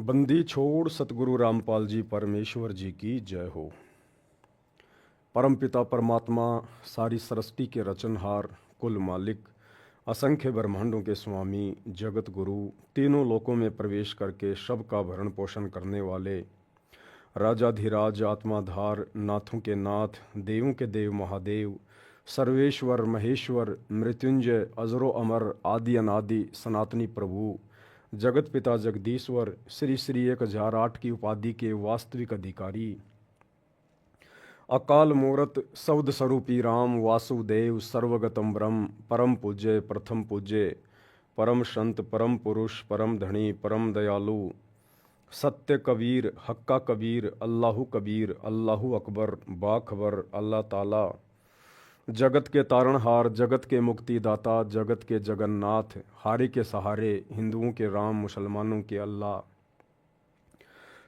बंदी छोड़ सतगुरु रामपाल जी परमेश्वर जी की जय हो। परमपिता परमात्मा सारी सृष्टि के रचनहार, कुल मालिक, असंख्य ब्रह्मांडों के स्वामी, जगत गुरु, तीनों लोकों में प्रवेश करके सबका भरण पोषण करने वाले, राजाधिराज, आत्माधार, नाथों के नाथ, देवों के देव महादेव, सर्वेश्वर महेश्वर, मृत्युंजय, अजरो अमर, आदि अनादि, सनातनी प्रभु, जगत पिता जगदीश्वर, श्री श्री 1008 की उपाधि के वास्तविक अधिकारी, अकाल मूरत शब्द स्वरूपी राम वासुदेव, सर्वगतम ब्रह्म, परम पूज्य, प्रथम पूज्य, परम संत, परम पुरुष, परम धनी, परम दयालु, सत्य कबीर, हक्का कबीर, अल्लाहु कबीर, अल्लाहु अकबर, बाखबर, अल्लाह ताला, जगत के तारणहार, जगत के मुक्तिदाता, जगत के जगन्नाथ, हारे के सहारे, हिंदुओं के राम, मुसलमानों के अल्लाह,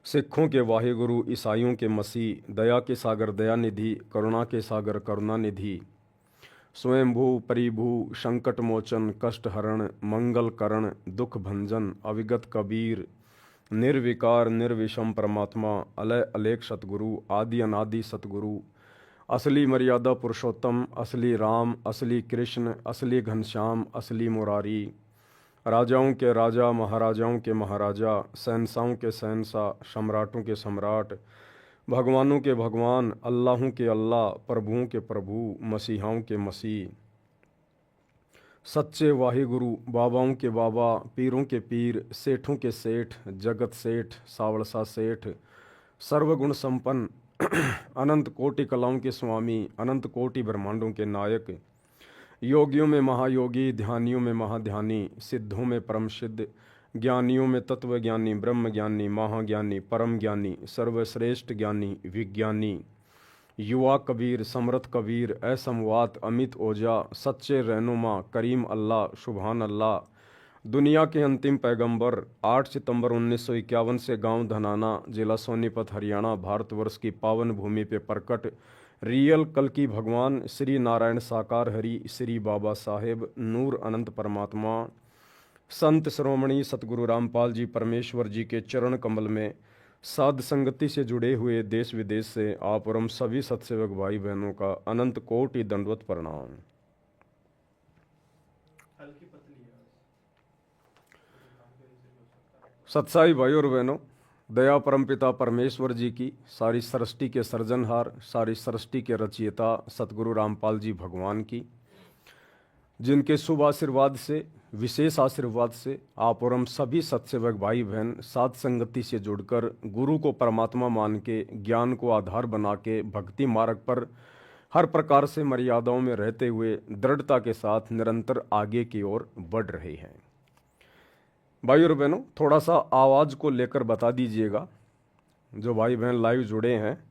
सिखों के वाहिगुरु, ईसाइयों के मसीह, दया के सागर दयानिधि, करुणा के सागर करुणानिधि, स्वयंभू परिभू, संकट मोचन, कष्ट हरण, मंगल करण, दुख भंजन, अविगत कबीर, निर्विकार निर्विषम परमात्मा, अलय अलेख सतगुरु, आदि अनादि सतगुरु, असली मर्यादा पुरुषोत्तम, असली राम, असली कृष्ण, असली घनश्याम, असली मुरारी, राजाओं के राजा, महाराजाओं के महाराजा, शहंशाहों के शहंशाह, सम्राटों के सम्राट, भगवानों के भगवान, अल्लाहों के अल्लाह, प्रभुओं के प्रभु, मसीहाओं के मसीह, सच्चे वाहिगुरु, बाबाओं के बाबा, पीरों के पीर, सेठों के सेठ, जगत सेठ, सावड़सा सेठ, सर्वगुण संपन्न, अनंत कोटि कलाओं के स्वामी, अनंत कोटि ब्रह्मांडों के नायक, योगियों में महायोगी, ध्यानियों में महाध्यानी, सिद्धों में परम सिद्ध, ज्ञानियों में तत्व ज्ञानी, ब्रह्म ज्ञानी, महाज्ञानी, परम ज्ञानी, सर्वश्रेष्ठ ज्ञानी, विज्ञानी, युवा कबीर, समर्थ कबीर, असमवात, अमित ओजा, सच्चे रहनुमा, करीम अल्लाह, सुभान अल्लाह, दुनिया के अंतिम पैगंबर, 8 सितंबर 1951 से गांव धनाना, जिला सोनीपत, हरियाणा, भारतवर्ष की पावन भूमि पे प्रकट रियल कल की भगवान श्री नारायण साकार हरि, श्री बाबा साहेब नूर अनंत परमात्मा, संत श्रोमणी सतगुरु रामपाल जी परमेश्वर जी के चरण कमल में साध संगति से जुड़े हुए देश विदेश से आप और हम सभी सत्सेवक भाई बहनों का अनंत कोटि दंडवत प्रणाम। सत्साई भाई और बहनों, दया परमपिता परमेश्वर जी की, सारी सृष्टि के सर्जनहार, सारी सृष्टि के रचयिता सतगुरु रामपाल जी भगवान की, जिनके शुभ आशीर्वाद से, विशेष आशीर्वाद से आप और हम सभी सत्सेवक भाई बहन साध संगति से जुड़कर गुरु को परमात्मा मान के, ज्ञान को आधार बना के, भक्ति मार्ग पर हर प्रकार से मर्यादाओं में रहते हुए दृढ़ता के साथ निरंतर आगे की ओर बढ़ रहे हैं। भाई और बहनों, थोड़ा सा आवाज़ को लेकर बता दीजिएगा। जो भाई बहन लाइव जुड़े हैं,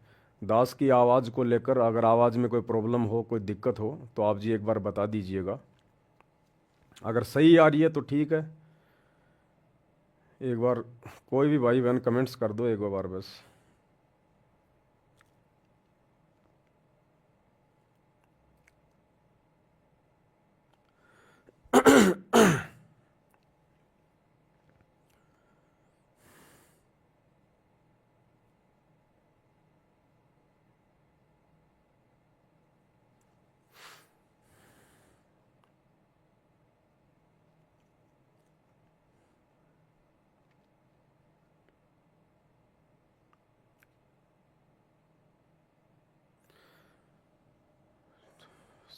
दास की आवाज़ को लेकर अगर आवाज़ में कोई प्रॉब्लम हो, कोई दिक्कत हो तो आप जी एक बार बता दीजिएगा। अगर सही आ रही है तो ठीक है, एक बार कोई भी भाई बहन कमेंट्स कर दो एक बार बस।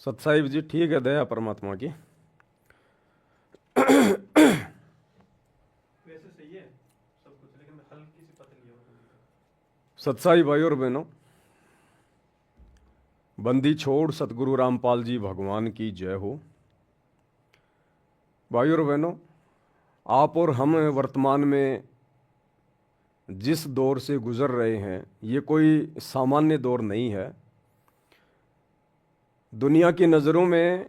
सतसाहिब जी ठीक है, दया परमात्मा की। वैसे सही है सब कुछ, लेकिन हल्की सी पतली है वो। सतसाई भाई और बहनों, बंदी छोड़ सतगुरु रामपाल जी भगवान की जय हो। भाई और बहनों, आप और हम वर्तमान में जिस दौर से गुजर रहे हैं, ये कोई सामान्य दौर नहीं है। दुनिया की नज़रों में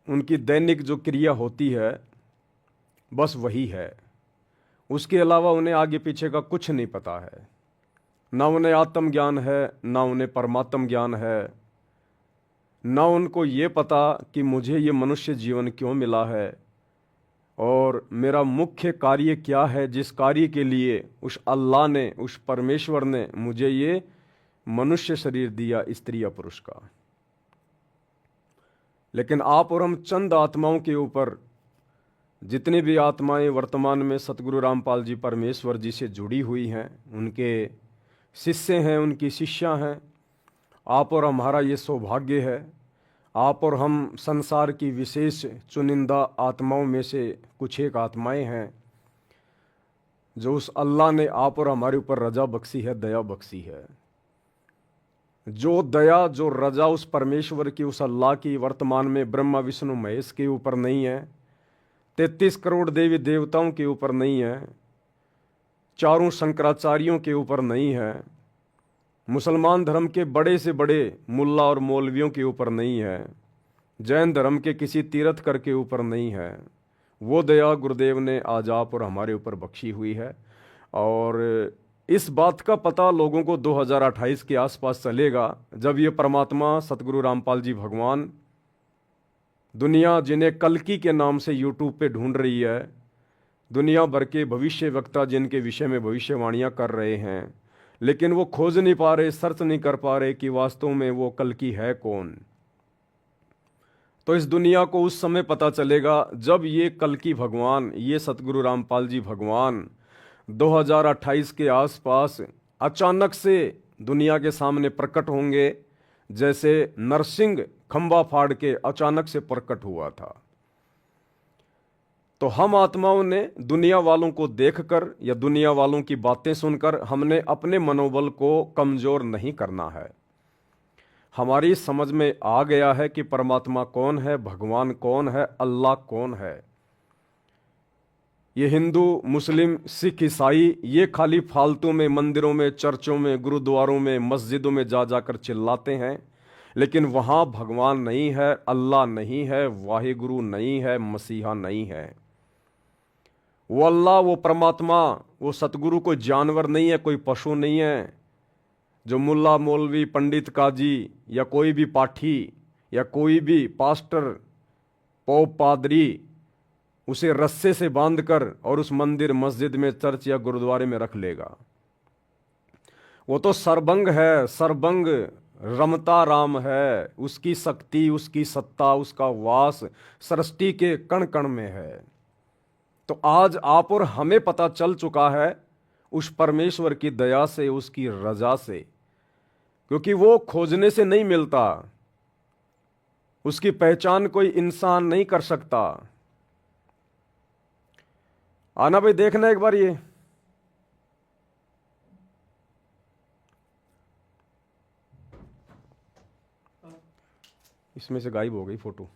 उनकी दैनिक जो क्रिया होती है बस वही है, उसके अलावा उन्हें आगे पीछे का कुछ नहीं पता है। ना उन्हें आत्मज्ञान है, ना उन्हें परमात्म ज्ञान है, ना उनको ये पता कि मुझे ये मनुष्य जीवन क्यों मिला है, और मेरा मुख्य कार्य क्या है, जिस कार्य के लिए उस अल्लाह ने, उस परमेश्वर ने मुझे ये मनुष्य शरीर दिया, स्त्री या पुरुष का। लेकिन आप और हम चंद आत्माओं के ऊपर, जितनी भी आत्माएं वर्तमान में सतगुरु रामपाल जी परमेश्वर जी से जुड़ी हुई हैं, उनके शिष्य हैं, उनकी शिष्या हैं, आप और हमारा ये सौभाग्य है। आप और हम संसार की विशेष चुनिंदा आत्माओं में से कुछ एक आत्माएं हैं जो उस अल्लाह ने आप और हमारे ऊपर रजा बख्शी है, दया बख्शी है। जो दया, जो रजा उस परमेश्वर की, उस अल्लाह की वर्तमान में ब्रह्मा विष्णु महेश के ऊपर नहीं है, 33 करोड़ देवी देवताओं के ऊपर नहीं है, चारों शंकराचार्यों के ऊपर नहीं है, मुसलमान धर्म के बड़े से बड़े मुल्ला और मौलवियों के ऊपर नहीं है, जैन धर्म के किसी तीर्थकर के ऊपर नहीं है। वो दया गुरुदेव ने आज आप और हमारे ऊपर बख्शी हुई है। और इस बात का पता लोगों को 2028 के आसपास चलेगा, जब ये परमात्मा सतगुरु रामपाल जी भगवान, दुनिया जिन्हें कल्कि के नाम से यूट्यूब पे ढूंढ रही है, दुनिया भर के भविष्य वक्ता जिनके विषय में भविष्यवाणियां कर रहे हैं, लेकिन वो खोज नहीं पा रहे, सर्च नहीं कर पा रहे कि वास्तव में वो कल्कि है कौन। तो इस दुनिया को उस समय पता चलेगा जब ये कल्कि भगवान, ये सतगुरु रामपाल जी भगवान 2028 के आसपास अचानक से दुनिया के सामने प्रकट होंगे, जैसे नरसिंह खंबा फाड़ के अचानक से प्रकट हुआ था। तो हम आत्माओं ने दुनिया वालों को देखकर या दुनिया वालों की बातें सुनकर हमने अपने मनोबल को कमजोर नहीं करना है। हमारी समझ में आ गया है कि परमात्मा कौन है, भगवान कौन है, अल्लाह कौन है। ये हिंदू, मुस्लिम, सिख, ईसाई ये खाली फालतू में मंदिरों में, चर्चों में, गुरुद्वारों में, मस्जिदों में जा जाकर चिल्लाते हैं, लेकिन वहाँ भगवान नहीं है, अल्लाह नहीं है, वाहिगुरु नहीं है, मसीहा नहीं है। वो अल्लाह, वो परमात्मा, वो सतगुरु कोई जानवर नहीं है, कोई पशु नहीं है जो मुल्ला मौलवी पंडित काजी या कोई भी पाठी या कोई भी पास्टर पोप पादरी उसे रस्से से बांधकर और उस मंदिर मस्जिद में, चर्च या गुरुद्वारे में रख लेगा। वो तो सर्वंग है, सर्वंग रमता राम है। उसकी शक्ति, उसकी सत्ता, उसका वास सृष्टि के कण कण में है। तो आज आप और हमें पता चल चुका है उस परमेश्वर की दया से, उसकी रजा से, क्योंकि वो खोजने से नहीं मिलता, उसकी पहचान कोई इंसान नहीं कर सकता। आना भाई, देखना एक बार ये। इसमें से गायब हो गई फोटो।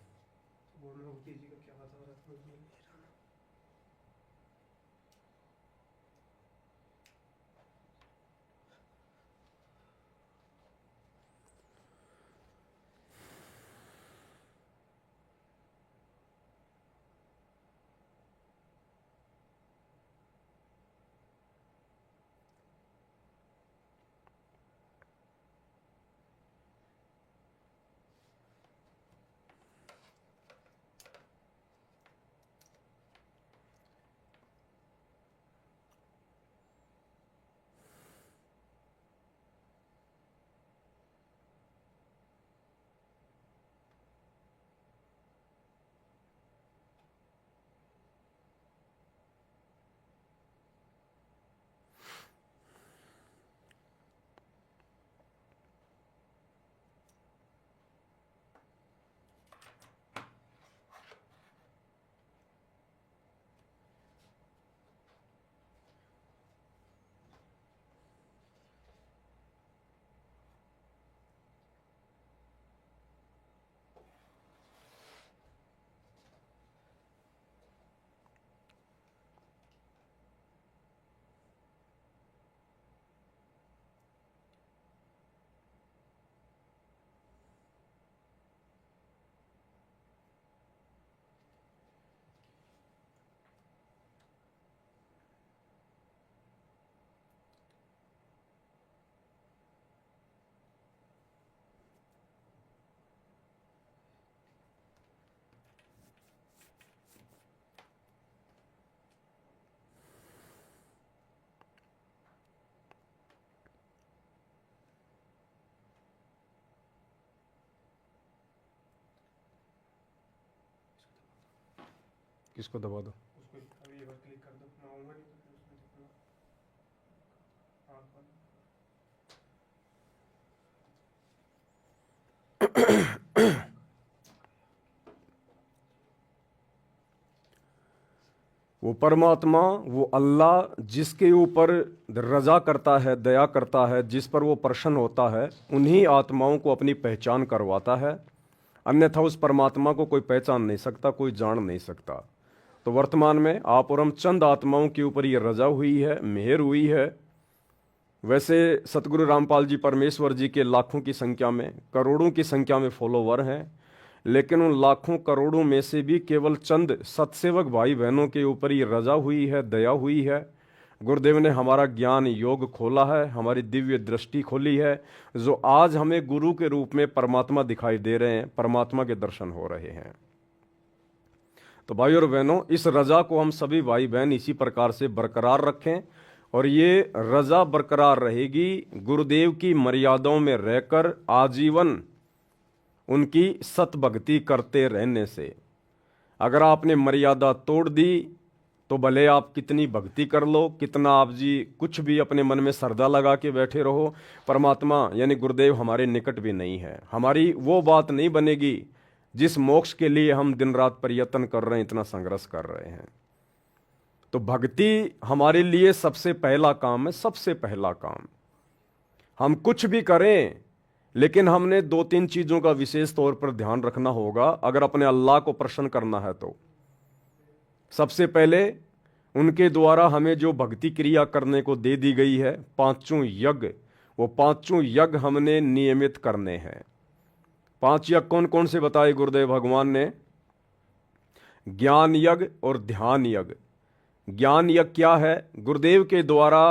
इसको दबा दो। उसको अभी एक बार क्लिक कर दो, मैं आऊंगा नहीं तो फिर उसमें दिखेगा। हाँ हाँ। वो परमात्मा, वो अल्लाह जिसके ऊपर रजा करता है, दया करता है, जिस पर वो प्रसन्न होता है, उन्हीं आत्माओं को अपनी पहचान करवाता है। अन्यथा उस परमात्मा को कोई पहचान नहीं सकता, कोई जान नहीं सकता। तो वर्तमान में आप और हम चंद आत्माओं के ऊपर ये रजा हुई है, मेहर हुई है। वैसे सतगुरु रामपाल जी परमेश्वर जी के लाखों की संख्या में, करोड़ों की संख्या में फॉलोवर हैं, लेकिन उन लाखों करोड़ों में से भी केवल चंद सत्सेवक भाई बहनों के ऊपर ये रजा हुई है, दया हुई है। गुरुदेव ने हमारा ज्ञान योग खोला है, हमारी दिव्य दृष्टि खोली है, जो आज हमें गुरु के रूप में परमात्मा दिखाई दे रहे हैं, परमात्मा के दर्शन हो रहे हैं। तो भाई और बहनों, इस रजा को हम सभी भाई बहन इसी प्रकार से बरकरार रखें, और ये रजा बरकरार रहेगी गुरुदेव की मर्यादाओं में रहकर आजीवन उनकी सतभक्ति करते रहने से। अगर आपने मर्यादा तोड़ दी तो भले आप कितनी भक्ति कर लो, कितना आप जी कुछ भी अपने मन में श्रद्धा लगा के बैठे रहो, परमात्मा यानी गुरुदेव हमारे निकट भी नहीं है। हमारी वो बात नहीं बनेगी जिस मोक्ष के लिए हम दिन रात प्रयत्न कर रहे हैं, इतना संघर्ष कर रहे हैं। तो भक्ति हमारे लिए सबसे पहला काम है, सबसे पहला काम। हम कुछ भी करें, लेकिन हमने दो तीन चीजों का विशेष तौर पर ध्यान रखना होगा अगर अपने अल्लाह को प्रसन्न करना है तो। सबसे पहले उनके द्वारा हमें जो भक्ति क्रिया करने को दे दी गई है, पांचों यज्ञ, वो पांचों यज्ञ हमने नियमित करने हैं। 5 यज्ञ कौन कौन से बताए गुरुदेव भगवान ने? ज्ञान यज्ञ और ध्यान यज्ञ। ज्ञान यज्ञ क्या है? गुरुदेव के द्वारा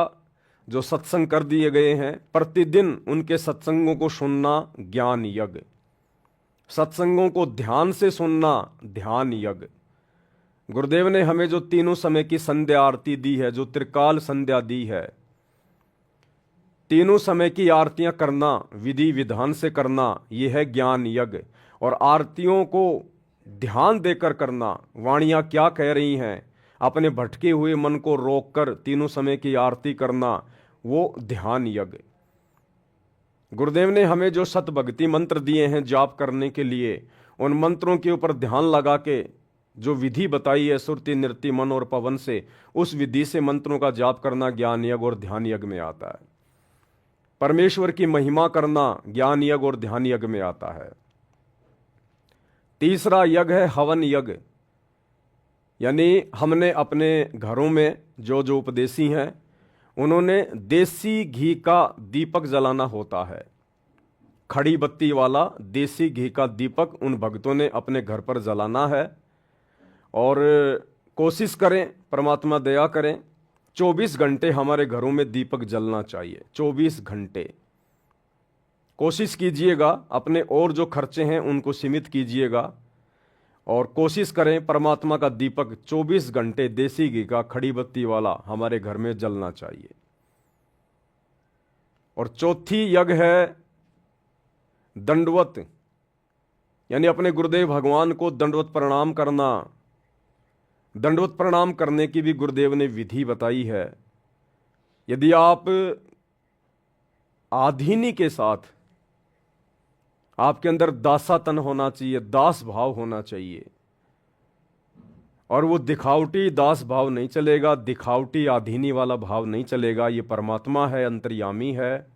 जो सत्संग कर दिए गए हैं, प्रतिदिन उनके सत्संगों को सुनना ज्ञान यज्ञ। सत्संगों को ध्यान से सुनना ध्यान यज्ञ। गुरुदेव ने हमें जो तीनों समय की संध्या आरती दी है, जो त्रिकाल संध्या दी है, तीनों समय की आरतियां करना, विधि विधान से करना, यह है ज्ञान यज्ञ। और आरतियों को ध्यान देकर करना, वाणियां क्या कह रही हैं, अपने भटके हुए मन को रोककर तीनों समय की आरती करना, वो ध्यान यज्ञ। गुरुदेव ने हमें जो सतभक्ति मंत्र दिए हैं जाप करने के लिए, उन मंत्रों के ऊपर ध्यान लगा के जो विधि बताई है सुरति नृत्य मन और पवन से, उस विधि से मंत्रों का जाप करना ज्ञान यज्ञ और ध्यान यज्ञ में आता है। परमेश्वर की महिमा करना ज्ञान यज्ञ और ध्यान यज्ञ में आता है। तीसरा यज्ञ है हवन यज्ञ। यानी हमने अपने घरों में जो जो उपदेशी हैं, उन्होंने देसी घी का दीपक जलाना होता है। खड़ी बत्ती वाला देसी घी का दीपक उन भक्तों ने अपने घर पर जलाना है। और कोशिश करें, परमात्मा दया करें, 24 घंटे हमारे घरों में दीपक जलना चाहिए। 24 घंटे कोशिश कीजिएगा, अपने और जो खर्चे हैं उनको सीमित कीजिएगा, और कोशिश करें परमात्मा का दीपक 24 घंटे देसी घी का खड़ी बत्ती वाला हमारे घर में जलना चाहिए। और चौथी यज्ञ है दंडवत, यानी अपने गुरुदेव भगवान को दंडवत प्रणाम करना। दंडवत प्रणाम करने की भी गुरुदेव ने विधि बताई है। यदि आप आधीनी के साथ, आपके अंदर दासातन होना चाहिए, दास भाव होना चाहिए, और वो दिखावटी दास भाव नहीं चलेगा, दिखावटी आधीनी वाला भाव नहीं चलेगा। ये परमात्मा है, अंतर्यामी है,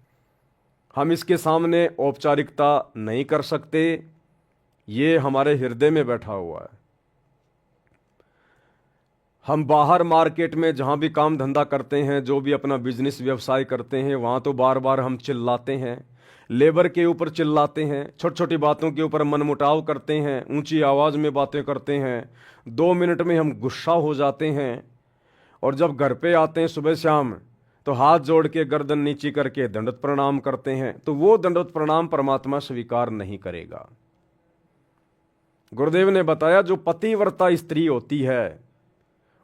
हम इसके सामने औपचारिकता नहीं कर सकते, ये हमारे हृदय में बैठा हुआ है। हम बाहर मार्केट में जहाँ भी काम धंधा करते हैं, जो भी अपना बिजनेस व्यवसाय करते हैं, वहाँ तो बार बार हम चिल्लाते हैं, लेबर के ऊपर चिल्लाते हैं, छोटी छोटी बातों के ऊपर मनमुटाव करते हैं, ऊंची आवाज़ में बातें करते हैं, 2 मिनट में हम गुस्सा हो जाते हैं, और जब घर पे आते हैं सुबह शाम तो हाथ जोड़ के गर्दन नीची करके दंडवत प्रणाम करते हैं। तो वो दंडवत प्रणाम परमात्मा स्वीकार नहीं करेगा। गुरुदेव ने बताया जो पतिव्रता स्त्री होती है,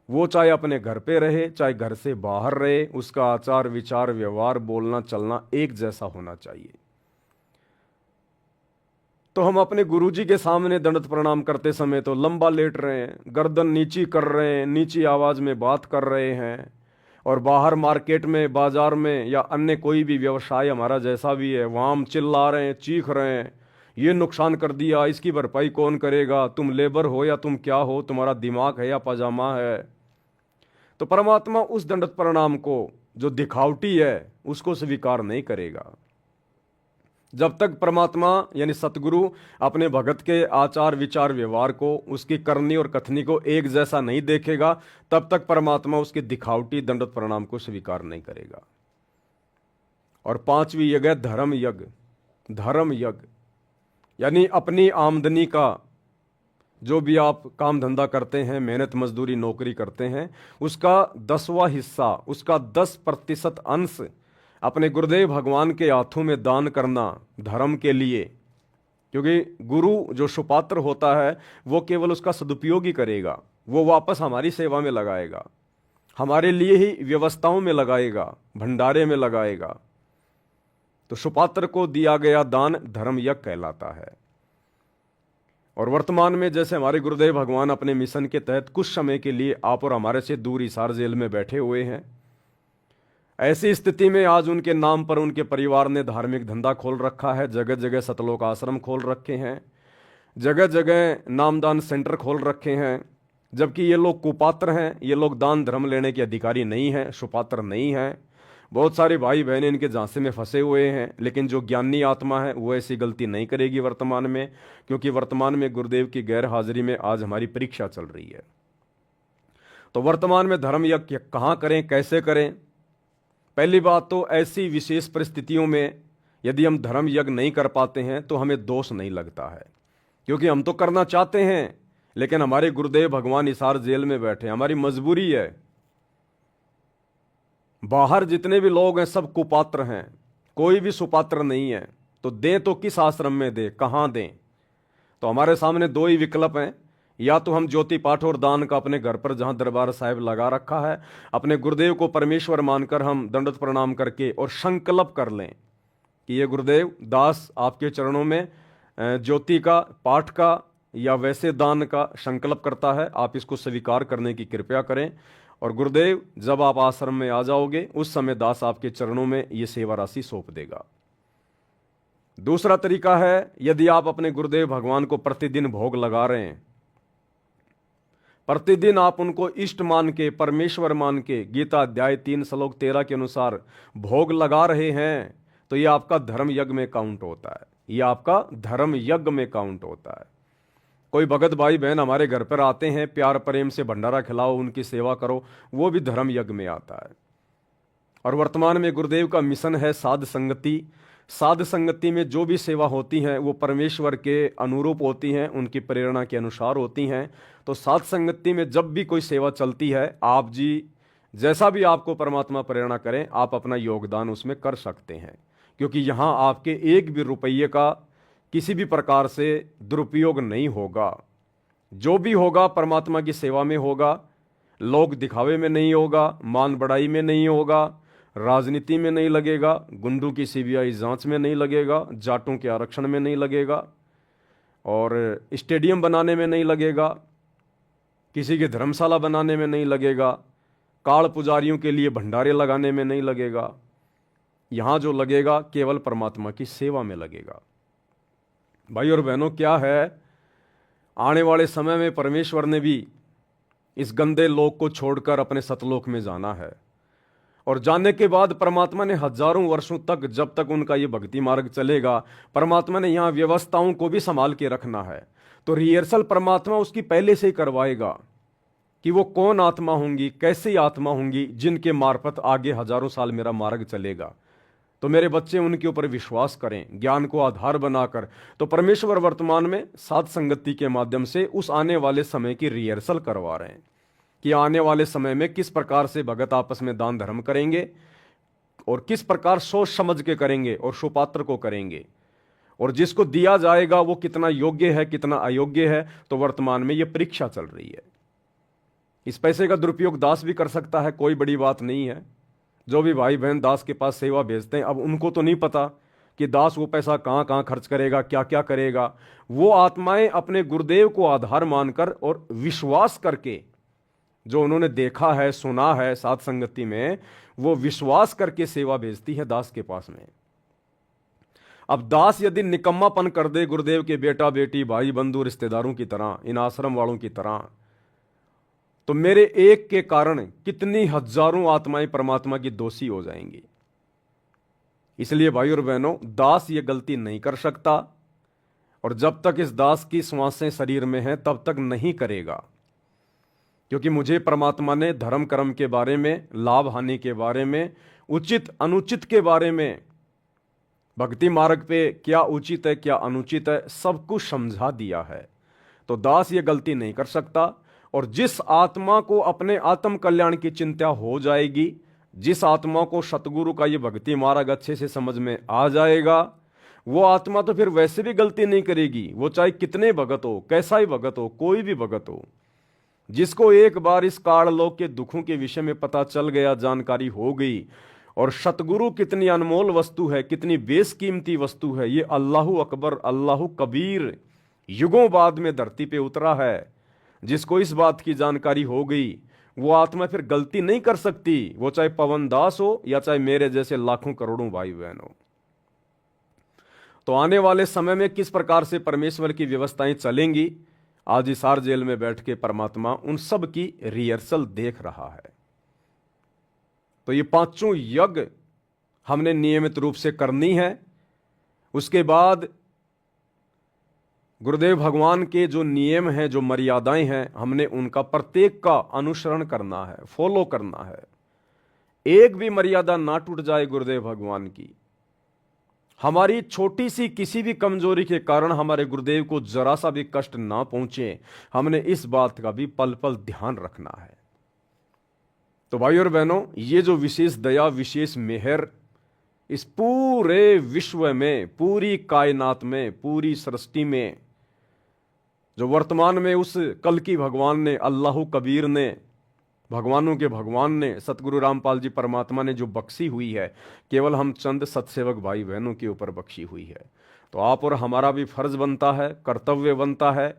वो चाहे अपने घर पे रहे, चाहे घर से बाहर रहे, उसका आचार विचार व्यवहार बोलना चलना एक जैसा होना चाहिए। तो हम अपने गुरुजी के सामने दंडवत प्रणाम करते समय तो लंबा लेट रहे हैं, गर्दन नीची कर रहे हैं, नीची आवाज में बात कर रहे हैं, और बाहर मार्केट में, बाजार में या अन्य कोई भी व्यवसाय हमारा जैसा भी है, वहाँ हम चिल्ला रहे हैं, चीख रहे हैं, ये नुकसान कर दिया, इसकी भरपाई कौन करेगा, तुम लेबर हो या तुम क्या हो, तुम्हारा दिमाग है या पजामा है। तो परमात्मा उस दंडवत प्रणाम को जो दिखावटी है उसको स्वीकार नहीं करेगा। जब तक परमात्मा यानी सतगुरु अपने भगत के आचार विचार व्यवहार को, उसकी करनी और कथनी को एक जैसा नहीं देखेगा, तब तक परमात्मा उसके दिखावटी दंडवत प्रणाम को स्वीकार नहीं करेगा। और पांचवी यज्ञ है धर्म यज्ञ। धर्म यज्ञ यानी अपनी आमदनी का जो भी आप काम धंधा करते हैं, मेहनत मजदूरी नौकरी करते हैं, उसका 10वां हिस्सा, उसका 10% अंश अपने गुरुदेव भगवान के हाथों में दान करना धर्म के लिए। क्योंकि गुरु जो सुपात्र होता है वो केवल उसका सदुपयोग ही करेगा, वो वापस हमारी सेवा में लगाएगा, हमारे लिए ही व्यवस्थाओं में लगाएगा, भंडारे में लगाएगा। तो सुपात्र को दिया गया दान धर्म यज्ञ कहलाता है। और वर्तमान में जैसे हमारे गुरुदेव भगवान अपने मिशन के तहत कुछ समय के लिए आप और हमारे से दूर हिसार जेल में बैठे हुए हैं, ऐसी स्थिति में आज उनके नाम पर उनके परिवार ने धार्मिक धंधा खोल रखा है, जगह जगह सतलोक आश्रम खोल रखे हैं, जगह जगह नामदान सेंटर खोल रखे हैं। जबकि ये लोग कुपात्र हैं, ये लोग दान धर्म लेने के अधिकारी नहीं हैं, सुपात्र नहीं हैं। बहुत सारे भाई बहन इनके झांसे में फंसे हुए हैं, लेकिन जो ज्ञानी आत्मा है वो ऐसी गलती नहीं करेगी वर्तमान में, क्योंकि वर्तमान में गुरुदेव की गैर हाजिरी में आज हमारी परीक्षा चल रही है। तो वर्तमान में धर्म यज्ञ कहाँ करें, कैसे करें? पहली बात तो ऐसी विशेष परिस्थितियों में यदि हम धर्म यज्ञ नहीं कर पाते हैं तो हमें दोष नहीं लगता है, क्योंकि हम तो करना चाहते हैं, लेकिन हमारे गुरुदेव भगवान हिसार जेल में बैठे, हमारी मजबूरी है। बाहर जितने भी लोग हैं सब कुपात्र हैं, कोई भी सुपात्र नहीं है। तो दें तो किस आश्रम में दें, कहाँ दें? तो हमारे सामने दो ही विकल्प हैं, या तो हम ज्योति पाठ और दान का अपने घर पर जहां दरबार साहिब लगा रखा है, अपने गुरुदेव को परमेश्वर मानकर हम दंडवत प्रणाम करके और संकल्प कर लें कि ये गुरुदेव दास आपके चरणों में ज्योति का, पाठ का या वैसे दान का संकल्प करता है, आप इसको स्वीकार करने की कृपया करें। और गुरुदेव जब आप आश्रम में आ जाओगे उस समय दास आपके चरणों में ये सेवा राशि सौंप देगा। दूसरा तरीका है, यदि आप अपने गुरुदेव भगवान को प्रतिदिन भोग लगा रहे हैं, प्रतिदिन आप उनको इष्ट मान के, परमेश्वर मान के, गीता अध्याय 3 श्लोक 13 के अनुसार भोग लगा रहे हैं, तो ये आपका धर्म यज्ञ में काउंट होता है, ये आपका धर्म यज्ञ में काउंट होता है। कोई भगत भाई बहन हमारे घर पर आते हैं, प्यार प्रेम से भंडारा खिलाओ, उनकी सेवा करो, वो भी धर्म यज्ञ में आता है। और वर्तमान में गुरुदेव का मिशन है साध संगति। साध संगति में जो भी सेवा होती हैं वो परमेश्वर के अनुरूप होती हैं, उनकी प्रेरणा के अनुसार होती हैं। तो साध संगति में जब भी कोई सेवा चलती है, आप जी जैसा भी आपको परमात्मा प्रेरणा करें, आप अपना योगदान उसमें कर सकते हैं, क्योंकि यहाँ आपके एक भी रुपये का किसी भी प्रकार से दुरुपयोग नहीं होगा। जो भी होगा परमात्मा की सेवा में होगा, लोग दिखावे में नहीं होगा, मान बढ़ाई में नहीं होगा, राजनीति में नहीं लगेगा, गुंडों की सीबीआई जांच में नहीं लगेगा, जाटों के आरक्षण में नहीं लगेगा, और स्टेडियम बनाने में नहीं लगेगा, किसी की धर्मशाला बनाने में नहीं लगेगा, काल पुजारियों के लिए भंडारे लगाने में नहीं लगेगा। यहाँ जो लगेगा केवल परमात्मा की सेवा में लगेगा। भाई और बहनों, क्या है, आने वाले समय में परमेश्वर ने भी इस गंदे लोक को छोड़कर अपने सतलोक में जाना है, और जाने के बाद परमात्मा ने हजारों वर्षों तक, जब तक उनका ये भक्ति मार्ग चलेगा, परमात्मा ने यहाँ व्यवस्थाओं को भी संभाल के रखना है। तो रिहर्सल परमात्मा उसकी पहले से ही करवाएगा कि वो कौन आत्मा होंगी, कैसी आत्मा होंगी, जिनके मार्फत आगे हजारों साल मेरा मार्ग चलेगा। तो मेरे बच्चे उनके ऊपर विश्वास करें, ज्ञान को आधार बनाकर। तो परमेश्वर वर्तमान में साध संगति के माध्यम से उस आने वाले समय की रिहर्सल करवा रहे हैं कि आने वाले समय में किस प्रकार से भगत आपस में दान धर्म करेंगे, और किस प्रकार सोच समझ के करेंगे, और सुपात्र को करेंगे, और जिसको दिया जाएगा वो कितना योग्य है, कितना अयोग्य है। तो वर्तमान में ये परीक्षा चल रही है। इस पैसे का दुरुपयोग दास भी कर सकता है, कोई बड़ी बात नहीं है। जो भी भाई बहन दास के पास सेवा भेजते हैं, अब उनको तो नहीं पता कि दास वो पैसा कहाँ कहाँ खर्च करेगा, क्या क्या करेगा। वो आत्माएं अपने गुरुदेव को आधार मानकर और विश्वास करके, जो उन्होंने देखा है सुना है साथ संगति में, वो विश्वास करके सेवा भेजती है दास के पास में। अब दास यदि निकम्मापन कर दे गुरुदेव के बेटा बेटी भाई बंधु रिश्तेदारों की तरह, इन आश्रम वालों की तरह, तो मेरे एक के कारण कितनी हजारों आत्माएं परमात्मा की दोषी हो जाएंगी। इसलिए भाई और बहनों, दास ये गलती नहीं कर सकता, और जब तक इस दास की श्वासें शरीर में हैं तब तक नहीं करेगा। क्योंकि मुझे परमात्मा ने धर्म कर्म के बारे में, लाभ हानि के बारे में, उचित अनुचित के बारे में, भक्ति मार्ग पे क्या उचित है क्या अनुचित है, सब कुछ समझा दिया है। तो दास ये गलती नहीं कर सकता। और जिस आत्मा को अपने आत्म कल्याण की चिंता हो जाएगी, जिस आत्मा को सतगुरु का ये भक्ति मार्ग अच्छे से समझ में आ जाएगा, वो आत्मा तो फिर वैसे भी गलती नहीं करेगी। वो चाहे कितने भगत हो, कैसा ही भगत हो, कोई भी भगत हो, जिसको एक बार इस काललोक के दुखों के विषय में पता चल गया, जानकारी हो गई, और सतगुरु कितनी अनमोल वस्तु है, कितनी बेशकीमती वस्तु है, ये अल्लाहु अकबर अल्लाहु कबीर युगों बाद में धरती पे उतरा है, जिसको इस बात की जानकारी हो गई, वो आत्मा फिर गलती नहीं कर सकती। वो चाहे पवन दास हो या चाहे मेरे जैसे लाखों करोड़ों भाई बहन हो। तो आने वाले समय में किस प्रकार से परमेश्वर की व्यवस्थाएं चलेंगी, आज हिसार जेल में बैठ के परमात्मा उन सब की रिहर्सल देख रहा है। तो ये पांचों यज्ञ हमने नियमित रूप से करनी है। उसके बाद गुरुदेव भगवान के जो नियम हैं, जो मर्यादाएं हैं, हमने उनका प्रत्येक का अनुसरण करना है, फॉलो करना है। एक भी मर्यादा ना टूट जाए गुरुदेव भगवान की। हमारी छोटी सी किसी भी कमजोरी के कारण हमारे गुरुदेव को जरा सा भी कष्ट ना पहुंचे, हमने इस बात का भी पल पल ध्यान रखना है। तो भाई और बहनों, ये जो विशेष दया, विशेष मेहर इस पूरे विश्व में, पूरी कायनात में, पूरी सृष्टि में, जो वर्तमान में उस कल की भगवान ने, अल्लाहु कबीर ने, भगवानों के भगवान ने, सतगुरु रामपाल जी परमात्मा ने जो बख्शी हुई है, केवल हम चंद सत्सेवक भाई बहनों के ऊपर बख्शी हुई है। तो आप और हमारा भी फर्ज बनता है, कर्तव्य बनता है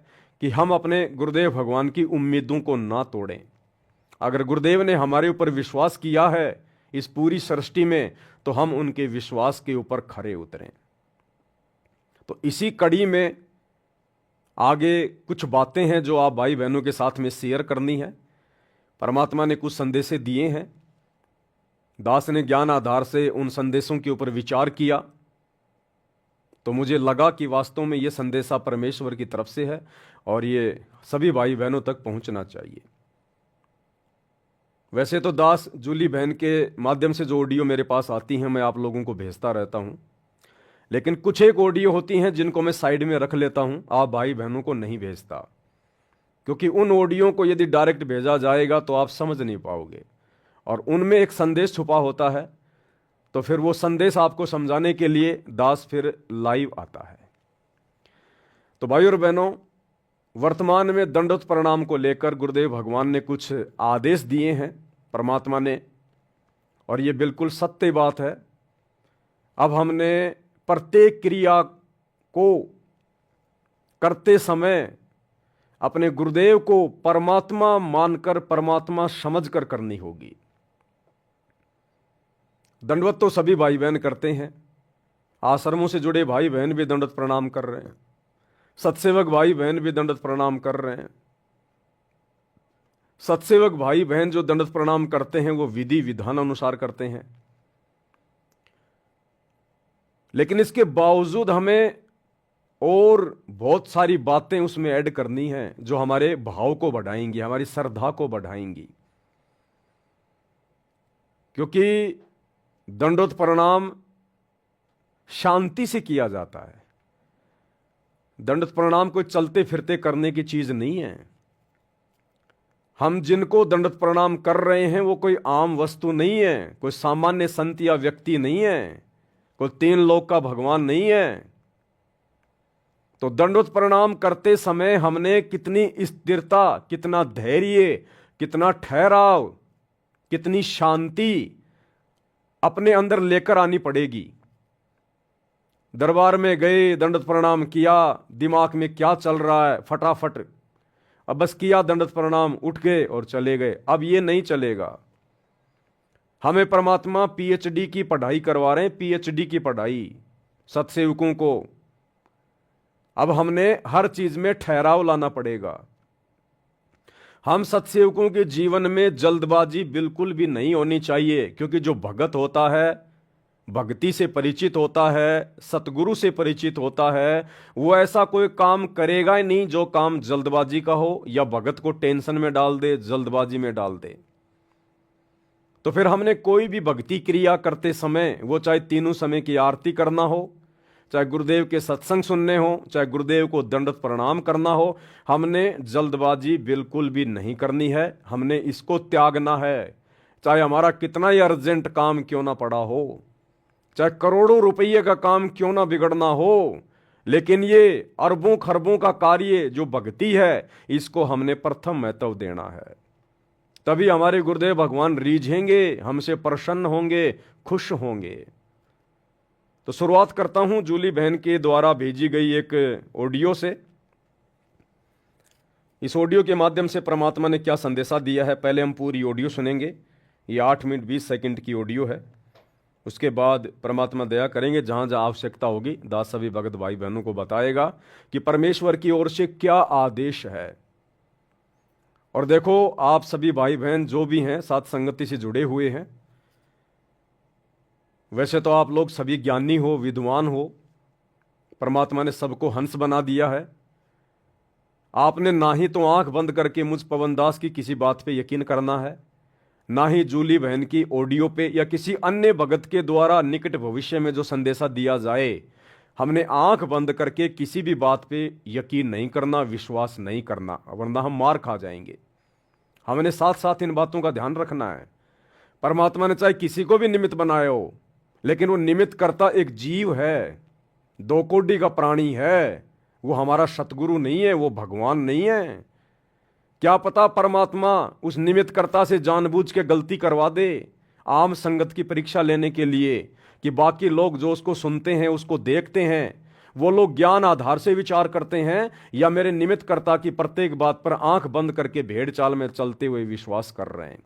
कि हम अपने गुरुदेव भगवान की उम्मीदों को ना तोड़ें। अगर गुरुदेव ने हमारे ऊपर विश्वास किया है इस पूरी सृष्टि में, तो हम उनके विश्वास के ऊपर खरे उतरें। तो इसी कड़ी में आगे कुछ बातें हैं जो आप भाई बहनों के साथ में शेयर करनी है। परमात्मा ने कुछ संदेशे दिए हैं, दास ने ज्ञान आधार से उन संदेशों के ऊपर विचार किया, तो मुझे लगा कि वास्तव में ये संदेशा परमेश्वर की तरफ से है और ये सभी भाई बहनों तक पहुंचना चाहिए। वैसे तो दास जूली बहन के माध्यम से जो ऑडियो मेरे पास आती हैं, मैं आप लोगों को भेजता रहता हूं, लेकिन कुछ एक ऑडियो होती हैं जिनको मैं साइड में रख लेता हूं, आप भाई बहनों को नहीं भेजता, क्योंकि उन ऑडियो को यदि डायरेक्ट भेजा जाएगा तो आप समझ नहीं पाओगे, और उनमें एक संदेश छुपा होता है। तो फिर वो संदेश आपको समझाने के लिए दास फिर लाइव आता है। तो भाई और बहनों, वर्तमान में दंडवत प्रणाम को लेकर गुरुदेव भगवान ने कुछ आदेश दिए हैं परमात्मा ने, और ये बिल्कुल सत्य बात है। अब हमने प्रत्येक क्रिया को करते समय अपने गुरुदेव को परमात्मा मानकर, परमात्मा समझकर करनी होगी। दंडवत तो सभी भाई बहन करते हैं, आश्रमों से जुड़े भाई बहन भी दंडवत प्रणाम कर रहे हैं, सत्सेवक भाई बहन भी दंडवत प्रणाम कर रहे हैं। सत्सेवक भाई बहन जो दंडवत प्रणाम करते हैं वो विधि विधान अनुसार करते हैं, लेकिन इसके बावजूद हमें और बहुत सारी बातें उसमें ऐड करनी है जो हमारे भाव को बढ़ाएंगी, हमारी श्रद्धा को बढ़ाएंगी। क्योंकि दंडवत प्रणाम शांति से किया जाता है। दंडवत प्रणाम कोई चलते फिरते करने की चीज नहीं है। हम जिनको दंडवत प्रणाम कर रहे हैं वो कोई आम वस्तु नहीं है, कोई सामान्य संत या व्यक्ति नहीं है, कोई तीन लोक का भगवान नहीं है। तो दंडवत प्रणाम करते समय हमने कितनी स्थिरता, कितना धैर्य, कितना ठहराव, कितनी शांति अपने अंदर लेकर आनी पड़ेगी। दरबार में गए, दंडवत प्रणाम किया, दिमाग में क्या चल रहा है फटाफट, अब बस किया दंडवत प्रणाम, उठ गए और चले गए। अब ये नहीं चलेगा। हमें परमात्मा पीएचडी की पढ़ाई करवा रहे हैं, पीएचडी की पढ़ाई सत्सेवकों को। अब हमने हर चीज में ठहराव लाना पड़ेगा। हम सत्सेवकों के जीवन में जल्दबाजी बिल्कुल भी नहीं होनी चाहिए, क्योंकि जो भगत होता है, भक्ति से परिचित होता है, सतगुरु से परिचित होता है, वो ऐसा कोई काम करेगा ही नहीं जो काम जल्दबाजी का हो या भगत को टेंशन में डाल दे, जल्दबाजी में डाल दे। तो फिर हमने कोई भी भक्ति क्रिया करते समय, वो चाहे तीनों समय की आरती करना हो, चाहे गुरुदेव के सत्संग सुनने हो, चाहे गुरुदेव को दंडवत प्रणाम करना हो, हमने जल्दबाजी बिल्कुल भी नहीं करनी है। हमने इसको त्यागना है, चाहे हमारा कितना ही अर्जेंट काम क्यों ना पड़ा हो, चाहे करोड़ों रुपये का काम क्यों ना बिगड़ना हो, लेकिन ये अरबों खरबों का कार्य जो भक्ति है, इसको हमने प्रथम महत्व देना है। तभी हमारे गुरुदेव भगवान रीझेंगे, हमसे प्रसन्न होंगे, खुश होंगे। तो शुरुआत करता हूं जूली बहन के द्वारा भेजी गई एक ऑडियो से। इस ऑडियो के माध्यम से परमात्मा ने क्या संदेशा दिया है, पहले हम पूरी ऑडियो सुनेंगे। ये 8 मिनट 20 सेकंड की ऑडियो है। उसके बाद परमात्मा दया करेंगे, जहां जहां आवश्यकता होगी दास सभी भगत भाई बहनों को बताएगा कि परमेश्वर की ओर से क्या आदेश है। और देखो, आप सभी भाई बहन जो भी हैं साथ संगति से जुड़े हुए हैं, वैसे तो आप लोग सभी ज्ञानी हो, विद्वान हो, परमात्मा ने सबको हंस बना दिया है। आपने ना ही तो आंख बंद करके मुझ पवन दास की किसी बात पे यकीन करना है, ना ही जूली बहन की ऑडियो पे या किसी अन्य भगत के द्वारा निकट भविष्य में जो संदेशा दिया जाए, हमने आंख बंद करके किसी भी बात पे यकीन नहीं करना, विश्वास नहीं करना, वरना हम मार खा जाएंगे। हमने साथ साथ इन बातों का ध्यान रखना है। परमात्मा ने चाहे किसी को भी निमित्त बनाया हो, लेकिन वो निमित्त करता एक जीव है, 2 कोटि का प्राणी है। वो हमारा सतगुरु नहीं है, वो भगवान नहीं है। क्या पता परमात्मा उस निमित्त कर्ता से जानबूझ के गलती करवा दे, आम संगत की परीक्षा लेने के लिए, कि बाकी लोग जो उसको सुनते हैं, उसको देखते हैं, वो लोग ज्ञान आधार से विचार करते हैं या मेरे निमित्त कर्ता की प्रत्येक बात पर आंख बंद करके भेड़ चाल में चलते हुए विश्वास कर रहे हैं।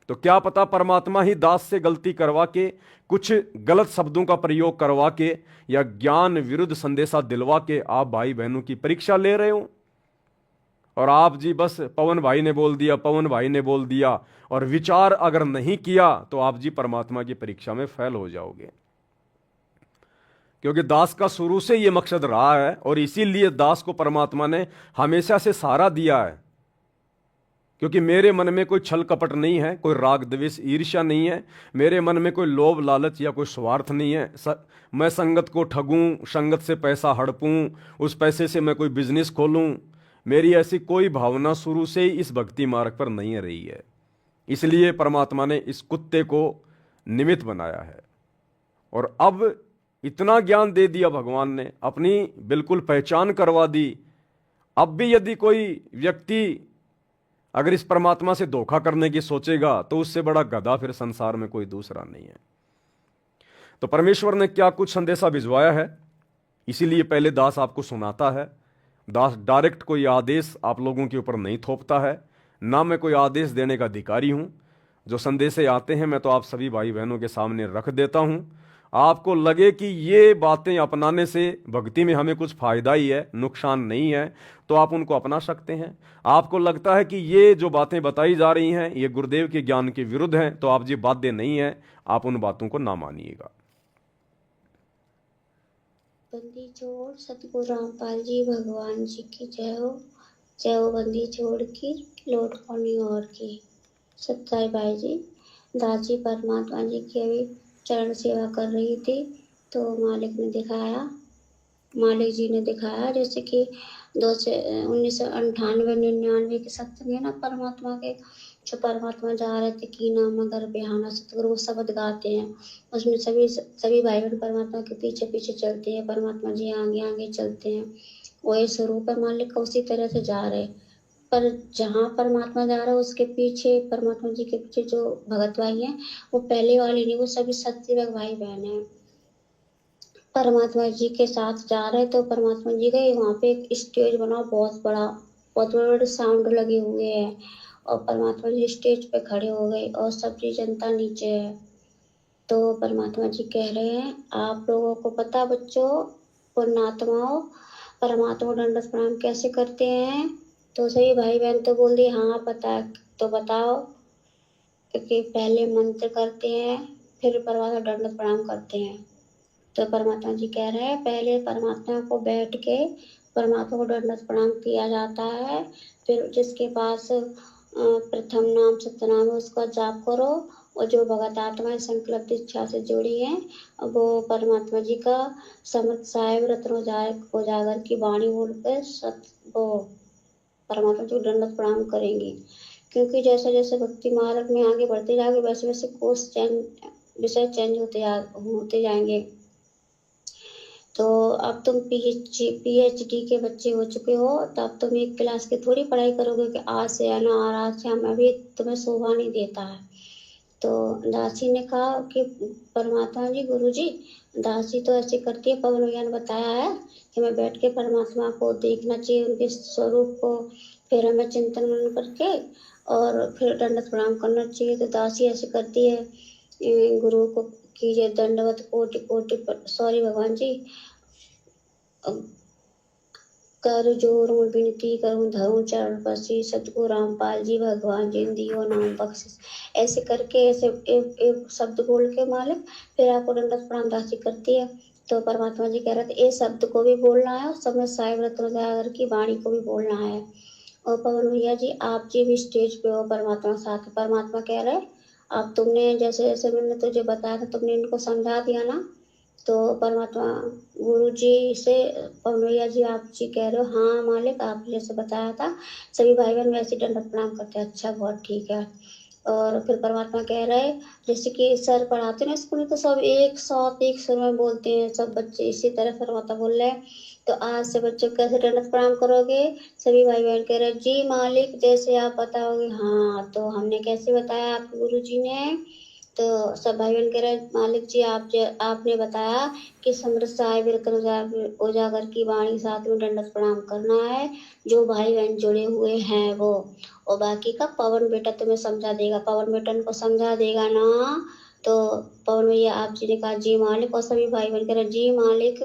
तो क्या पता परमात्मा ही दास से गलती करवा के, कुछ गलत शब्दों का प्रयोग करवा के या ज्ञान विरुद्ध संदेशा दिलवा के आप भाई बहनों की परीक्षा ले रहे हो, और आप जी बस पवन भाई ने बोल दिया, पवन भाई ने बोल दिया, और विचार अगर नहीं किया तो आप जी परमात्मा की परीक्षा में फेल हो जाओगे। क्योंकि दास का शुरू से यह मकसद रहा है, और इसीलिए दास को परमात्मा ने हमेशा से सहारा दिया है। क्योंकि मेरे मन में कोई छल कपट नहीं है, कोई राग द्वेष ईर्ष्या नहीं है, मेरे मन में कोई लोभ लालच या कोई स्वार्थ नहीं है। मैं संगत को ठगूं, संगत से पैसा हड़पूं, उस पैसे से मैं कोई बिजनेस खोलूं, मेरी ऐसी कोई भावना शुरू से ही इस भक्ति मार्ग पर नहीं रही है। इसलिए परमात्मा ने इस कुत्ते को निमित्त बनाया है। और अब इतना ज्ञान दे दिया भगवान ने, अपनी बिल्कुल पहचान करवा दी। अब भी यदि कोई व्यक्ति अगर इस परमात्मा से धोखा करने की सोचेगा, तो उससे बड़ा गधा फिर संसार में कोई दूसरा नहीं है। तो परमेश्वर ने क्या कुछ संदेशा भिजवाया है, इसीलिए पहले दास आपको सुनाता है। दास डायरेक्ट कोई आदेश आप लोगों के ऊपर नहीं थोपता है, ना मैं कोई आदेश देने का अधिकारी हूं। जो संदेशे आते हैं मैं तो आप सभी भाई बहनों के सामने रख देता हूं। आपको लगे कि ये बातें अपनाने से भक्ति में हमें कुछ फायदा ही है, नुकसान नहीं है, तो आप उनको अपना सकते हैं। आपको लगता है कि ये जो बातें बताई जा रही हैं ये गुरुदेव के ज्ञान के विरुद्ध हैं, तो आप जी बाध्य नहीं है, आप उन बातों को ना मानिएगा। बंदी छोड़ सतगुरु रामपाल जी भगवान जी की जय हो। जय हो बंदी छोड़ की लौट पानी और की। सत्ताई भाई जी, दास जी परमात्मा जी की अभी चरण सेवा कर रही थी, तो मालिक जी ने दिखाया जैसे कि 1998-99 के सत्संग है ना परमात्मा के, जो परमात्मा जा रहे थे की नाम मगर बेहाना सतगुरु वो शब्द गाते हैं, उसमें सभी भाई बहन परमात्मा के पीछे पीछे चलते हैं, परमात्मा जी आगे आगे चलते हैं। वही स्वरूप है मालिक का, उसी तरह से जा रहे। पर जहाँ परमात्मा जा रहा है उसके पीछे, परमात्मा जी के पीछे जो भगत भाई हैं वो पहले वाले नहीं, वो सभी सत्सेवक भाई बहन हैं। परमात्मा जी के साथ जा रहे तो परमात्मा जी गए वहाँ पे एक स्टेज बना बहुत बड़ा, बहुत बड़े बड़े साउंड लगे हुए हैं और परमात्मा जी स्टेज पे खड़े हो गए और सबकी जनता नीचे है। तो परमात्मा जी कह रहे हैं आप लोगों को पता बच्चों, पुण्यात्माओं, परमात्मा को दंडवत प्रणाम कैसे करते हैं? तो सभी भाई बहन तो बोल दिए हाँ पता है। तो बताओ कि पहले मंत्र करते हैं फिर परमात्मा को दंडवत प्रणाम करते हैं। तो परमात्मा जी कह रहे हैं पहले परमात्मा को बैठ के परमात्मा को दंडवत प्रणाम किया जाता है, फिर जिसके पास प्रथम नाम सत्यनाम है उसका जाप करो और जो भगत आत्माएं संकल्प इच्छा से जुड़ी हैं वो परमात्मा जी का समर्थ साहेब रत्न उजागर की वाणी बोलकर वो परमात्मा जी को दंडवत प्रणाम करेंगे। क्योंकि जैसे जैसे भक्ति मार्ग में आगे बढ़ते जाओगे वैसे वैसे कोर्स विषय चेंज होते जाएंगे। तो अब तुम पीएचडी के बच्चे हो चुके हो तो अब तुम एक क्लास की थोड़ी पढ़ाई करोगे कि आज से आना और आज से हम अभी तुम्हें शोभा नहीं देता है। तो दासी ने कहा कि परमात्मा जी गुरु जी दासी तो ऐसे करती है, पवन भैया ने बताया है कि मैं बैठ के परमात्मा को देखना चाहिए उनके स्वरूप को, फिर हमें चिंतन मनन करके और फिर दंडवत प्रणाम करना चाहिए। तो दासी ऐसे करती है गुरु को कीजिए दंडवत कोटि कोटि सॉरी भगवान जी कर जोर विनती करूं धरूं चरण पसी सतगुरु रामपाल जी भगवान जिन दियो नाम बख्शिश। ऐसे करके ऐसे एक शब्द बोल के मालिक फिर आपको दंडवत प्रणाम दासी करती है। तो परमात्मा जी कह रहे थे ये शब्द को भी बोलना है और समय साहिब रत्न की वाणी को भी बोलना है। और पवन भैया जी आप जी भी स्टेज पे हो परमात्मा के साथ। परमात्मा कह रहे अब तुमने जैसे जैसे मैंने तुझे बताया था तुमने इनको समझा दिया ना। तो परमात्मा गुरु जी से पवन भैया जी आप जी कह रहे हो हाँ मालिक आप जैसे बताया था सभी भाई बहन वैसे दंडवत प्रणाम करते हैं। अच्छा बहुत ठीक है। और फिर परमात्मा कह रहे जैसे कि सर पढ़ाते ना स्कूल में तो सब एक साथ एक सुर में बोलते हैं सब बच्चे, इसी तरह परमात्मा बोल रहे हैं। तो आज से बच्चों को कैसे दंडवत प्रणाम करोगे? सभी भाई बहन कह रहे जी मालिक जैसे आप बताओगे। हाँ तो हमने कैसे बताया आपको गुरु जी ने? तो सब भाई बहन कह रहे मालिक जी आपने बताया कि समृद्ध साहिब रत्न उजागर की वाणी साथ में दंडवत प्रणाम करना है जो भाई बहन जुड़े हुए हैं वो, और बाकी का पवन बेटा तुम्हें समझा देगा। पवन बेटन को समझा देगा ना। तो पवन भैया आप जी ने कहा जी मालिक और सभी भाई बहन कह रहे जी मालिक।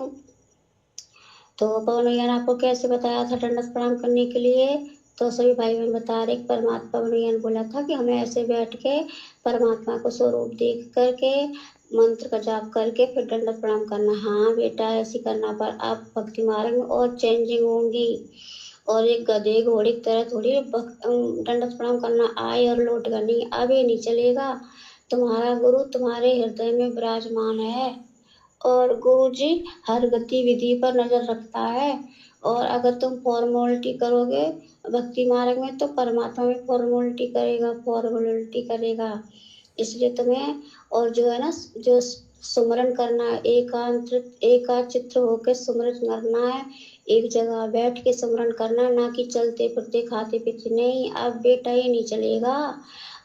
तो पवन भैया ने आपको कैसे बताया था दंडवत प्रणाम करने के लिए? तो सभी भाई बहन बता रहे परमात्मा पवन भैया ने बोला था कि हमें ऐसे बैठ के परमात्मा को स्वरूप देख करके मंत्र का जाप करके फिर दंडवत प्रणाम करना। हाँ बेटा ऐसे करना पर आप भक्ति मार्ग में और चेंजिंग होंगी और एक गधे घोड़े की तरह थोड़ी दंडवत प्रणाम करना आए और लौट कर नहीं, अब ये नहीं चलेगा। तुम्हारा गुरु तुम्हारे हृदय में विराजमान है और गुरु जी हर गतिविधि पर नजर रखता है। और अगर तुम फॉर्मेलिटी करोगे भक्ति मार्ग में तो परमात्मा भी फॉर्मेलिटी करेगा। इसलिए तुम्हें और जो है ना जो सुमरन करना है एकाचित्र होकर सुमरन करना है, एक जगह बैठ के सुमरन करना, ना कि चलते फिरते खाते पीते नहीं। अब बेटा ये नहीं चलेगा।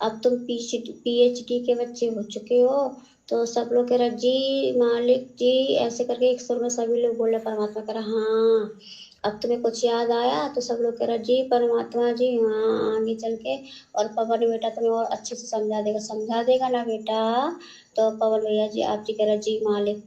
अब तुम पीएचडी के बच्चे हो चुके हो। तो सब लोग कह रहे जी मालिक जी ऐसे करके एक सुर में सभी लोग बोले। परमात्मा कह रहा हाँ अब तुम्हें कुछ याद आया? तो सब लोग कह रहे जी परमात्मा जी हाँ आगे चल के और पवन बेटा तुम्हें और अच्छे से समझा देगा ना बेटा? तो पवन भैया जी आप जी कह रहे जी मालिक।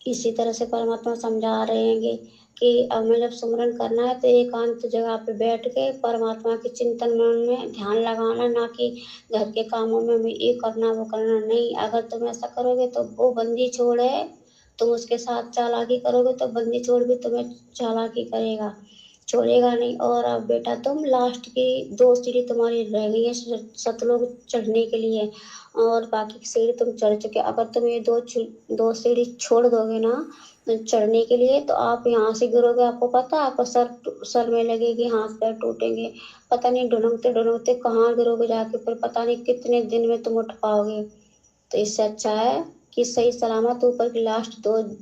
इसी तरह से परमात्मा समझा रहेंगे कि हमें जब सुमरन करना है तो एकांत जगह पे बैठ के परमात्मा के चिंतन मन में ध्यान लगाना, ना कि घर के कामों में हमें ये करना वो करना नहीं। अगर तुम ऐसा करोगे तो वो बंदी छोड़ है, तुम उसके साथ चालाकी करोगे तो बंदी छोड़ भी तुम्हें चालाकी करेगा, छोड़ेगा नहीं। और अब बेटा तुम लास्ट की 2 सीढ़ी तुम्हारी रह गई है सतलोक चढ़ने के लिए और बाकी की सीढ़ी तुम चढ़ चुके। अगर तुम ये 2 सीढ़ी छोड़ दोगे ना चढ़ने के लिए तो आप यहाँ से गिरोगे। आपको पता है आपका सर में लगेगी, हाथ पैर टूटेंगे, पता नहीं ढुलकते ढुलकते कहाँ गिरोगे जाके, फिर पता नहीं कितने दिन में तुम उठ पाओगे। तो इससे अच्छा है कि सही सलामत ऊपर की लास्ट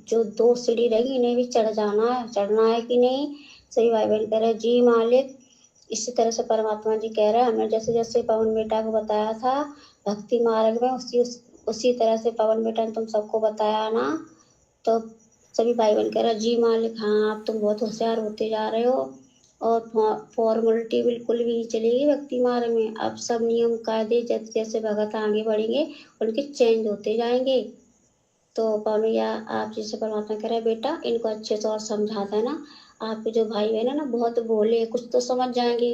जो 2 सीढ़ी रहेगी इन्हें भी चढ़ना है कि नहीं? सही भाई बहन कह रहे जी मालिक। इसी तरह से परमात्मा जी कह रहे हैं हमने जैसे जैसे पवन बेटा को बताया था भक्ति मार्ग में उसी तरह से पवन बेटा ने तुम सबको बताया ना। तो सभी भाई बहन कह रहे जी मालिक, हाँ आप तुम बहुत होशियार होते जा रहे हो और फॉर्मेलिटी बिल्कुल भी नहीं चलेगी भक्ति मार्ग में। अब सब नियम कायदे जैसे जैसे भगत आगे बढ़ेंगे उनके चेंज होते जाएंगे। तो पवन भैया आप जिसे परमात्मा कह रहे हैं बेटा इनको अच्छे से और समझा देना। आपके जो भाई बहन है ना बहुत भोले, कुछ तो समझ जाएंगे,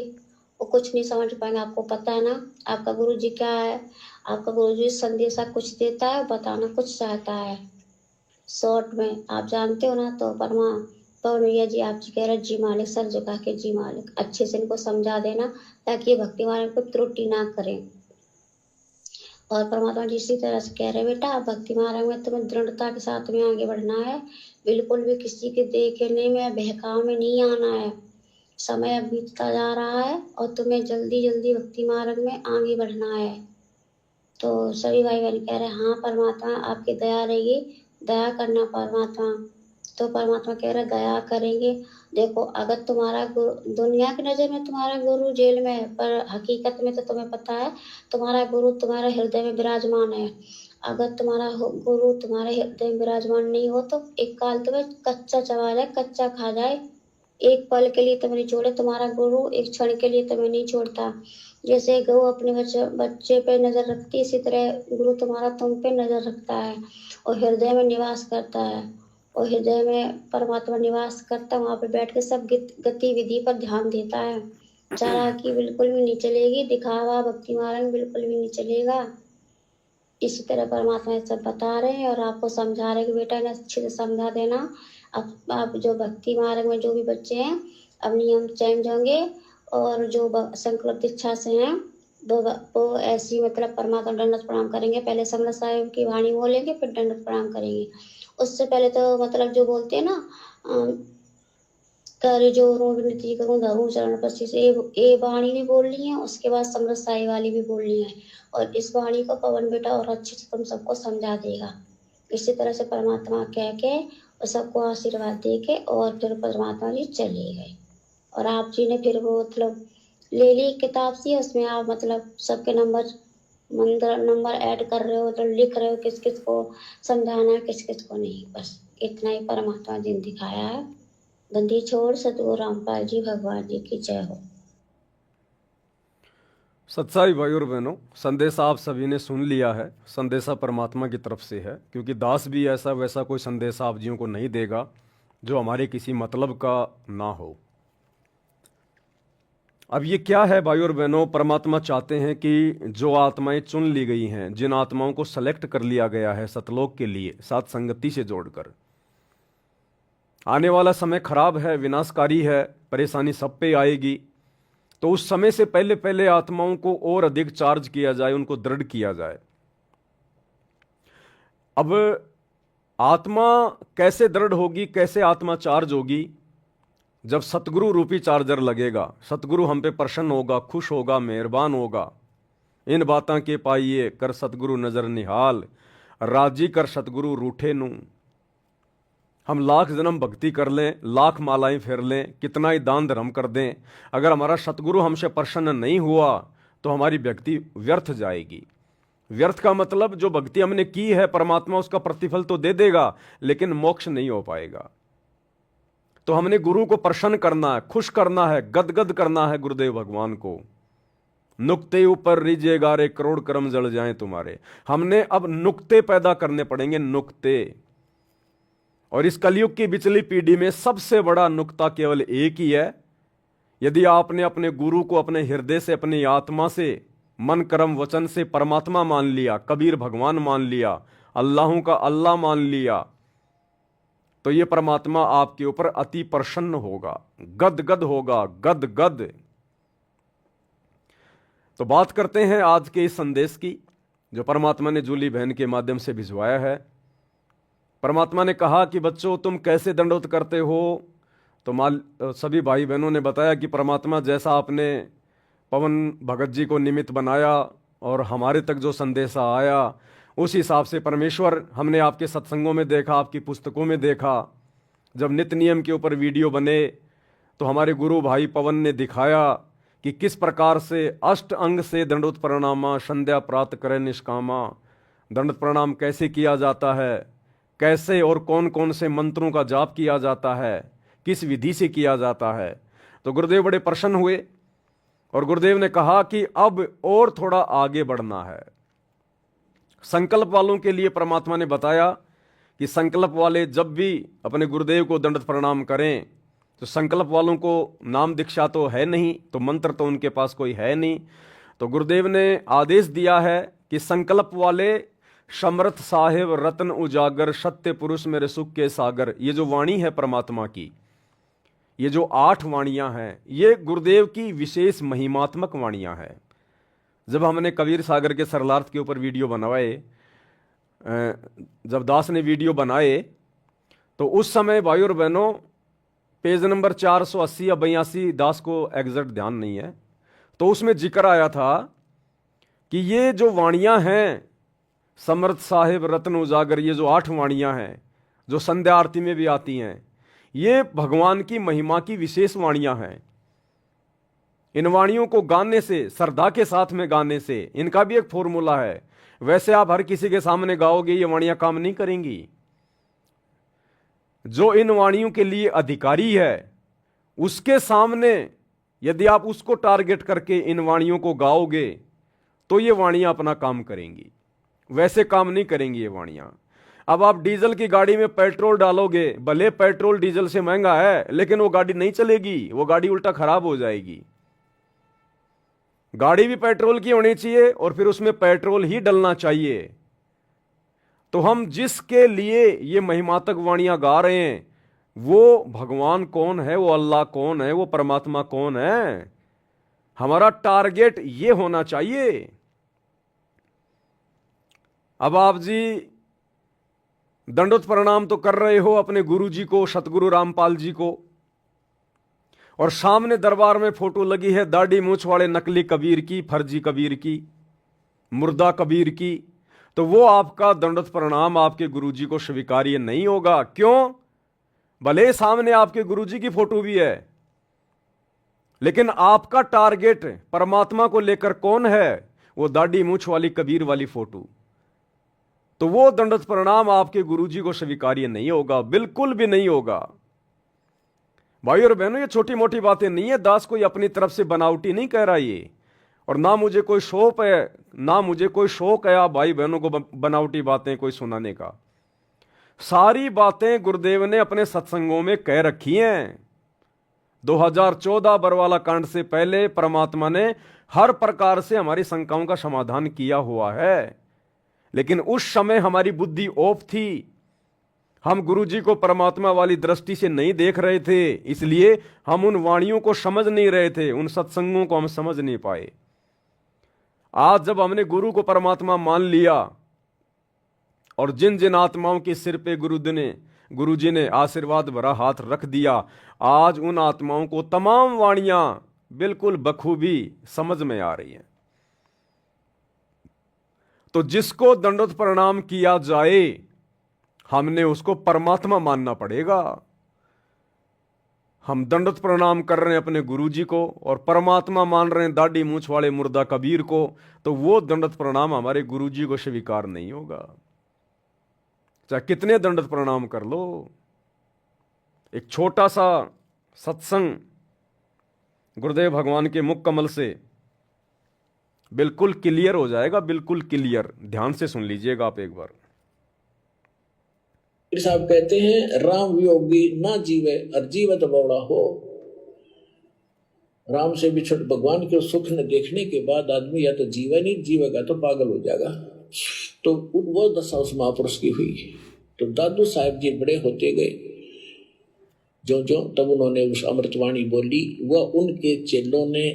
वो कुछ नहीं समझ पाएंगे। आपको पता है ना आपका गुरु जी क्या है, आपका गुरु जी संदेशा कुछ देता है, बताना कुछ चाहता है। शॉर्ट में आप जानते हो ना, तो पवन भैया जी आप जी कह रहे जी मालिक, सर झुका के जी मालिक, अच्छे से इनको समझा देना ताकि ये भक्ति मार्ग को त्रुटि ना करें। और परमात्मा जी इसी तरह से कह रहे बेटा भक्ति मार्ग में तुम्हें दृढ़ता के साथ में आगे बढ़ना है, बिल्कुल भी किसी के देखने में बहकाव में नहीं आना है। समय अब बीतता जा रहा है और तुम्हें जल्दी जल्दी भक्ति मार्ग में आगे बढ़ना है। तो सभी भाई बहन कह रहे हाँ परमात्मा आपकी दया रहेगी, दया करना परमात्मा। तो परमात्मा कह रहे दया करेंगे। देखो अगर तुम्हारा गुरु दुनिया की नज़र में तुम्हारा गुरु जेल में है, पर हकीकत में तो तुम्हें पता है तुम्हारा गुरु तुम्हारे हृदय में विराजमान है। अगर तुम्हारा गुरु तुम्हारे हृदय में विराजमान नहीं हो तो एक काल तुम्हें कच्चा चबा जाए, कच्चा खा जाए, एक पल के लिए तुम्हें नहीं छोड़े। तुम्हारा गुरु एक क्षण के लिए तुम्हें नहीं छोड़ता। जैसे गऊ अपने बच्चे पे नजर रखती है, इसी तरह गुरु तुम्हारा तुम पे नजर रखता है और हृदय में निवास करता है। और हृदय में परमात्मा निवास करता है, वहां पे बैठ के सब गतिविधि पर ध्यान देता है। चालाकी बिल्कुल भी नहीं चलेगी, दिखावा भक्ति मार्ग बिल्कुल भी नहीं चलेगा। इसी तरह परमात्मा ये सब बता रहे हैं और आपको समझा रहे हैं कि बेटा इन्हें अच्छे से समझा देना। अब आप जो भक्ति मार्ग में जो भी बच्चे हैं अब नियम चेंज होंगे और जो संकल्प दीक्षा से हैं वो ऐसी मतलब परमात्मा दंडवत प्रणाम करेंगे। पहले समरस साहिब की वाणी बोलेंगे फिर दंडवत प्रणाम करेंगे। उससे पहले तो मतलब जो बोलते हैं ना कर जोरों विनती करूं धरूं चरण पसी से ये वाणी भी बोलनी है, उसके बाद समरस साई वाली भी बोलनी है। और इस वाणी को पवन बेटा और अच्छे से तुम सबको समझा देगा। इसी तरह से परमात्मा कह के और सबको आशीर्वाद दे के और फिर परमात्मा जी चले गए। और आप जी ने फिर वो मतलब ले ली किताब सी, उसमें आप मतलब सबके नंबर ऐड कर रहे हो, तो लिख रहे हो किस किस को समझाना है किस किस को नहीं। बस इतना ही परमात्मा जी ने दिखाया है। बंदी छोड़ सतगुरु रामपाल जी भगवान जी की जय हो। सच्चाई भाई और बहनों, संदेशा आप सभी ने सुन लिया है। संदेशा परमात्मा की तरफ से है, क्योंकि दास भी ऐसा वैसा कोई संदेशा आप जियों को नहीं देगा जो हमारे किसी मतलब का ना हो। अब ये क्या है भाई और बहनों, परमात्मा चाहते हैं कि जो आत्माएं चुन ली गई हैं, जिन आत्माओं को सेलेक्ट कर लिया गया है सतलोक के लिए साथ संगति से जोड़कर, आने वाला समय खराब है, विनाशकारी है, परेशानी सब पे आएगी। तो उस समय से पहले पहले आत्माओं को और अधिक चार्ज किया जाए, उनको दृढ़ किया जाए। अब आत्मा कैसे दृढ़ होगी, कैसे आत्मा चार्ज होगी? जब सतगुरु रूपी चार्जर लगेगा, सतगुरु हम पे प्रसन्न होगा, खुश होगा, मेहरबान होगा। इन बातां के पाइए कर सतगुरु नजर निहाल, राजी कर सतगुरु रूठे नू। हम लाख जन्म भक्ति कर लें, लाख मालाएं फेर लें, कितना ही दान धर्म कर दें, अगर हमारा सतगुरु हमसे प्रसन्न नहीं हुआ तो हमारी भक्ति व्यर्थ जाएगी। व्यर्थ का मतलब जो भक्ति हमने की है परमात्मा उसका प्रतिफल तो दे देगा, लेकिन मोक्ष नहीं हो पाएगा। तो हमने गुरु को प्रसन्न करना है, खुश करना है, गदगद करना है गुरुदेव भगवान को। नुक्ते ऊपर रीजे गारे करोड़ कर्म जल जाएं तुम्हारे। हमने अब नुक्ते पैदा करने पड़ेंगे, नुक्ते। और इस कलयुग की बिचली पीढ़ी में सबसे बड़ा नुक्ता केवल एक ही है। यदि आपने अपने गुरु को अपने हृदय से, अपनी आत्मा से, मन कर्म वचन से परमात्मा मान लिया, कबीर भगवान मान लिया, अल्लाहों का अल्लाह मान लिया, तो ये परमात्मा आपके ऊपर अति प्रसन्न होगा, गदगद होगा, गदगद। तो बात करते हैं आज के इस संदेश की जो परमात्मा ने जूली बहन के माध्यम से भिजवाया है। परमात्मा ने कहा कि बच्चों तुम कैसे दंडवत करते हो? तो सभी भाई बहनों ने बताया कि परमात्मा जैसा आपने पवन भगत जी को निमित्त बनाया और हमारे तक जो संदेशा आया उस हिसाब से परमेश्वर हमने आपके सत्संगों में देखा, आपकी पुस्तकों में देखा। जब नित्य नियम के ऊपर वीडियो बने तो हमारे गुरु भाई पवन ने दिखाया कि किस प्रकार से अष्ट अंग से दंडवत प्रणामा संध्या प्राप्त करें निष्कामा, दंडवत प्रणाम कैसे किया जाता है, कैसे और कौन कौन से मंत्रों का जाप किया जाता है, किस विधि से किया जाता है। तो गुरुदेव बड़े प्रसन्न हुए और गुरुदेव ने कहा कि अब और थोड़ा आगे बढ़ना है। संकल्प वालों के लिए परमात्मा ने बताया कि संकल्प वाले जब भी अपने गुरुदेव को दंडवत प्रणाम करें, तो संकल्प वालों को नाम दीक्षा तो है नहीं, तो मंत्र तो उनके पास कोई है नहीं, तो गुरुदेव ने आदेश दिया है कि संकल्प वाले समर्थ साहेब रत्न उजागर सत्य पुरुष मेरे सुख के सागर, ये जो वाणी है परमात्मा की, ये जो 8 वाणियां हैं, ये गुरुदेव की विशेष महिमात्मक वाणियां हैं। जब हमने कबीर सागर के सरलार्थ के ऊपर वीडियो बनवाए, जब दास ने वीडियो बनाए, तो उस समय भाई और बहनों पेज नंबर 480 या 82, दास को एग्जैक्ट ध्यान नहीं है, तो उसमें जिक्र आया था कि ये जो वाणियां हैं समर्थ साहिब रत्न उजागर, ये जो 8 वाणियां हैं जो संध्या आरती में भी आती हैं, ये भगवान की महिमा की विशेष वाणियां हैं। इन वाणियों को गाने से, श्रद्धा के साथ में गाने से, इनका भी एक फॉर्मूला है। वैसे आप हर किसी के सामने गाओगे, ये वाणियां काम नहीं करेंगी। जो इन वाणियों के लिए अधिकारी है, उसके सामने यदि आप उसको टारगेट करके इन वाणियों को गाओगे, तो ये वाणियां अपना काम करेंगी, वैसे काम नहीं करेंगी ये वाणियां। अब आप डीजल की गाड़ी में पेट्रोल डालोगे, भले पेट्रोल डीजल से महंगा है, लेकिन वो गाड़ी नहीं चलेगी, वो गाड़ी उल्टा खराब हो जाएगी। गाड़ी भी पेट्रोल की होनी चाहिए और फिर उसमें पेट्रोल ही डलना चाहिए। तो हम जिसके लिए ये महिमातक वाणियां गा रहे हैं, वो भगवान कौन है, वो अल्लाह कौन है, वो परमात्मा कौन है, हमारा टारगेट ये होना चाहिए। अब आप जी दंडवत प्रणाम तो कर रहे हो अपने गुरु जी को, सतगुरु रामपाल जी को, और सामने दरबार में फोटो लगी है दाढ़ी मूछ वाले नकली कबीर की, फर्जी कबीर की, मुर्दा कबीर की, तो वो आपका दंडवत प्रणाम आपके गुरुजी को स्वीकार्य नहीं होगा। क्यों? भले सामने आपके गुरुजी की फोटो भी है, लेकिन आपका टारगेट परमात्मा को लेकर कौन है? वो दाढ़ी मूछ वाली कबीर वाली फोटो। तो वो दंडवत प्रणाम आपके गुरुजी को स्वीकार्य नहीं होगा, बिल्कुल भी नहीं होगा। भाई और बहनों, ये छोटी मोटी बातें नहीं है। दास कोई अपनी तरफ से बनावटी नहीं कह रहा ये, और ना मुझे कोई शौक है, ना मुझे कोई शौक है आप भाई बहनों को बनावटी बातें कोई सुनाने का। सारी बातें गुरुदेव ने अपने सत्संगों में कह रखी हैं। 2014 बरवाला कांड से पहले परमात्मा ने हर प्रकार से हमारी शंकाओं का समाधान किया हुआ है, लेकिन उस समय हमारी बुद्धि ऑफ थी, हम गुरुजी को परमात्मा वाली दृष्टि से नहीं देख रहे थे, इसलिए हम उन वाणियों को समझ नहीं रहे थे, उन सत्संगों को हम समझ नहीं पाए। आज जब हमने गुरु को परमात्मा मान लिया और जिन जिन आत्माओं के सिर पे गुरुजी ने आशीर्वाद भरा हाथ रख दिया, आज उन आत्माओं को तमाम वाणियां बिल्कुल बखूबी समझ में आ रही हैं। तो जिसको दंडवत प्रणाम किया जाए, हमने उसको परमात्मा मानना पड़ेगा। हम दंडवत प्रणाम कर रहे हैं अपने गुरुजी को और परमात्मा मान रहे हैं दाढ़ी मूछ वाले मुर्दा कबीर को, तो वो दंडवत प्रणाम हमारे गुरुजी को स्वीकार नहीं होगा, चाहे कितने दंडवत प्रणाम कर लो। एक छोटा सा सत्संग गुरुदेव भगवान के मुख कमल से बिल्कुल क्लियर हो जाएगा, बिल्कुल क्लियर। ध्यान से सुन लीजिएगा आप एक बार। साहब कहते हैं, राम वियोगी ना जीवे और जीवत बौड़ा हो। राम से बिछड़ भगवान के सुख न देखने के बाद आदमी या तो जीवे नहीं, जीवेगा तो पागल हो जाएगा। तो वो दशा उस महापुरुष की हुई। तो दादू साहब जी बड़े होते गए, जो जो तब उन्होंने उस अमृतवाणी बोली, वह उनके चेलों ने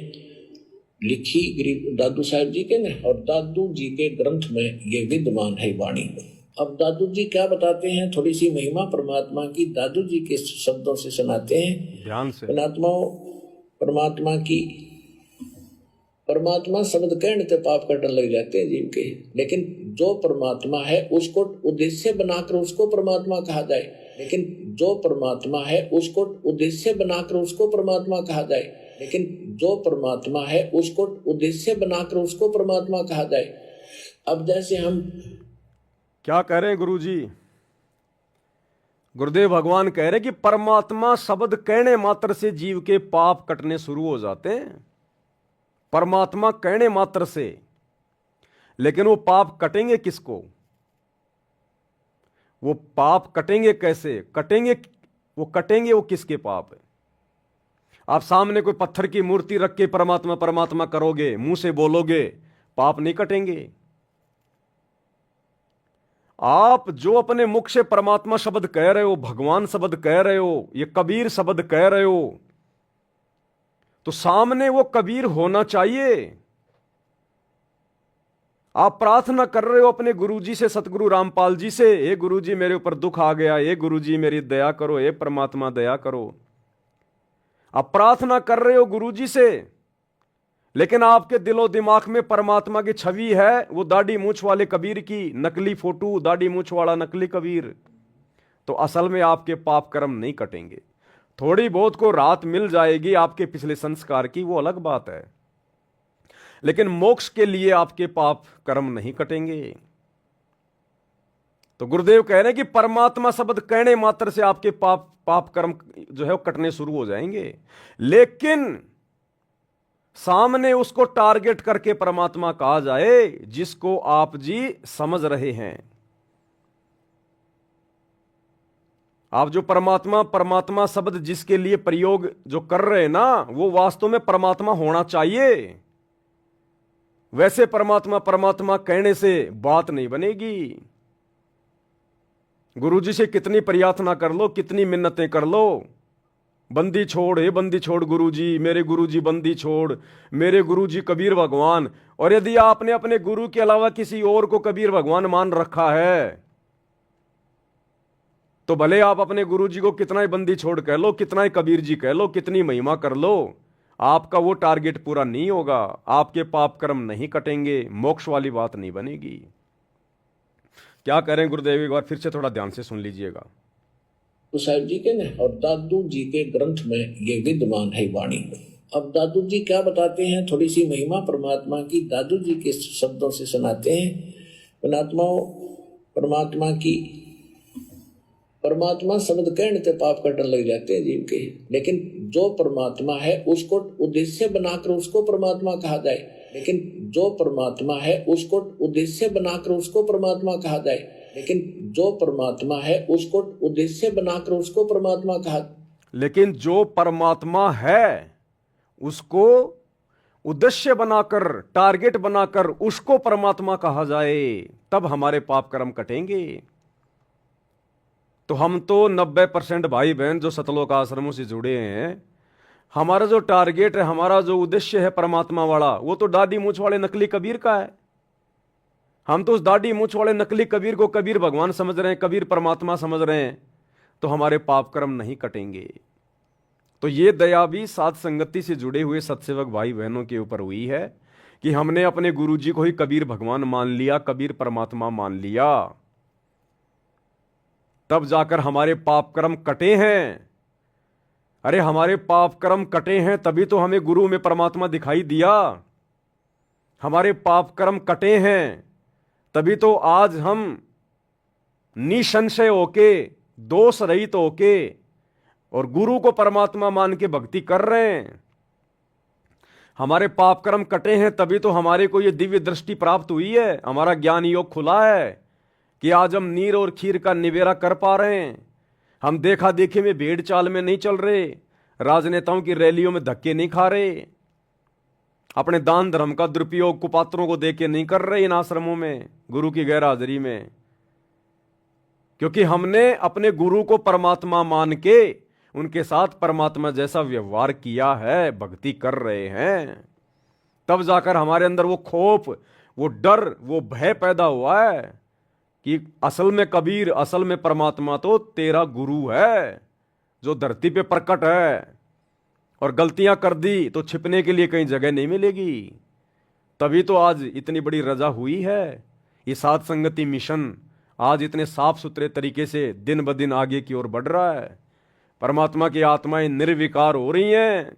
लिखी गरीब दादू साहब जी के ने, और दादू जी के ग्रंथ में ये विद्यमान है वाणी। अब दादू जी क्या बताते हैं, थोड़ी सी महिमा परमात्मा की दादू जी के शब्दों से सुनाते हैं। ध्यान से। परमात्मा की, परमात्मा शब्द कहने से पाप कटने लग जाते हैं जीव के, लेकिन जो परमात्मा है उसको उद्देश्य बनाकर उसको परमात्मा कहा जाए, लेकिन जो परमात्मा है उसको उद्देश्य बनाकर उसको परमात्मा कहा जाए, लेकिन जो परमात्मा है उसको उद्देश्य बनाकर उसको परमात्मा कहा जाए। अब जैसे हम क्या कह रहे हैं गुरुजी? गुरुदेव भगवान कह रहे कि परमात्मा शब्द कहने मात्र से जीव के पाप कटने शुरू हो जाते हैं, परमात्मा कहने मात्र से। लेकिन वो पाप कटेंगे किसको? वो पाप कटेंगे कैसे? कटेंगे वो किसके पाप है? आप सामने कोई पत्थर की मूर्ति रख के परमात्मा परमात्मा करोगे, मुंह से बोलोगे, पाप नहीं कटेंगे। आप जो अपने मुख से परमात्मा शब्द कह रहे हो, भगवान शब्द कह रहे हो, ये कबीर शब्द कह रहे हो, तो सामने वो कबीर होना चाहिए। आप प्रार्थना कर रहे हो अपने गुरुजी से, सतगुरु रामपाल जी से, हे गुरुजी मेरे ऊपर दुख आ गया, हे गुरुजी मेरी दया करो, हे परमात्मा दया करो। आप प्रार्थना कर रहे हो गुरुजी से, लेकिन आपके दिलो दिमाग में परमात्मा की छवि है, वो दाढ़ी मूछ वाले कबीर की, नकली फोटो, दाढ़ी मूछ वाला नकली कबीर। तो असल में आपके पाप कर्म नहीं कटेंगे। थोड़ी बहुत को राहत मिल जाएगी आपके पिछले संस्कार की, वो अलग बात है, लेकिन मोक्ष के लिए आपके पाप कर्म नहीं कटेंगे। तो गुरुदेव कह रहे हैं कि परमात्मा शब्द कहने मात्र से आपके पाप कर्म जो है वो कटने शुरू हो जाएंगे। लेकिन सामने उसको टारगेट करके परमात्मा कहा जाए जिसको आप जी समझ रहे हैं। आप जो परमात्मा शब्द जिसके लिए प्रयोग जो कर रहे हैं ना, वो वास्तव में परमात्मा होना चाहिए। वैसे परमात्मा कहने से बात नहीं बनेगी। गुरुजी से कितनी प्रार्थना कर लो, कितनी मिन्नतें कर लो, बंदी छोड़, हे बंदी छोड़ गुरुजी, मेरे गुरुजी बंदी छोड़, मेरे गुरुजी कबीर भगवान। और यदि आपने अपने गुरु के अलावा किसी और को कबीर भगवान मान रखा है, तो भले आप अपने गुरुजी को कितना ही बंदी छोड़ कह लो, कितना ही कबीर जी कह लो, कितनी महिमा कर लो, आपका वो टारगेट पूरा नहीं होगा, आपके पाप कर्म नहीं कटेंगे, मोक्ष वाली बात नहीं बनेगी। क्या करें गुरुदेव, एक बार फिर से थोड़ा ध्यान से सुन लीजिएगा। तो साहिब जी के न और दादू जी के ग्रंथ में ये विद्यमान है वाणी। अब दादू जी क्या बताते हैं, थोड़ी सी महिमा परमात्मा की दादू जी के शब्दों से सुनाते हैं। परमात्मा की परमात्मा शब्द कहने से पाप कटने लग जाते हैं जीव के, लेकिन जो परमात्मा है उसको उद्देश्य बनाकर उसको परमात्मा कहा जाए, लेकिन जो परमात्मा है उसको उद्देश्य बनाकर उसको परमात्मा कहा जाए, लेकिन जो परमात्मा है उसको उद्देश्य बनाकर उसको परमात्मा कहा, लेकिन जो परमात्मा है उसको उद्देश्य बनाकर, टारगेट बनाकर उसको परमात्मा कहा जाए, तब हमारे पाप कर्म कटेंगे। तो हम तो 90% भाई बहन जो सतलोक आश्रमों से जुड़े हैं, हमारा जो टारगेट है, हमारा जो उद्देश्य है परमात्मा वाला, वो तो दाढ़ी मूछ वाले नकली कबीर का है। हम तो उस दाढ़ी मूछ वाले नकली कबीर को कबीर भगवान समझ रहे हैं, कबीर परमात्मा समझ रहे हैं, तो हमारे पाप कर्म नहीं कटेंगे। तो ये दया भी साध संगति से जुड़े हुए सत्सेवक भाई बहनों के ऊपर हुई है कि हमने अपने गुरुजी को ही कबीर भगवान मान लिया, कबीर परमात्मा मान लिया, तब जाकर हमारे पाप कर्म कटे हैं। अरे हमारे पाप कर्म कटे हैं तभी तो हमें गुरु में परमात्मा दिखाई दिया। हमारे पाप कर्म कटे हैं तभी तो आज हम निसंशय होके, दोष रहित होके और गुरु को परमात्मा मान के भक्ति कर रहे हैं। हमारे पाप कर्म कटे हैं तभी तो हमारे को ये दिव्य दृष्टि प्राप्त हुई है, हमारा ज्ञान योग खुला है कि आज हम नीर और खीर का निबेरा कर पा रहे हैं। हम देखा देखी में, भेड़ चाल में नहीं चल रहे, राजनेताओं की रैलियों में धक्के नहीं खा रहे, अपने दान धर्म का दुरुपयोग कुपात्रों को देके नहीं कर रहे इन आश्रमों में गुरु की गैर हाजिरी में, क्योंकि हमने अपने गुरु को परमात्मा मान के उनके साथ परमात्मा जैसा व्यवहार किया है, भक्ति कर रहे हैं। तब जाकर हमारे अंदर वो खौफ, वो डर, वो भय पैदा हुआ है कि असल में कबीर, असल में परमात्मा तो तेरा गुरु है जो धरती पे प्रकट है, और गलतियां कर दी तो छिपने के लिए कहीं जगह नहीं मिलेगी। तभी तो आज इतनी बड़ी रजा हुई है। ये साध संगति मिशन आज इतने साफ सुथरे तरीके से दिन ब दिन आगे की ओर बढ़ रहा है। परमात्मा की आत्माएं निर्विकार हो रही हैं,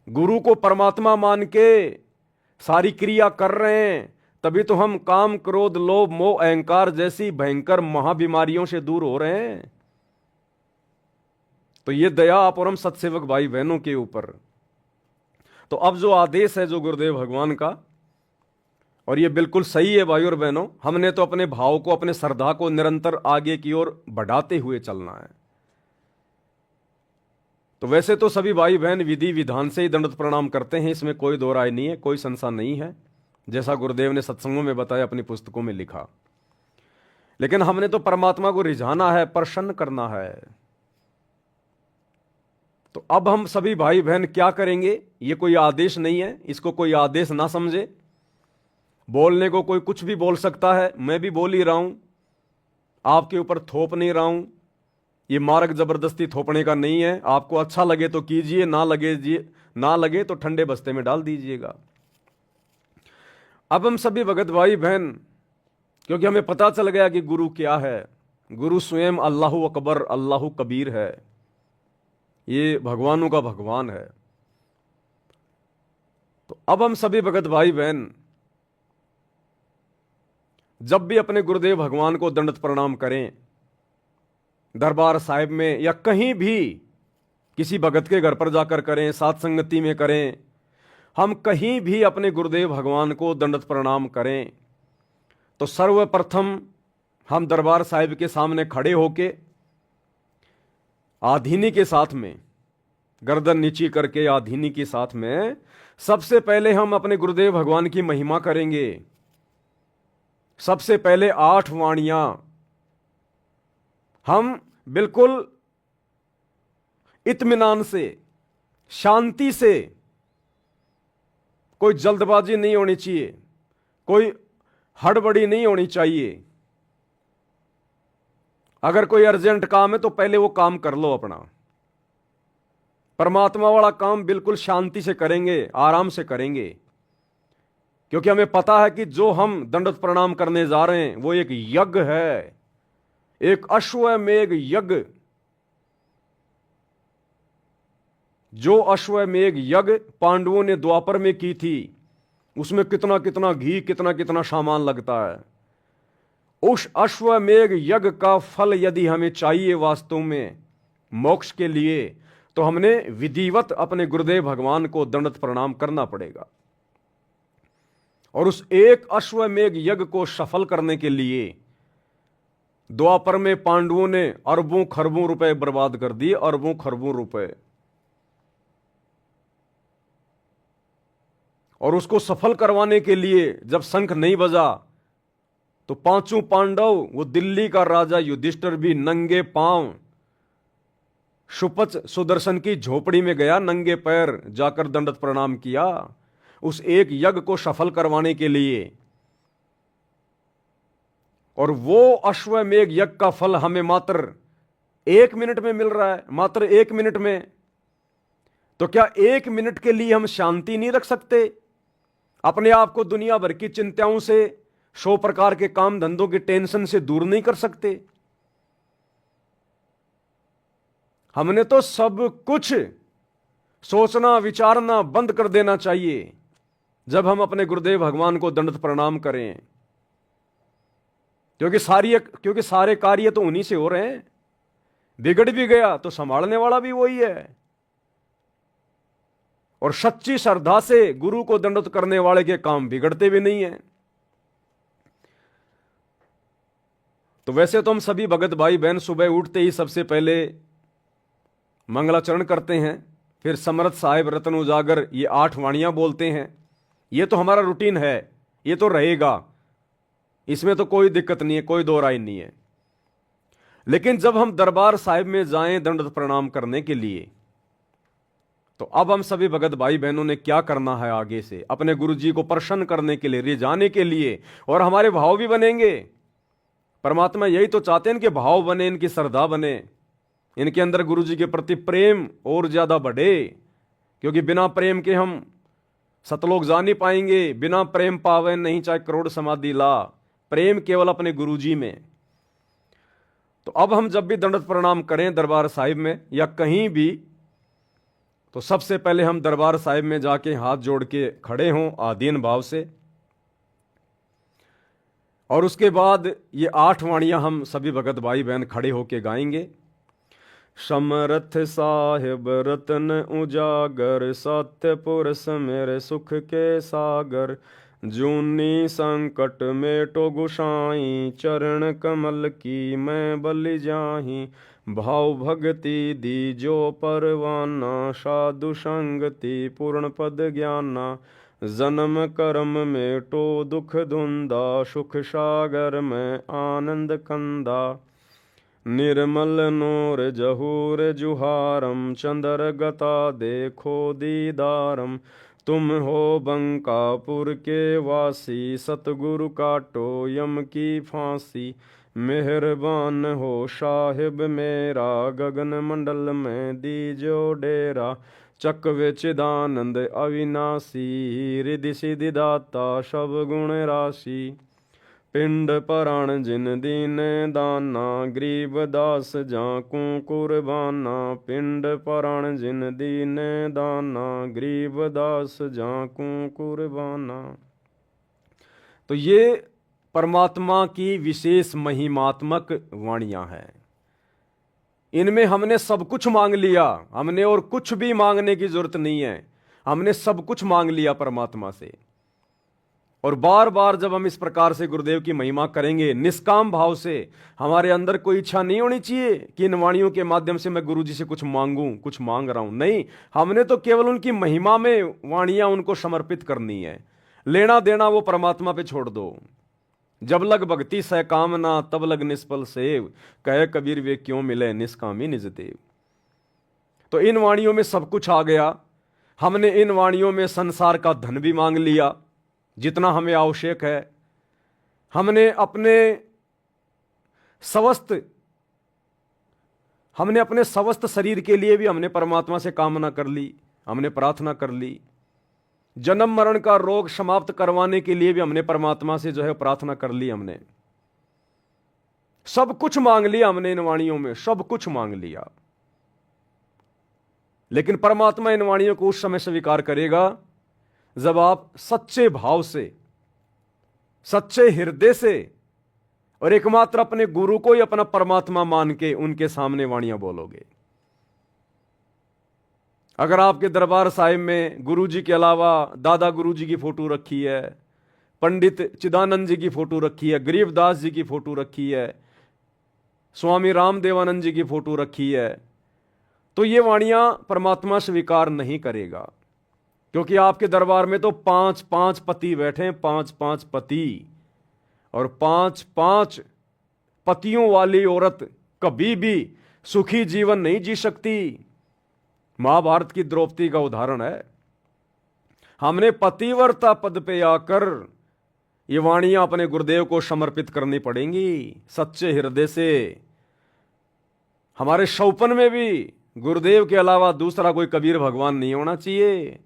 गुरु को परमात्मा मान के सारी क्रिया कर रहे हैं। तभी तो हम काम, क्रोध, लोभ, मोह, अहंकार जैसी भयंकर महाबीमारियों से दूर हो रहे हैं। तो ये दया अपरम सत्सेवक भाई बहनों के ऊपर। तो अब जो आदेश है जो गुरुदेव भगवान का, और ये बिल्कुल सही है भाई और बहनों, हमने तो अपने भाव को, अपने श्रद्धा को निरंतर आगे की ओर बढ़ाते हुए चलना है। तो वैसे तो सभी भाई बहन विधि विधान से ही दंडवत प्रणाम करते हैं, इसमें कोई दो राय नहीं है, कोई संशय नहीं है, जैसा गुरुदेव ने सत्संगों में बताया, अपनी पुस्तकों में लिखा। लेकिन हमने तो परमात्मा को रिझाना है, प्रसन्न करना है। तो अब हम सभी भाई बहन क्या करेंगे? ये कोई आदेश नहीं है, इसको कोई आदेश ना समझे। बोलने को कोई कुछ भी बोल सकता है, मैं भी बोल ही रहा हूं, आपके ऊपर थोप नहीं रहा हूं। ये मार्ग जबरदस्ती थोपने का नहीं है। आपको अच्छा लगे तो कीजिए, ना लगे तो ठंडे बस्ते में डाल दीजिएगा। अब हम सभी भगत भाई बहन, क्योंकि हमें पता चल गया कि गुरु क्या है, गुरु स्वयं अल्लाहु अकबर अल्लाहु कबीर है, ये भगवानों का भगवान है। तो अब हम सभी भगत भाई बहन जब भी अपने गुरुदेव भगवान को दंडवत प्रणाम करें, दरबार साहिब में या कहीं भी किसी भगत के घर पर जाकर करें, साथ संगति में करें, हम कहीं भी अपने गुरुदेव भगवान को दंडवत प्रणाम करें, तो सर्वप्रथम हम दरबार साहिब के सामने खड़े होके आधीनी के साथ में, गर्दन नीची करके आधीनी के साथ में, सबसे पहले हम अपने गुरुदेव भगवान की महिमा करेंगे। सबसे पहले 8 वाणियां हम बिल्कुल इत्मीनान से, शांति से, कोई जल्दबाजी नहीं होनी चाहिए, कोई हड़बड़ी नहीं होनी चाहिए। अगर कोई अर्जेंट काम है तो पहले वो काम कर लो अपना। परमात्मा वाला काम बिल्कुल शांति से करेंगे, आराम से करेंगे, क्योंकि हमें पता है कि जो हम दंडवत प्रणाम करने जा रहे हैं वो एक यज्ञ है, एक अश्वमेघ यज्ञ। जो अश्वमेघ यज्ञ पांडवों ने द्वापर में की थी, उसमें कितना कितना घी, कितना कितना सामान लगता है। उस अश्वमेघ यज्ञ का फल यदि हमें चाहिए वास्तव में मोक्ष के लिए, तो हमने विधिवत अपने गुरुदेव भगवान को दंडवत प्रणाम करना पड़ेगा। और उस एक अश्वमेघ यज्ञ को सफल करने के लिए द्वापर में पांडवों ने अरबों खरबों रुपए बर्बाद कर दिए, अरबों खरबों रुपए। और उसको सफल करवाने के लिए जब शंख नहीं बजा, तो 5 पांडव, वो दिल्ली का राजा युधिष्ठिर भी नंगे पांव सुपच सुदर्शन की झोपड़ी में गया, नंगे पैर जाकर दंडवत प्रणाम किया, उस एक यज्ञ को सफल करवाने के लिए। और वो अश्वमेघ यज्ञ का फल हमें मात्र 1 मिनट में मिल रहा है, मात्र 1 मिनट में। तो क्या 1 मिनट के लिए हम शांति नहीं रख सकते? अपने आप को दुनिया भर की चिंताओं से, 100 प्रकार के काम धंधों के टेंशन से दूर नहीं कर सकते? हमने तो सब कुछ सोचना विचारना बंद कर देना चाहिए जब हम अपने गुरुदेव भगवान को दंडवत प्रणाम करें, क्योंकि सारे कार्य तो उन्हीं से हो रहे हैं। बिगड़ भी गया तो संभालने वाला भी वही है। और सच्ची श्रद्धा से गुरु को दंडवत करने वाले के काम बिगड़ते भी नहीं है। तो वैसे तो हम सभी भगत भाई बहन सुबह उठते ही सबसे पहले मंगलाचरण करते हैं, फिर समर्थ साहिब, रत्न उजागर, ये 8 वाणियां बोलते हैं। ये तो हमारा रूटीन है, ये तो रहेगा, इसमें तो कोई दिक्कत नहीं है, कोई दो राय नहीं है। लेकिन जब हम दरबार साहिब में जाएं दंडवत प्रणाम करने के लिए, तो अब हम सभी भगत भाई बहनों ने क्या करना है आगे से, अपने गुरु जी को प्रसन्न करने के लिए, रिझाने के लिए। और हमारे भाव भी बनेंगे। परमात्मा यही तो चाहते हैं कि भाव बने, इनकी श्रद्धा बने, इनके अंदर गुरु जी के प्रति प्रेम और ज्यादा बढ़े। क्योंकि बिना प्रेम के हम सतलोक जा नहीं पाएंगे। बिना प्रेम पावे नहीं चाहे करोड़ समाधि ला, प्रेम केवल अपने गुरु जी में। तो अब हम जब भी दंडवत प्रणाम करें दरबार साहिब में या कहीं भी, तो सबसे पहले हम दरबार साहिब में जाके हाथ जोड़ के खड़े हों आधीन भाव से। और उसके बाद ये 8 वाणियां हम सभी भगत भाई बहन खड़े होके गाएंगे। समरथ साहिब रतन उजागर, सत्य पुरुष मेरे सुख के सागर। जूनी संकट मेटो गुसाई, चरण कमल की मैं बलि जाही। भाव भगति दी जो परवाना, साधु संगति पूर्ण पद ज्ञाना। जन्म कर्म मेटो दुख धुंधा, सुख सागर में आनंद कंदा। निर्मल नूर जहूर जुहारम, चंद्र गता देखो दीदारम। तुम हो बंकापुर के वासी, सतगुरु काटो यम की फांसी। मेहरबान हो साहिब मेरा, गगन मंडल में दीजो डेरा। चक्वे चिदानंद अविनाशी, रिधि सिद्धि दाता सब गुण राशि। पिंड पराण जिन दीन दाना, गरीब दास जाकू कुर्बाना। पिंड पराण जिन दीन दाना, गरीब दास जाकू कुर्बाना। तो ये परमात्मा की विशेष महिमात्मक वाणियां हैं। इनमें हमने सब कुछ मांग लिया, हमने और कुछ भी मांगने की जरूरत नहीं है। हमने सब कुछ मांग लिया परमात्मा से। और बार बार जब हम इस प्रकार से गुरुदेव की महिमा करेंगे निष्काम भाव से, हमारे अंदर कोई इच्छा नहीं होनी चाहिए कि इन वाणियों के माध्यम से मैं गुरु जी से कुछ मांगूं, कुछ मांग रहा हूं। नहीं, हमने तो केवल उनकी महिमा में वाणियां उनको समर्पित करनी है। लेना देना वो परमात्मा पे छोड़ दो। जब लग भक्ति सह कामना, तब लग निष्फल सेव। कहे कबीर वे क्यों मिले निष्कामी निज देव। तो इन वाणियों में सब कुछ आ गया। हमने इन वाणियों में संसार का धन भी मांग लिया जितना हमें आवश्यक है। हमने अपने स्वस्थ शरीर के लिए भी हमने परमात्मा से कामना कर ली, हमने प्रार्थना कर ली। जन्म मरण का रोग समाप्त करवाने के लिए भी हमने परमात्मा से जो है प्रार्थना कर ली। हमने सब कुछ मांग लिया, हमने इन वाणियों में सब कुछ मांग लिया। लेकिन परमात्मा इन वाणियों को उस समय स्वीकार करेगा जब आप सच्चे भाव से, सच्चे हृदय से और एकमात्र अपने गुरु को ही अपना परमात्मा मान के उनके सामने वाणियां बोलोगे। अगर आपके दरबार साहिब में गुरु जी के अलावा दादा गुरु जी की फोटो रखी है, पंडित चिदानंद जी की फोटो रखी है, गरीबदास जी की फोटो रखी है, स्वामी रामदेवानंद जी की फोटो रखी है, तो ये वाणियां परमात्मा स्वीकार नहीं करेगा। क्योंकि आपके दरबार में तो 5-5 पति बैठे, 5-5 पति, और 5-5 पतियों वाली औरत कभी भी सुखी जीवन नहीं जी सकती। महाभारत की द्रौपदी का उदाहरण है। हमने पतिव्रता पद पे आकर ये वाणियां अपने गुरुदेव को समर्पित करनी पड़ेंगी सच्चे हृदय से। हमारे शौपन में भी गुरुदेव के अलावा दूसरा कोई कबीर भगवान नहीं होना चाहिए।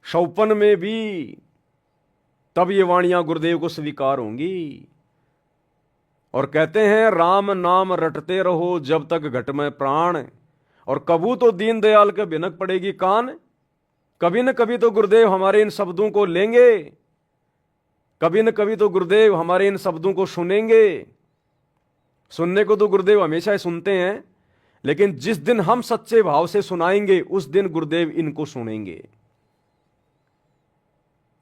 शौपन में भी तब ये वाणियां गुरुदेव को स्वीकार होंगी। और कहते हैं राम नाम रटते रहो जब तक घट में प्राण, और कबू तो दीनदयाल के भिनक पड़ेगी कान। कभी न कभी तो गुरुदेव हमारे इन शब्दों को लेंगे, कभी न कभी तो गुरुदेव हमारे इन शब्दों को सुनेंगे। सुनने को तो गुरुदेव हमेशा ही सुनते हैं, लेकिन जिस दिन हम सच्चे भाव से सुनाएंगे उस दिन गुरुदेव इनको सुनेंगे।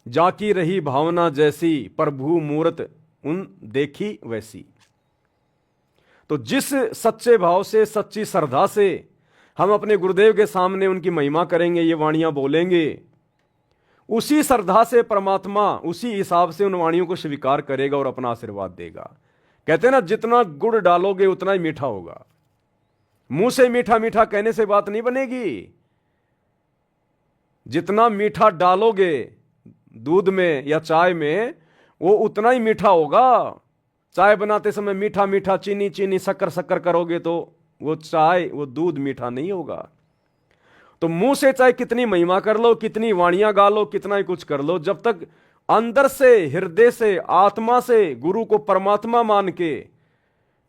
जाकी रही भावना जैसी, प्रभु मूरत उन देखी वैसी। तो जिस सच्चे भाव से, सच्ची श्रद्धा से हम अपने गुरुदेव के सामने उनकी महिमा करेंगे, ये वाणियां बोलेंगे, उसी श्रद्धा से परमात्मा उसी हिसाब से उन वाणियों को स्वीकार करेगा और अपना आशीर्वाद देगा। कहते हैं ना, जितना गुड़ डालोगे उतना ही मीठा होगा। मुंह से मीठा मीठा कहने से बात नहीं बनेगी। जितना मीठा डालोगे दूध में या चाय में, वो उतना ही मीठा होगा। चाय बनाते समय मीठा मीठा, चीनी चीनी, शक्कर शक्कर करोगे तो वो चाय, वो दूध मीठा नहीं होगा। तो मुंह से चाहे कितनी महिमा कर लो, कितनी वाणियां गा लो, कितना ही कुछ कर लो, जब तक अंदर से, हृदय से, आत्मा से गुरु को परमात्मा मान के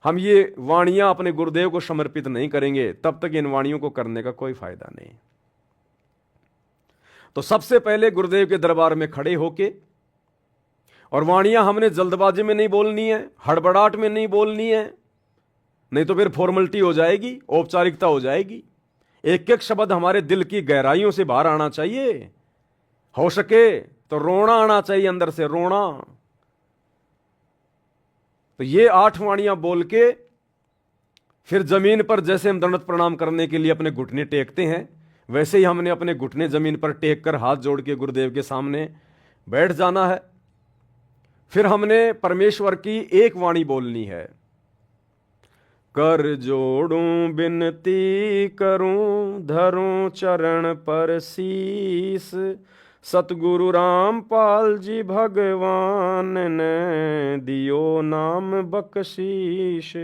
हम ये वाणियां अपने गुरुदेव को समर्पित नहीं करेंगे, तब तक इन वाणियों को करने का कोई फायदा नहीं। तो सबसे पहले गुरुदेव के दरबार में खड़े होके, और वाणियां हमने जल्दबाजी में नहीं बोलनी है, हड़बड़ाहट में नहीं बोलनी है, नहीं तो फिर फॉर्मेलिटी हो जाएगी, औपचारिकता हो जाएगी। एक एक शब्द हमारे दिल की गहराइयों से बाहर आना चाहिए। हो सके तो रोना आना चाहिए, अंदर से रोना। तो ये 8 वाणियां बोल के फिर जमीन पर जैसे हम दंडवत प्रणाम करने के लिए अपने घुटने टेकते हैं, वैसे ही हमने अपने घुटने जमीन पर टेक कर हाथ जोड़ के गुरुदेव के सामने बैठ जाना है। फिर हमने परमेश्वर की एक वाणी बोलनी है, कर जोड़ूं बिनती करूं धरूं चरण पर शीस, सतगुरु रामपाल जी भगवान ने दियो नाम बख्शीश।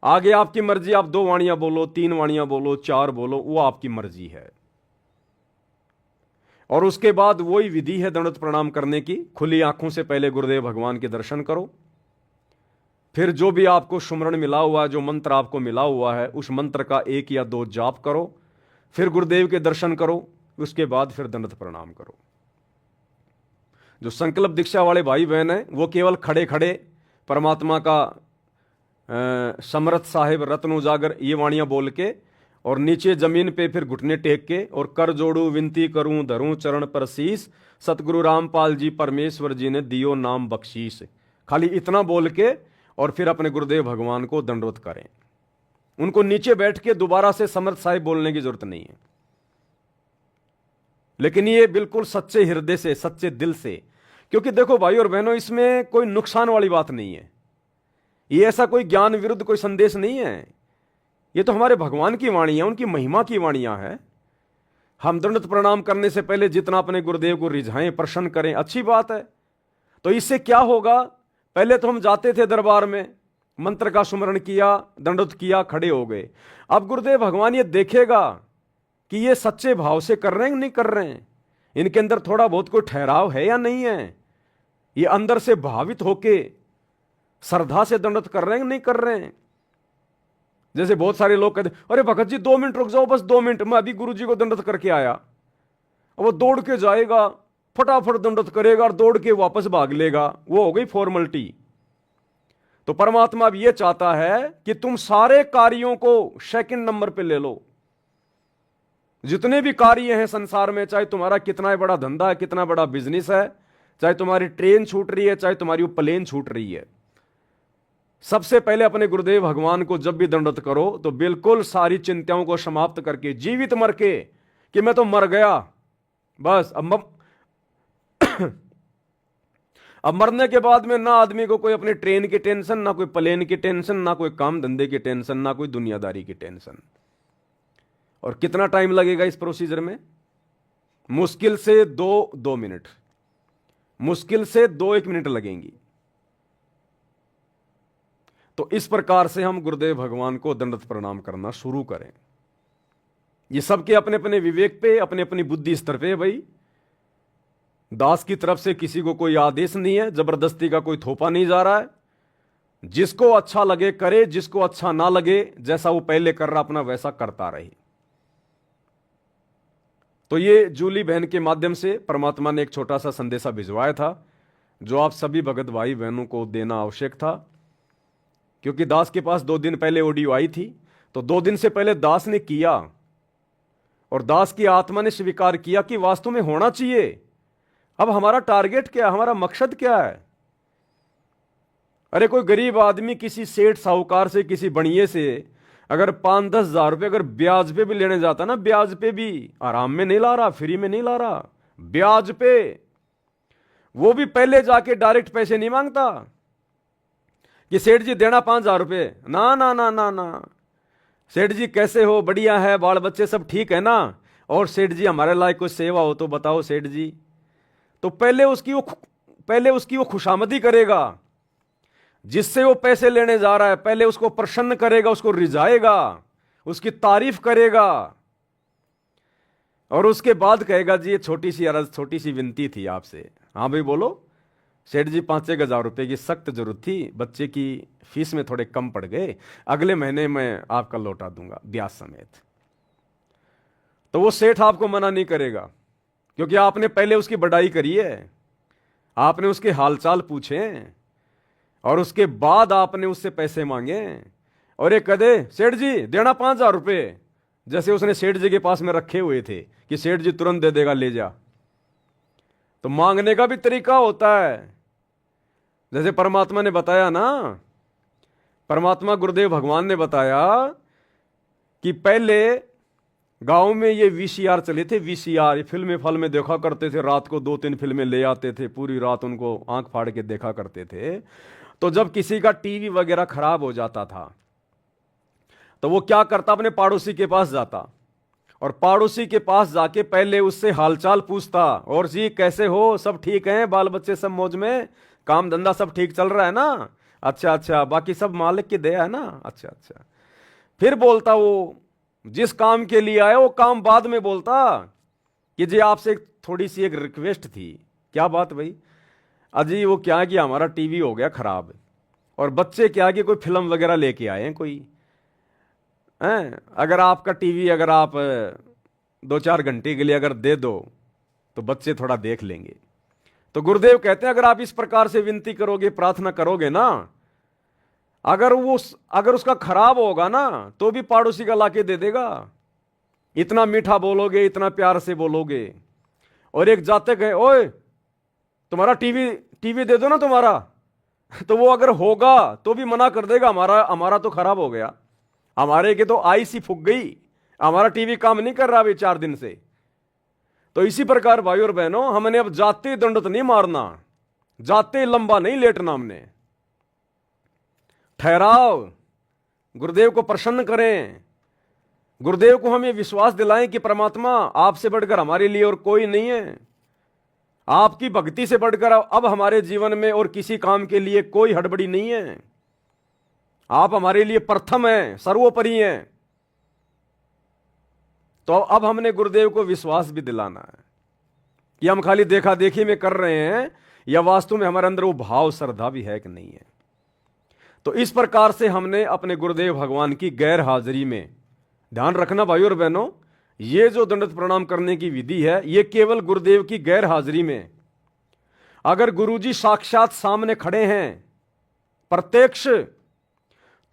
आगे आपकी मर्जी, आप 2 वाणियां बोलो, 3 वाणियां बोलो, 4 बोलो, वो आपकी मर्जी है। और उसके बाद वही विधि है दंडवत प्रणाम करने की। खुली आंखों से पहले गुरुदेव भगवान के दर्शन करो, फिर जो भी आपको सुमरण मिला हुआ है, जो मंत्र आपको मिला हुआ है, उस मंत्र का 1 या 2 जाप करो, फिर गुरुदेव के दर्शन करो, उसके बाद फिर दंडवत प्रणाम करो। जो संकल्प दीक्षा वाले भाई बहन हैं, वो केवल खड़े खड़े परमात्मा का समर्थ साहिब रत्न उजागर ये वाणियां बोल के और नीचे जमीन पे फिर घुटने टेक के और कर जोड़ू विनती करूं धरूं चरण पर शीस, सतगुरु रामपाल जी परमेश्वर जी ने दियो नाम बख्शीश। खाली इतना बोल के और फिर अपने गुरुदेव भगवान को दंडवत करें। उनको नीचे बैठ के दोबारा से समर्थ साहिब बोलने की जरूरत नहीं है, लेकिन ये बिल्कुल सच्चे हृदय से, सच्चे दिल से। क्योंकि देखो भाई और बहनों, इसमें कोई नुकसान वाली बात नहीं है, ये ऐसा कोई ज्ञान विरुद्ध कोई संदेश नहीं है। ये तो हमारे भगवान की वाणी है, उनकी महिमा की वाणियां हैं। हम दंडवत प्रणाम करने से पहले जितना अपने गुरुदेव को रिझाएं, प्रसन्न करें, अच्छी बात है। तो इससे क्या होगा, पहले तो हम जाते थे दरबार में, मंत्र का सुमरण किया, दंडवत किया, खड़े हो गए। अब गुरुदेव भगवान ये देखेगा कि ये सच्चे भाव से कर रहे हैं नहीं कर रहे हैं, इनके अंदर थोड़ा बहुत कोई ठहराव है या नहीं है, ये अंदर से भावित होके श्रद्धा से दंडवत कर रहे हैं नहीं कर रहे हैं। जैसे बहुत सारे लोग कहते, अरे भगत जी 2 मिनट रुक जाओ, बस 2 मिनट, मैं अभी गुरु जी को दंडवत करके आया। वो दौड़ के जाएगा, फटाफट दंडवत करेगा और दौड़ के वापस भाग लेगा, वो हो गई फॉर्मेलिटी। तो परमात्मा अब ये चाहता है कि तुम सारे कार्यों को सेकंड नंबर पे ले लो। जितने भी कार्य हैं संसार में, चाहे तुम्हारा कितना बड़ा धंधा है, कितना बड़ा बिजनेस है, चाहे तुम्हारी ट्रेन छूट रही है, चाहे तुम्हारी प्लेन छूट रही है, सबसे पहले अपने गुरुदेव भगवान को जब भी दंडवत करो तो बिल्कुल सारी चिंताओं को समाप्त करके, जीवित मर के कि मैं तो मर गया बस, अब मरने के बाद में ना आदमी को कोई अपनी ट्रेन की टेंशन, ना कोई प्लेन की टेंशन, ना कोई काम धंधे की टेंशन, ना कोई दुनियादारी की टेंशन। और कितना टाइम लगेगा इस प्रोसीजर में? मुश्किल से 2 मिनट, मुश्किल से 2-1 मिनट लगेंगी। तो इस प्रकार से हम गुरुदेव भगवान को दंडवत प्रणाम करना शुरू करें। ये सबके अपने अपने विवेक पे, अपने अपनी बुद्धि स्तर पे। भाई दास की तरफ से किसी को कोई आदेश नहीं है, जबरदस्ती का कोई थोपा नहीं जा रहा है। जिसको अच्छा लगे करे, जिसको अच्छा ना लगे, जैसा वो पहले कर रहा अपना वैसा करता रहे। तो ये जूली बहन के माध्यम से परमात्मा ने एक छोटा सा संदेशा भिजवाया था, जो आप सभी भगत भाई बहनों को देना आवश्यक था। क्योंकि दास के पास 2 दिन पहले ऑडियो आई थी, तो 2 दिन से पहले दास ने किया और दास की आत्मा ने स्वीकार किया कि वास्तव में होना चाहिए। अब हमारा टारगेट क्या है, हमारा मकसद क्या है? अरे कोई गरीब आदमी किसी सेठ साहूकार से, किसी बणिए से अगर 5-10 हजार रुपये अगर ब्याज पे भी लेने जाता ना, ब्याज पे भी आराम में नहीं ला रहा, फ्री में नहीं ला रहा, ब्याज पे, वो भी पहले जाके डायरेक्ट पैसे नहीं मांगता कि सेठ जी देना 5,000 रुपये। ना ना ना ना ना, सेठ जी कैसे हो, बढ़िया है, बाल बच्चे सब ठीक है ना, और सेठ जी हमारे लायक कुछ सेवा हो तो बताओ सेठ जी। तो पहले उसकी वो खुशामदी करेगा जिससे वो पैसे लेने जा रहा है, पहले उसको प्रसन्न करेगा, उसको रिझाएगा, उसकी तारीफ करेगा, और उसके बाद कहेगा जी ये छोटी सी अर्ज, छोटी सी विनती थी आपसे। हाँ भाई बोलो सेठ जी, 5-1 हजार रुपये की सख्त जरूरत थी, बच्चे की फीस में थोड़े कम पड़ गए, अगले महीने मैं आपका लौटा दूंगा ब्याज समेत। तो वो सेठ आपको मना नहीं करेगा, क्योंकि आपने पहले उसकी बड़ाई करी है, आपने उसके हालचाल पूछे, और उसके बाद आपने उससे पैसे मांगे और ये कह दे सेठ जी देना 5,000 रुपये, जैसे उसने सेठ जी के पास में रखे हुए थे कि सेठ जी तुरंत दे देगा, ले जा। तो मांगने का भी तरीका होता है। जैसे परमात्मा ने बताया ना, परमात्मा गुरुदेव भगवान ने बताया कि पहले गांव में ये वीसीआर चले थे। वीसीआर फिल्में फल में देखा करते थे, रात को 2-3 फिल्में ले आते थे, पूरी रात उनको आंख फाड़ के देखा करते थे। तो जब किसी का टीवी वगैरह खराब हो जाता था तो वो क्या करता, अपने पड़ोसी के पास जाता और पड़ोसी के पास जाके पहले उससे हालचाल पूछता, और जी कैसे हो, सब ठीक हैं, बाल बच्चे सब मौज में, काम धंधा सब ठीक चल रहा है ना, अच्छा अच्छा, बाकी सब मालिक की दया है ना, अच्छा अच्छा। फिर बोलता वो जिस काम के लिए आया वो काम बाद में बोलता कि जी आपसे थोड़ी सी एक रिक्वेस्ट थी। क्या बात भाई? अजी वो क्या कि हमारा टीवी हो गया खराब और बच्चे क्या कि कोई फिल्म वगैरह लेके आए हैं कोई हैं, अगर आपका टीवी अगर आप 2-4 घंटे के लिए अगर दे दो तो बच्चे थोड़ा देख लेंगे। तो गुरुदेव कहते हैं अगर आप इस प्रकार से विनती करोगे, प्रार्थना करोगे ना, अगर उसका खराब होगा ना तो भी पड़ोसी का लाके दे देगा। इतना मीठा बोलोगे, इतना प्यार से बोलोगे। और एक जाते कहे ओए तुम्हारा टीवी दे दो ना तुम्हारा, तो वो अगर होगा तो भी मना कर देगा, हमारा तो खराब हो गया, हमारे के तो आई सी फूक गई, हमारा टीवी काम नहीं कर रहा अभी 4 दिन से। तो इसी प्रकार भाई और बहनों, हमने अब जाते दंडत नहीं मारना, जाते लंबा नहीं लेटना, हमने ठहराव, गुरुदेव को प्रसन्न करें, गुरुदेव को हम ये विश्वास दिलाएं कि परमात्मा आपसे बढ़कर हमारे लिए और कोई नहीं है, आपकी भक्ति से बढ़कर अब हमारे जीवन में और किसी काम के लिए कोई हड़बड़ी नहीं है, आप हमारे लिए प्रथम हैं, सर्वोपरि हैं। तो अब हमने गुरुदेव को विश्वास भी दिलाना है कि हम खाली देखा देखी में कर रहे हैं या वास्तव में हमारे अंदर वो भाव श्रद्धा भी है कि नहीं है। तो इस प्रकार से हमने अपने गुरुदेव भगवान की गैर हाजिरी में ध्यान रखना भाई और बहनों, ये जो दंडवत प्रणाम करने की विधि है ये केवल गुरुदेव की गैर हाजिरी में। अगर गुरुजी साक्षात सामने खड़े हैं प्रत्यक्ष,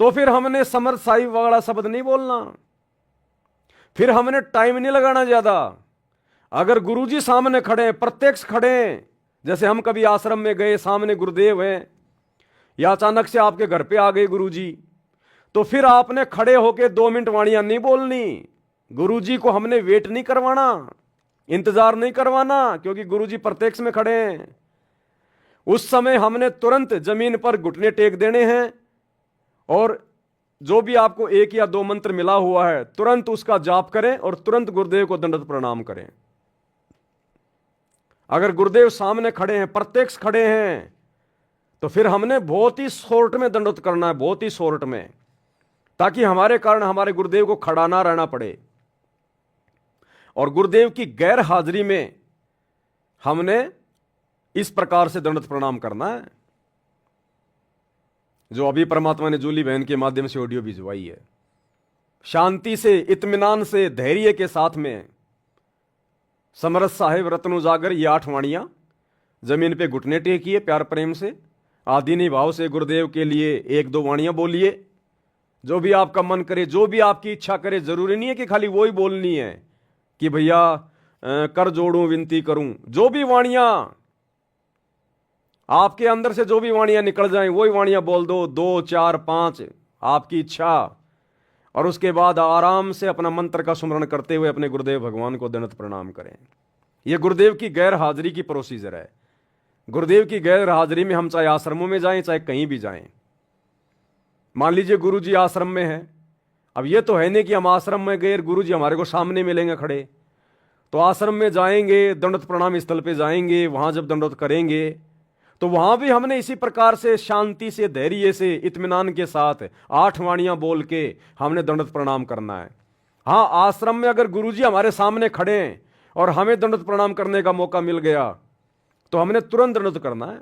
तो फिर हमने समर्थ साहिब वाला शब्द नहीं बोलना, फिर हमने टाइम नहीं लगाना ज्यादा। अगर गुरुजी सामने खड़े हैं, प्रत्यक्ष खड़े हैं, जैसे हम कभी आश्रम में गए, सामने गुरुदेव हैं, या अचानक से आपके घर पे आ गए गुरुजी, तो फिर आपने खड़े होके 2 मिनट वाणियां नहीं बोलनी। गुरुजी को हमने वेट नहीं करवाना, इंतजार नहीं करवाना, क्योंकि गुरुजी प्रत्यक्ष में खड़े हैं। उस समय हमने तुरंत जमीन पर घुटने टेक देने हैं और जो भी आपको 1 या 2 मंत्र मिला हुआ है तुरंत उसका जाप करें और तुरंत गुरुदेव को दंडवत प्रणाम करें। अगर गुरुदेव सामने खड़े हैं, प्रत्यक्ष खड़े हैं, तो फिर हमने बहुत ही शॉर्ट में दंडवत करना है, बहुत ही शॉर्ट में, ताकि हमारे कारण हमारे गुरुदेव को खड़ा ना रहना पड़े। और गुरुदेव की गैर हाजिरी में हमने इस प्रकार से दंडवत प्रणाम करना है, जो अभी परमात्मा ने जूली बहन के माध्यम से ऑडियो भिजवाई है। शांति से, इत्मीनान से, धैर्य के साथ में समरथ साहेब रत्न उजागर ये 8 वाणियां जमीन पे घुटने टेकिए, प्यार प्रेम से आदीनी भाव से गुरुदेव के लिए 1-2 वाणियां बोलिए, जो भी आपका मन करे, जो भी आपकी इच्छा करे। जरूरी नहीं है कि खाली वो ही बोलनी है कि भैया कर जोड़ूं विनती करूं। जो भी वाणियां आपके अंदर से, जो भी वाणियां निकल जाएं वही वाणियां बोल दो, 2, 4, 5 आपकी इच्छा। और उसके बाद आराम से अपना मंत्र का सुमरण करते हुए अपने गुरुदेव भगवान को दंडवत प्रणाम करें। यह गुरुदेव की गैर हाजिरी की प्रोसीजर है। गुरुदेव की गैर हाजिरी में हम चाहे आश्रमों में जाएं, चाहे कहीं भी जाएं। मान लीजिए गुरुजी आश्रम में है, अब ये तो है नहीं कि हम आश्रम में गए गुरुजी हमारे को सामने मिलेंगे खड़े, तो आश्रम में जाएंगे, दंडवत प्रणाम स्थल पे जाएंगे, वहां जब दंडवत करेंगे तो वहां भी हमने इसी प्रकार से शांति से, धैर्य से, इत्मीनान के साथ 8 वाणियां बोल के हमने दंडवत प्रणाम करना है। हाँ, आश्रम में अगर गुरुजी हमारे सामने खड़े हैं और हमें दंडवत प्रणाम करने का मौका मिल गया तो हमने तुरंत दंडवत करना है।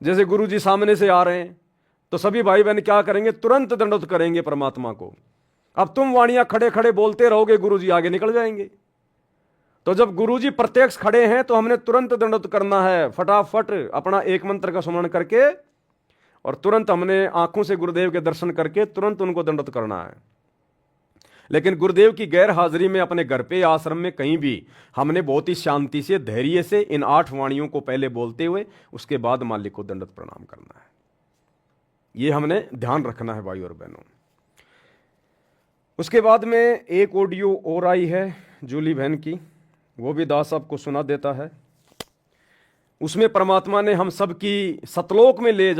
जैसे गुरुजी सामने से आ रहे हैं तो सभी भाई बहन क्या करेंगे, तुरंत दंडवत करेंगे परमात्मा को। अब तुम वाणियां खड़े खड़े बोलते रहोगे, गुरुजी आगे निकल जाएंगे। तो जब गुरुजी प्रत्यक्ष खड़े हैं तो हमने तुरंत दंडवत करना है, फटाफट अपना 1 मंत्र का सुमरण करके और तुरंत हमने आंखों से गुरुदेव के दर्शन करके तुरंत उनको दंडवत करना है। लेकिन गुरुदेव की गैर हाजिरी में अपने घर पे, आश्रम में, कहीं भी हमने बहुत ही शांति से, धैर्य से इन 8 वाणियों को पहले बोलते हुए उसके बाद मालिक को दंडवत प्रणाम करना है। ये हमने ध्यान रखना है भाई और बहनों। उसके बाद में एक ऑडियो और आई है जूली बहन की, वो भी दास साहब को सुना देता है। उसमें परमात्मा ने हम सब की सतलोक में ले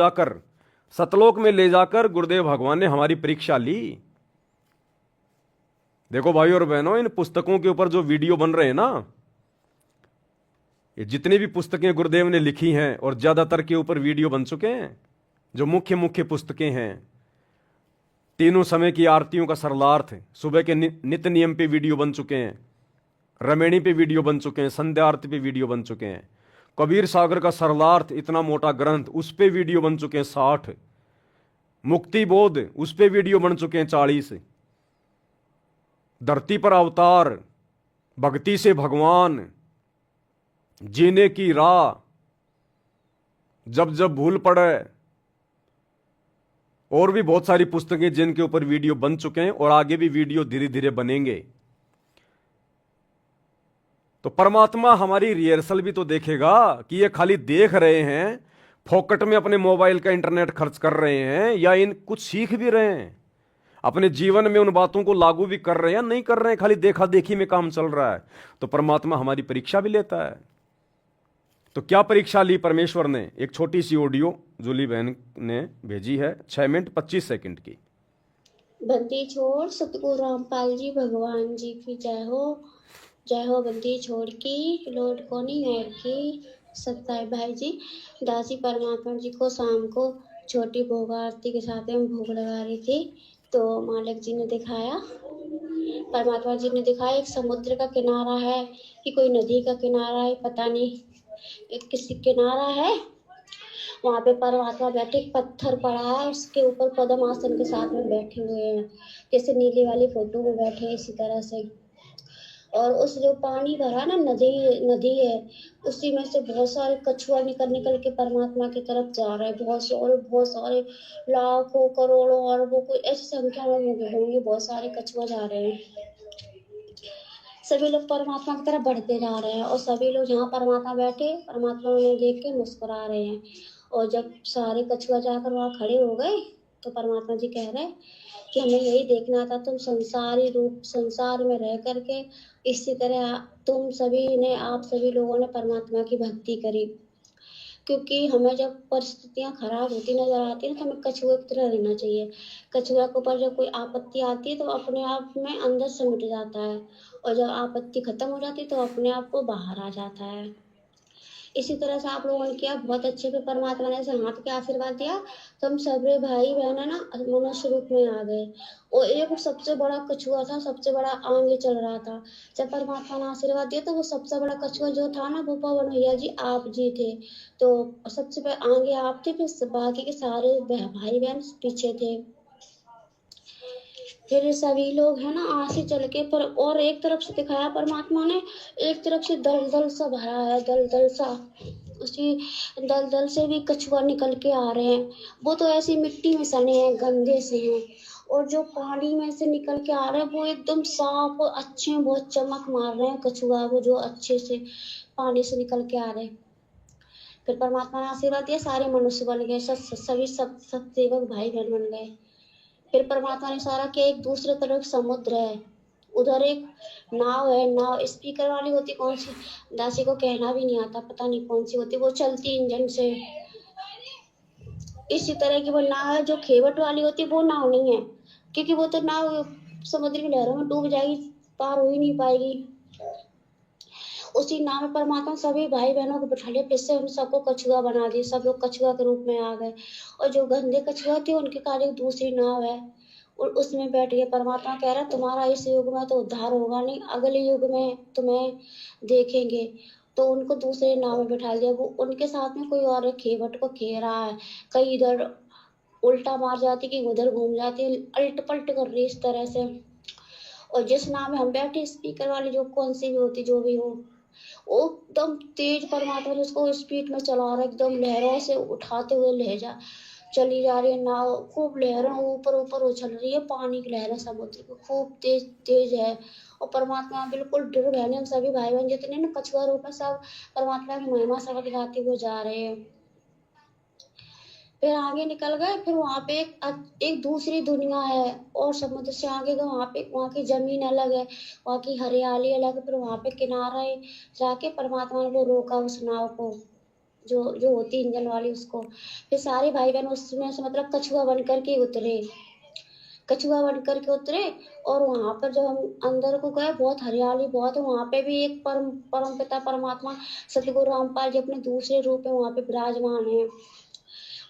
जाकर गुरुदेव भगवान ने हमारी परीक्षा ली। देखो भाई और बहनों, इन पुस्तकों के ऊपर जो वीडियो बन रहे हैं ना, ये जितनी भी पुस्तकें गुरुदेव ने लिखी हैं और ज्यादातर के ऊपर वीडियो बन चुके हैं। जो मुख्य मुख्य पुस्तकें हैं, तीनों समय की आरतियों का सरलार्थ, सुबह के नित्य नियम पे वीडियो बन चुके हैं, रमेणी पे वीडियो बन चुके हैं, संध्या आरती पे वीडियो बन चुके हैं, कबीर सागर का सरलार्थ इतना मोटा ग्रंथ, उस पे वीडियो बन चुके हैं 60, मुक्ति बोध उस पे वीडियो बन चुके हैं 40, धरती पर अवतार, भक्ति से भगवान, जीने की राह, जब जब भूल पड़े, और भी बहुत सारी पुस्तकें जिनके ऊपर वीडियो बन चुके हैं और आगे भी वीडियो धीरे धीरे बनेंगे। तो परमात्मा हमारी रिहर्सल भी तो देखेगा कि ये खाली देख रहे हैं, फोकट में अपने मोबाइल का इंटरनेट खर्च कर रहे हैं, या इन कुछ सीख भी रहे हैं, अपने जीवन में उन बातों को लागू भी कर रहे हैं या नहीं कर रहे हैं, खाली देखा देखी में काम चल रहा है। तो परमात्मा हमारी परीक्षा भी लेता है। तो क्या परीक्षा ली परमेश्वर ने? एक छोटी सी ऑडियो जूली बहन ने भेजी है, 6 मिनट 25 सेकंड की। बंदी छोड़ सतगुरु रामपाल जी भगवान जी की जय हो बंदी छोड़ की लोट को नहीं मोड़ की। सत्ताई भाई जी दासी परमात्मा जी को शाम को छोटी भोग आरती के साथ में भोग लगा रही थी, तो मालिक जी ने दिखाया, परमात्मा जी ने दिखाया एक समुद्र का किनारा है कि कोई नदी का किनारा है, पता नहीं एक किसी किनारा है, वहाँ पे परमात्मा बैठे, एक पत्थर पड़ा है, उसके ऊपर पद्म आसन के साथ में बैठे हुए हैं, जैसे नीले वाली फोटो में बैठे हैं इसी तरह से। और उस जो पानी भरा ना, नदी है, उसी में से बहुत सारे कछुआ निकल के परमात्मा की तरफ जा रहे हैं, बहुत सारे लाखों करोड़ों अरबों को ऐसी संख्या में होंगे, बहुत सारे कछुआ जा रहे हैं। सभी लोग परमात्मा की तरफ बढ़ते जा रहे हैं और सभी लोग जहाँ परमात्मा बैठे, परमात्मा उन्हें देख के मुस्कुरा रहे हैं। और जब सारे कछुआ जाकर वहाँ खड़े हो गए तो परमात्मा जी कह रहे हैं कि हमें यही देखना था, तुम संसारी रूप संसार में रह करके इसी तरह तुम सभी ने, आप सभी लोगों ने परमात्मा की भक्ति करी। क्योंकि हमें जब परिस्थितियां खराब होती नजर आती है तो हमें कछुए की तरह रहना चाहिए। कछुआ के ऊपर जब कोई आपत्ति आती है तो अपने आप में अंदर से मिट जाता है, और जब आपत्ति खत्म हो जाती है तो अपने आप को बाहर आ जाता है। इसी तरह से आप लोगों ने किया बहुत अच्छे पे, परमात्मा ने ऐसे हाथ के आशीर्वाद दिया तो हम सभी भाई बहन है ना मनुष्य रूप में आ गए। और एक सबसे बड़ा कछुआ था, सबसे बड़ा आगे चल रहा था, जब परमात्मा ने आशीर्वाद दिया तो वो सबसे बड़ा कछुआ जो था ना वो पवन भैया जी आप जी थे। तो सबसे पहले आगे आप थे, फिर बाकी के सारे भाई बहन पीछे थे, फिर सभी लोग है ना आगे चल के पर। और एक तरफ से दिखाया परमात्मा ने, एक तरफ से दलदल सा भरा है, दलदल सा, उसी दलदल से भी कछुआ निकल के आ रहे हैं। वो तो ऐसी मिट्टी में सने हैं, गंदे से हैं, और जो पानी में से निकल के आ रहे हैं वो एकदम साफ और अच्छे हैं, बहुत चमक मार रहे हैं कछुआ, वो जो अच्छे से पानी से निकल के आ रहे हैं। फिर परमात्मा ने आशीर्वाद दिया, सारे मनुष्य बन गए, सभी सब सेवक भाई बहन बन गए। फिर परमात्मा ने इशारा किया, एक दूसरे तरफ समुद्र है, उधर एक नाव है, नाव स्पीकर वाली होती, कौन सी दासी को कहना भी नहीं आता, पता नहीं कौन सी होती, वो चलती इंजन से। इसी तरह की वो नाव है, जो खेवट वाली होती वो नाव नहीं है, क्योंकि वो तो नाव समुद्र की लहरों में डूब जाएगी, पार हो ही नहीं पाएगी। उसी नाव में परमात्मा सभी भाई बहनों को बिठा लिया, फिर से उन सबको कछुआ बना दिया, सब लोग कछुआ के रूप में आ गए। और जो गंदे कछुआ थे उनके कार्य दूसरी नाव है और उसमें बैठ गए। परमात्मा कह रहा तुम्हारा इस युग में तो उद्धार होगा नहीं, अगले युग में तुम्हें देखेंगे। तो उनको दूसरे नाव में बिठा दिया, वो उनके साथ में कोई और खेवट को खे रहा है, कहीं इधर उल्टा मार जाती कि उधर घूम जाती, अल्ट पलट कर रही इस तरह से। और जिस नाव में हम बैठे स्पीकर वाली, जो कौन सी भी होती जो भी हो, वो एकदम तेज परमात्मा जिसको स्पीड में चला रहा है, एकदम लहरों से उठाते हुए ले जा चली जा रही है नाव, खूब लहरें ऊपर ऊपर उछल रही है, पानी की लहरें समुद्र की खूब तेज तेज है। और परमात्मा बिल्कुल डर गए हैं। हम सभी भाई बहन जितने ना कछुआ रूप में सब परमात्मा की महिमा शब्द गाते हुए जा रहे हैं। फिर आगे निकल गए, फिर वहां पे एक दूसरी दुनिया है, और समुद्र से आगे गए, वहां की जमीन अलग है, वहां की हरियाली अलग है। फिर वहां पे किनारे जाके परमात्मा ने वो रोका उस नाव को, जो जो होती इंजन वाली उसको। फिर सारे भाई बहन उसमें से मतलब कछुआ बन करके उतरे, कछुआ बन करके उतरे। और वहां पर जब हम अंदर को गए, बहुत हरियाली बहुत है। वहां पे भी एक परम पिता परमात्मा सतगुरु रामपाल जी अपने दूसरे रूप में वहां पे विराजमान है।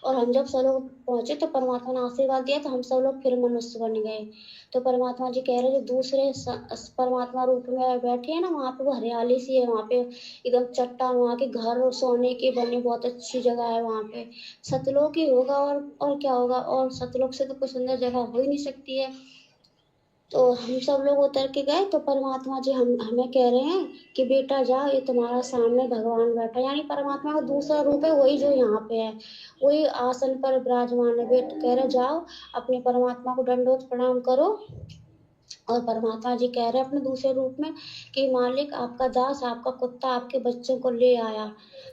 और हम जब सब लोग पहुंचे तो परमात्मा ने आशीर्वाद दिया, तो हम सब लोग फिर मनुष्य बन गए। तो परमात्मा जी कह रहे जो दूसरे परमात्मा रूप में बैठे हैं ना, वहाँ पे वो हरियाली सी है, वहाँ पे एकदम चट्टान, वहाँ के घर और सोने के बने बहुत अच्छी जगह है वहाँ पे। सतलोक ही होगा, और क्या होगा, और सतलोक से तो कोई सुंदर जगह हो ही नहीं सकती है। तो हम सब लोग उतर के गए, तो परमात्मा जी हमें कह रहे हैं कि बेटा जाओ, ये तुम्हारा सामने भगवान बैठा है। यानी परमात्मा का दूसरा रूप है, वही जो यहाँ पे है, वही आसन पर विराजमान है। बेटा कह रहे जाओ, अपने परमात्मा को दंडोत प्रणाम करो। और परमात्मा जी कह रहे हैं अपने दूसरे रूप में कि मालिक, आपका दास, आपका कुत्ता आपके बच्चों को ले आया।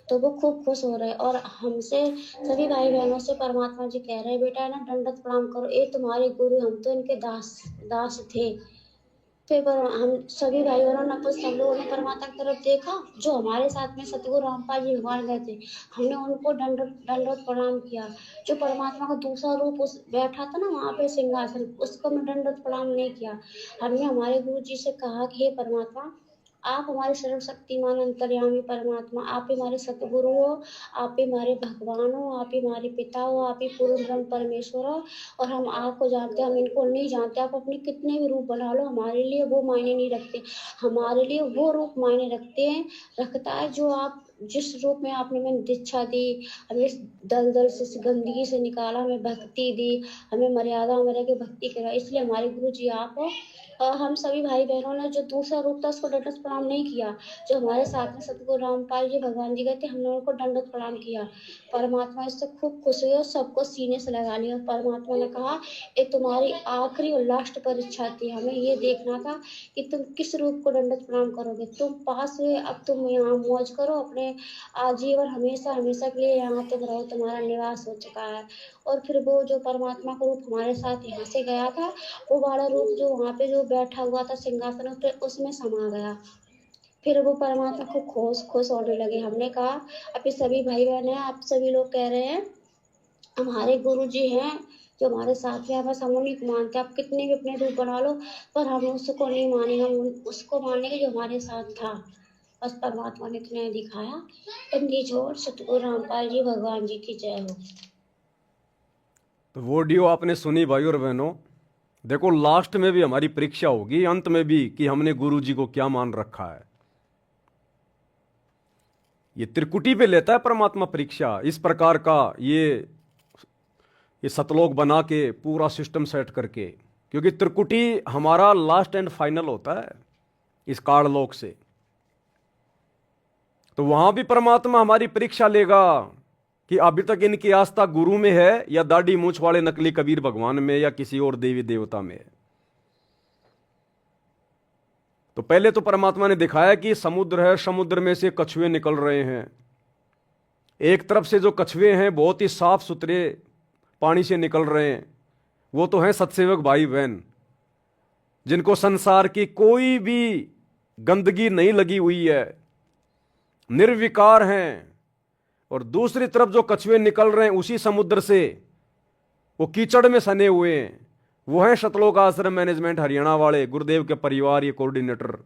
तो वो खूब खुश हो रहे, और हमसे सभी भाई बहनों से परमात्मा जी कह रहे हैं बेटा ना दंडवत प्रणाम करो, ये तुम्हारे गुरु, हम तो इनके दास दास थे। फिर हम सभी भाई बहनों ने कुछ सब लोगों ने परमात्मा की तरफ देखा, जो हमारे साथ में सतगुरु रामपाल जी भगवान गए थे। हमने उनको दंडवत प्रणाम किया। जो परमात्मा का दूसरा रूप उस बैठा था ना वहाँ पे सिंहासन, उसको मैं दंडवत प्रणाम नहीं किया। हमने हमारे गुरु जी से कहा कि हे परमात्मा, आप हमारे सर्वशक्तिमान अंतर्यामी परमात्मा, आप ही हमारे सतगुरु हो, आप ही हमारे भगवान हो, आप ही हमारे पिता हो, आप ही पूर्ण ब्रह्म परमेश्वर हो। और हम आपको जानते हैं, हम इनको नहीं जानते। आप अपने कितने भी रूप बना लो, हमारे लिए वो मायने नहीं रखते। हमारे लिए वो रूप मायने रखता है जो आप जिस रूप में आपने हमें दीक्षा दी, हमें दलदल से इस गंदगी से निकाला, हमें भक्ति दी, हमें मर्यादा में रह के भक्ति करा, इसलिए हमारे गुरु जी आप हो। और हम सभी भाई बहनों ने जो दूसरा रूप था उसको दंडवत प्रणाम नहीं किया। जो हमारे साथ में सतगुरु रामपाल जी भगवान जी गए थे, हमने उनको दंडवत प्रणाम किया। परमात्मा इससे खूब खुश हुए और सबको सीने से लगा लिया। परमात्मा ने कहा ये तुम्हारी आखिरी और लास्ट परीक्षा थी, हमें ये देखना था कि तुम किस रूप को दंडवत प्रणाम करोगे। तुम पास हुए, अब तुम यहाँ मौज करो, अपने आजीवन हमेशा हमेशा के लिए यहाँ तुम रहो, तुम्हारा निवास हो चुका है। और फिर वो जो परमात्मा का रूप हमारे साथ यहाँ से गया था, वो वाला रूप जो वहाँ पे जो बैठा हुआ था सिंहासन पे, उसमें समा गया। फिर वो परमात्मा को खुश खुश होने लगे। हमने कहा अभी सभी भाई बहन हैं, आप सभी लोग कह रहे हैं हमारे गुरु जी हैं जो हमारे साथ हैं, बस हम उन्हीं को मानते हैं। आप कितने भी अपने रूप बना लो, पर हम उसको नहीं मानेंगे, हम उसको मानेंगे जो हमारे साथ था। बस परमात्मा ने इतना दिखाया। बंदी छोड़ सतगुरु रामपाल जी भगवान जी की जय हो। तो वो ऑडियो आपने सुनी भाई और बहनों। देखो लास्ट में भी हमारी परीक्षा होगी, अंत में भी, कि हमने गुरु जी को क्या मान रखा है। ये त्रिकुटी पे लेता है परमात्मा परीक्षा, इस प्रकार का ये सतलोक बना के पूरा सिस्टम सेट करके, क्योंकि त्रिकुटी हमारा लास्ट एंड फाइनल होता है इस काललोक से। तो वहां भी परमात्मा हमारी परीक्षा लेगा कि अभी तक इनकी आस्था गुरु में है या दाढ़ी मूछ वाले नकली कबीर भगवान में या किसी और देवी देवता में है। तो पहले तो परमात्मा ने दिखाया कि समुद्र है, समुद्र में से कछुए निकल रहे हैं। एक तरफ से जो कछुए हैं बहुत ही साफ सुथरे पानी से निकल रहे हैं, वो तो हैं सत्सेवक भाई बहन, जिनको संसार की कोई भी गंदगी नहीं लगी हुई है, निर्विकार हैं। और दूसरी तरफ जो कछुए निकल रहे हैं उसी समुद्र से, वो कीचड़ में सने हुए हैं, वो है सतलोक आश्रम मैनेजमेंट हरियाणा वाले गुरुदेव के परिवार, ये कोऑर्डिनेटर।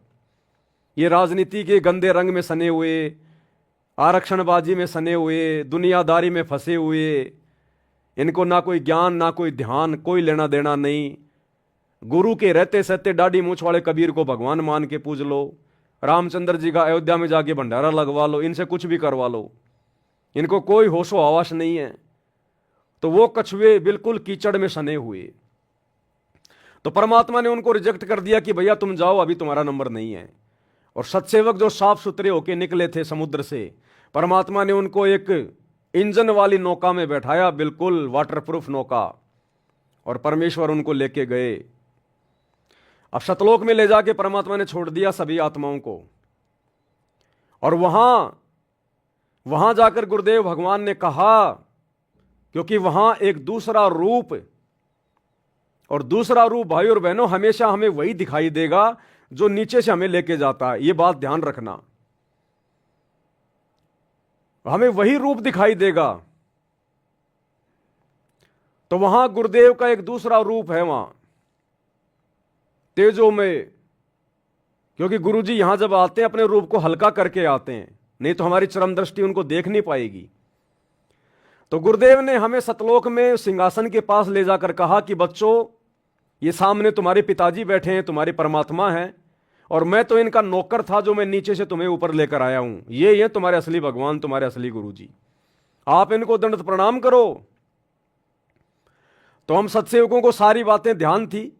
ये राजनीति के गंदे रंग में सने हुए, आरक्षणबाजी में सने हुए, दुनियादारी में फंसे हुए, इनको ना कोई ज्ञान ना कोई ध्यान, कोई लेना देना नहीं। गुरु के रहते सहते दाढ़ी मूछ वाले कबीर को भगवान मान के पूज लो, रामचंद्र जी का अयोध्या में जाके भंडारा लगवा लो, इनसे कुछ भी करवा लो, इनको कोई होशो हवास नहीं है। तो वो कछुए बिल्कुल कीचड़ में सने हुए। तो परमात्मा ने उनको रिजेक्ट कर दिया कि भैया तुम जाओ, अभी तुम्हारा नंबर नहीं है। और सत्सेवक जो साफ सुथरे होके निकले थे समुद्र से, परमात्मा ने उनको एक इंजन वाली नौका में बैठाया, बिल्कुल वाटरप्रूफ नौका, और परमेश्वर उनको लेके गए। अब सतलोक में ले जाके परमात्मा ने छोड़ दिया सभी आत्माओं को, और वहां जाकर गुरुदेव भगवान ने कहा, क्योंकि वहां एक दूसरा रूप, और दूसरा रूप भाई और बहनों हमेशा हमें वही दिखाई देगा जो नीचे से हमें लेके जाता है। ये बात ध्यान रखना, हमें वही रूप दिखाई देगा। तो वहां गुरुदेव का एक दूसरा रूप है, वहां तेजो में, क्योंकि गुरुजी यहां जब आते हैं अपने रूप को हल्का करके आते हैं, नहीं तो हमारी चरम दृष्टि उनको देख नहीं पाएगी। तो गुरुदेव ने हमें सतलोक में सिंहासन के पास ले जाकर कहा कि बच्चों, ये सामने तुम्हारे पिताजी बैठे हैं, तुम्हारे परमात्मा हैं, और मैं तो इनका नौकर था जो मैं नीचे से तुम्हें ऊपर लेकर आया हूं। ये तुम्हारे असली भगवान, तुम्हारे असली गुरुजी, आप इनको दंडवत प्रणाम करो। तो हम सत्सेवकों को सारी बातें ध्यान थी,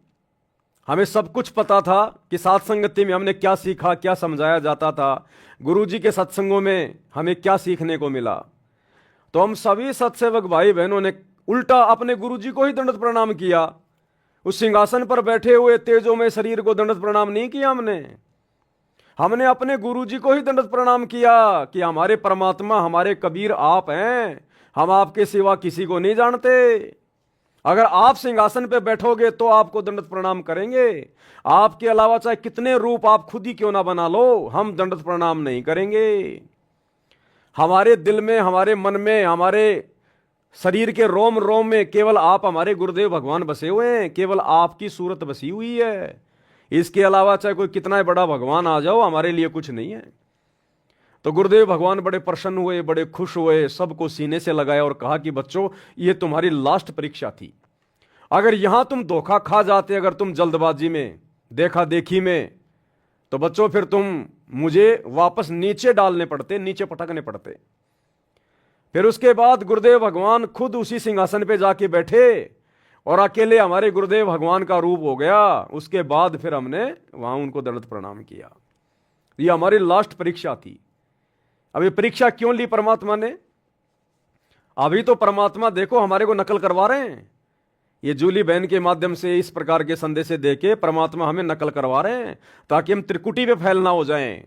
हमें सब कुछ पता था कि सात संगति में हमने क्या सीखा, क्या समझाया जाता था, गुरुजी के सत्संगों में हमें क्या सीखने को मिला। तो हम सभी सत्सेवक भाई बहनों ने उल्टा अपने गुरुजी को ही दंडवत प्रणाम किया। उस सिंहासन पर बैठे हुए तेजो में शरीर को दंडवत प्रणाम नहीं किया हमने अपने गुरुजी को ही दंडवत प्रणाम किया कि हमारे परमात्मा, हमारे कबीर आप हैं, हम आपके सिवा किसी को नहीं जानते। अगर आप सिंहासन पे बैठोगे तो आपको दंडवत प्रणाम करेंगे, आपके अलावा चाहे कितने रूप आप खुद ही क्यों ना बना लो, हम दंडवत प्रणाम नहीं करेंगे। हमारे दिल में, हमारे मन में, हमारे शरीर के रोम रोम में केवल आप, हमारे गुरुदेव भगवान बसे हुए हैं, केवल आपकी सूरत बसी हुई है। इसके अलावा चाहे कोई कितना बड़ा भगवान आ जाओ, हमारे लिए कुछ नहीं है। तो गुरुदेव भगवान बड़े प्रसन्न हुए, बड़े खुश हुए, सबको सीने से लगाया और कहा कि बच्चों, ये तुम्हारी लास्ट परीक्षा थी। अगर यहां तुम धोखा खा जाते, अगर तुम जल्दबाजी में, देखा देखी में, तो बच्चों फिर तुम मुझे वापस नीचे डालने पड़ते, नीचे पटकने पड़ते। फिर उसके बाद गुरुदेव भगवान खुद उसी सिंहासन पे जाके बैठे और अकेले हमारे गुरुदेव भगवान का रूप हो गया। उसके बाद फिर हमने वहां उनको दंडवत प्रणाम किया। ये हमारी लास्ट परीक्षा थी। अब ये परीक्षा क्यों ली परमात्मा ने? अभी तो परमात्मा देखो हमारे को नकल करवा रहे हैं, ये जूली बहन के माध्यम से इस प्रकार के संदेश देके परमात्मा हमें नकल करवा रहे हैं, ताकि हम त्रिकुटी पे फैल ना हो जाएं।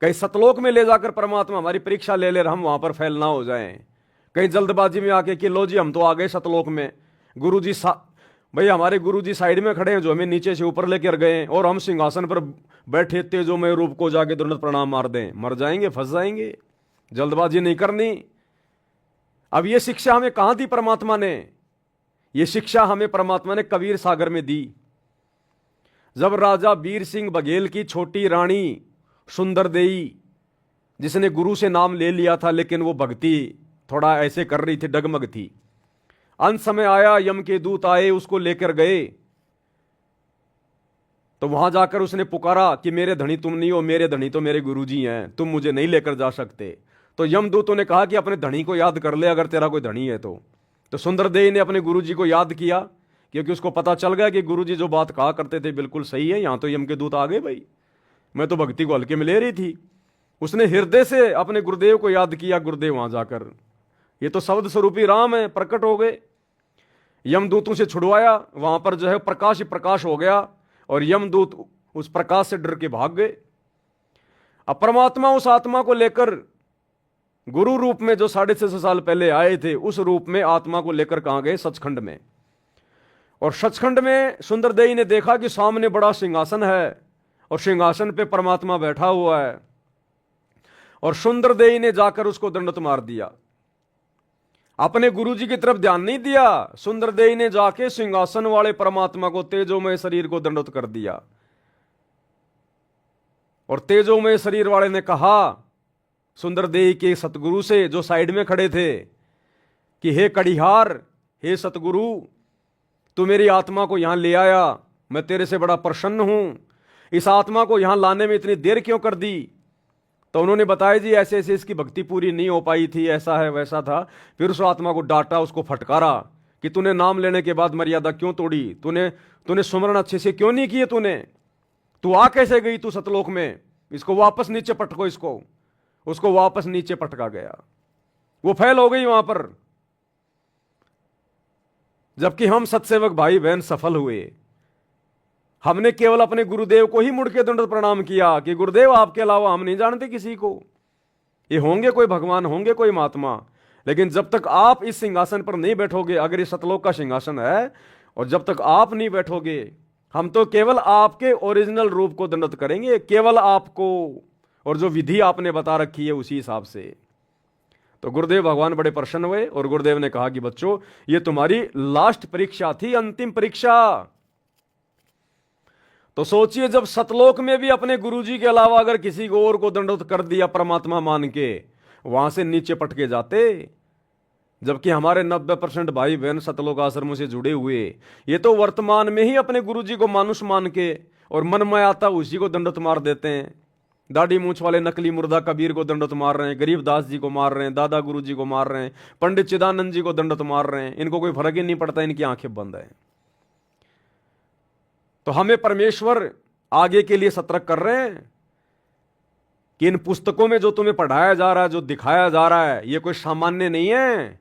कहीं सतलोक में ले जाकर परमात्मा हमारी परीक्षा ले ले, हम वहां पर फैल ना हो जाएं। कहीं जल्दबाजी में आके कि लो जी हम तो आ गए सतलोक में, गुरुजी भाई हमारे गुरुजी साइड में खड़े हैं जो हमें नीचे से ऊपर लेकर गए, और हम सिंहासन पर बैठे तेजोमय रूप को जाके दंडवत प्रणाम मार दें, मर जाएंगे, फंस जाएंगे। जल्दबाजी नहीं करनी। अब ये शिक्षा हमें कहां दी परमात्मा ने? ये शिक्षा हमें परमात्मा ने कबीर सागर में दी। जब राजा वीर सिंह बघेल की छोटी रानी सुंदर देई, जिसने गुरु से नाम ले लिया था लेकिन वो भक्ति थोड़ा ऐसे कर रही थी, डगमग थी, अंत समय आया, यम के दूत आए, उसको लेकर गए। तो वहां जाकर उसने पुकारा कि मेरे धनी तुम नहीं हो, मेरे धनी तो मेरे गुरुजी हैं, तुम मुझे नहीं लेकर जा सकते। तो यमदूतों ने कहा कि अपने धनी को याद कर ले, अगर तेरा कोई धनी है तो सुंदरदेई ने अपने गुरुजी को याद किया, क्योंकि उसको पता चल गया कि गुरुजी जो बात कहा करते थे बिल्कुल सही है। यहां तो यम के दूत आ गए भाई, मैं तो भक्ति को हल्के में ले रही थी। उसने हृदय से अपने गुरुदेव को याद किया। गुरुदेव वहां जाकर, ये तो शब्द स्वरूपी राम है, प्रकट हो गए। यमदूतों से छुड़वाया, वहां पर जो है प्रकाश ही प्रकाश हो गया, और यमदूत उस प्रकाश से डर के भाग गए। अब परमात्मा उस आत्मा को लेकर गुरु रूप में जो 650 साल पहले आए थे, उस रूप में आत्मा को लेकर कहां गए? सचखंड में। और सचखंड में सुंदरदेई ने देखा कि सामने बड़ा सिंहासन है और सिंहासन पे परमात्मा बैठा हुआ है, और सुंदरदेई ने जाकर उसको दंडवत मार दिया। अपने गुरुजी की तरफ ध्यान नहीं दिया, सुंदरदेई ने जाके सिंहासन वाले परमात्मा को, तेजोमय शरीर को दंडवत कर दिया। और तेजोमय शरीर वाले ने कहा सुंदरदेई के सतगुरु से, जो साइड में खड़े थे, कि हे कड़िहार, हे सतगुरु, तू मेरी आत्मा को यहां ले आया, मैं तेरे से बड़ा प्रसन्न हूं। इस आत्मा को यहां लाने में इतनी देर क्यों कर दी? तो उन्होंने बताया जी ऐसे ऐसे इसकी भक्ति पूरी नहीं हो पाई थी, ऐसा है वैसा था। फिर उस आत्मा को डांटा, उसको फटकारा कि तूने नाम लेने के बाद मर्यादा क्यों तोड़ी, तूने सुमरण अच्छे से क्यों नहीं किए, तू आ कैसे गई तू सतलोक में, इसको वापस नीचे पटको, उसको वापस नीचे पटका गया। वो फैल हो गई वहां पर। जबकि हम सत्सेवक भाई बहन सफल हुए, हमने केवल अपने गुरुदेव को ही मुड़ के दंडवत प्रणाम किया कि गुरुदेव आपके अलावा हम नहीं जानते किसी को। ये होंगे कोई भगवान, होंगे कोई महात्मा, लेकिन जब तक आप इस सिंहासन पर नहीं बैठोगे, अगर ये सतलोक का सिंहासन है और जब तक आप नहीं बैठोगे, हम तो केवल आपके ओरिजिनल रूप को दंडवत करेंगे, केवल आपको, और जो विधि आपने बता रखी है उसी हिसाब से। तो गुरुदेव भगवान बड़े प्रसन्न हुए और गुरुदेव ने कहा कि बच्चों, ये तुम्हारी लास्ट परीक्षा थी, अंतिम परीक्षा। तो सोचिए, जब सतलोक में भी अपने गुरुजी के अलावा अगर किसी को और को दंडवत कर दिया परमात्मा मान के, वहां से नीचे पटके जाते। जबकि हमारे 90% भाई बहन सतलोक आश्रमों से जुड़े हुए, ये तो वर्तमान में ही अपने गुरुजी को मानुष मान के और मन में आता उसी को दंडवत मार देते हैं। दाढ़ी मूछ वाले नकली मुर्दा कबीर को दंडवत मार रहे हैं, गरीबदास जी को मार रहे हैं, दादा गुरु जी को मार रहे हैं, पंडित चिदानंद जी को दंडवत मार रहे हैं। इनको कोई फर्क ही नहीं पड़ता, इनकी आंखें बंद है। तो हमें परमेश्वर आगे के लिए सतर्क कर रहे हैं कि इन पुस्तकों में जो तुम्हें पढ़ाया जा रहा है, जो दिखाया जा रहा है, ये कोई सामान्य नहीं है।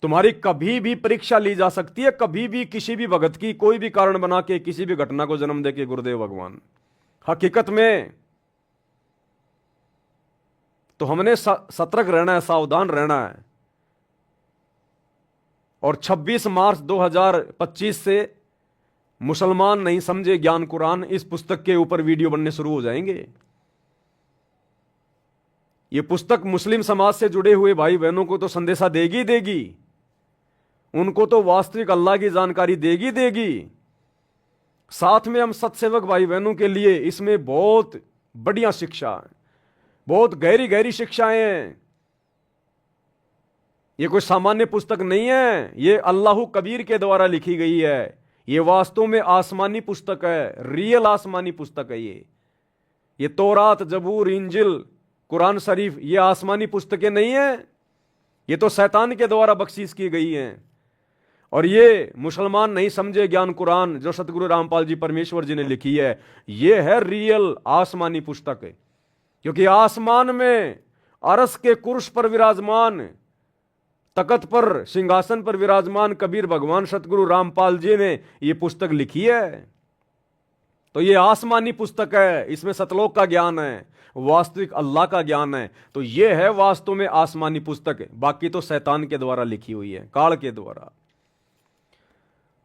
तुम्हारी कभी भी परीक्षा ली जा सकती है, कभी भी किसी भी भगत की कोई भी कारण बना के, किसी भी घटना को जन्म दे के गुरुदेव भगवान। हकीकत में तो हमने सतर्क रहना है, सावधान रहना है। और 26 मार्च 2025 से मुसलमान नहीं समझे ज्ञान कुरान, इस पुस्तक के ऊपर वीडियो बनने शुरू हो जाएंगे। ये पुस्तक मुस्लिम समाज से जुड़े हुए भाई बहनों को तो संदेशा देगी देगी, उनको तो वास्तविक अल्लाह की जानकारी देगी देगी। साथ में हम सत्सेवक भाई बहनों के लिए इसमें बहुत बढ़िया शिक्षा है, बहुत गहरी गहरी शिक्षाएं हैं। ये कोई सामान्य पुस्तक नहीं है, ये अल्लाह कबीर के द्वारा लिखी गई है। ये वास्तव में आसमानी पुस्तक है, रियल आसमानी पुस्तक है। ये तौरात, जबूर, इंजिल, कुरान शरीफ, ये आसमानी पुस्तकें नहीं है, ये तो शैतान के द्वारा बख्शीश की गई हैं। और ये मुसलमान नहीं समझे ज्ञान कुरान जो सतगुरु रामपाल जी परमेश्वर जी ने लिखी है, ये है रियल आसमानी पुस्तक है। क्योंकि आसमान में अरस के कुर्स पर विराजमान, तकत पर, सिंहासन पर विराजमान कबीर भगवान सतगुरु रामपाल जी ने ये पुस्तक लिखी है। तो ये आसमानी पुस्तक है, इसमें सतलोक का ज्ञान है, वास्तविक अल्लाह का ज्ञान है। तो ये है वास्तव में आसमानी पुस्तक, बाकी तो शैतान के द्वारा लिखी हुई है, काल के द्वारा।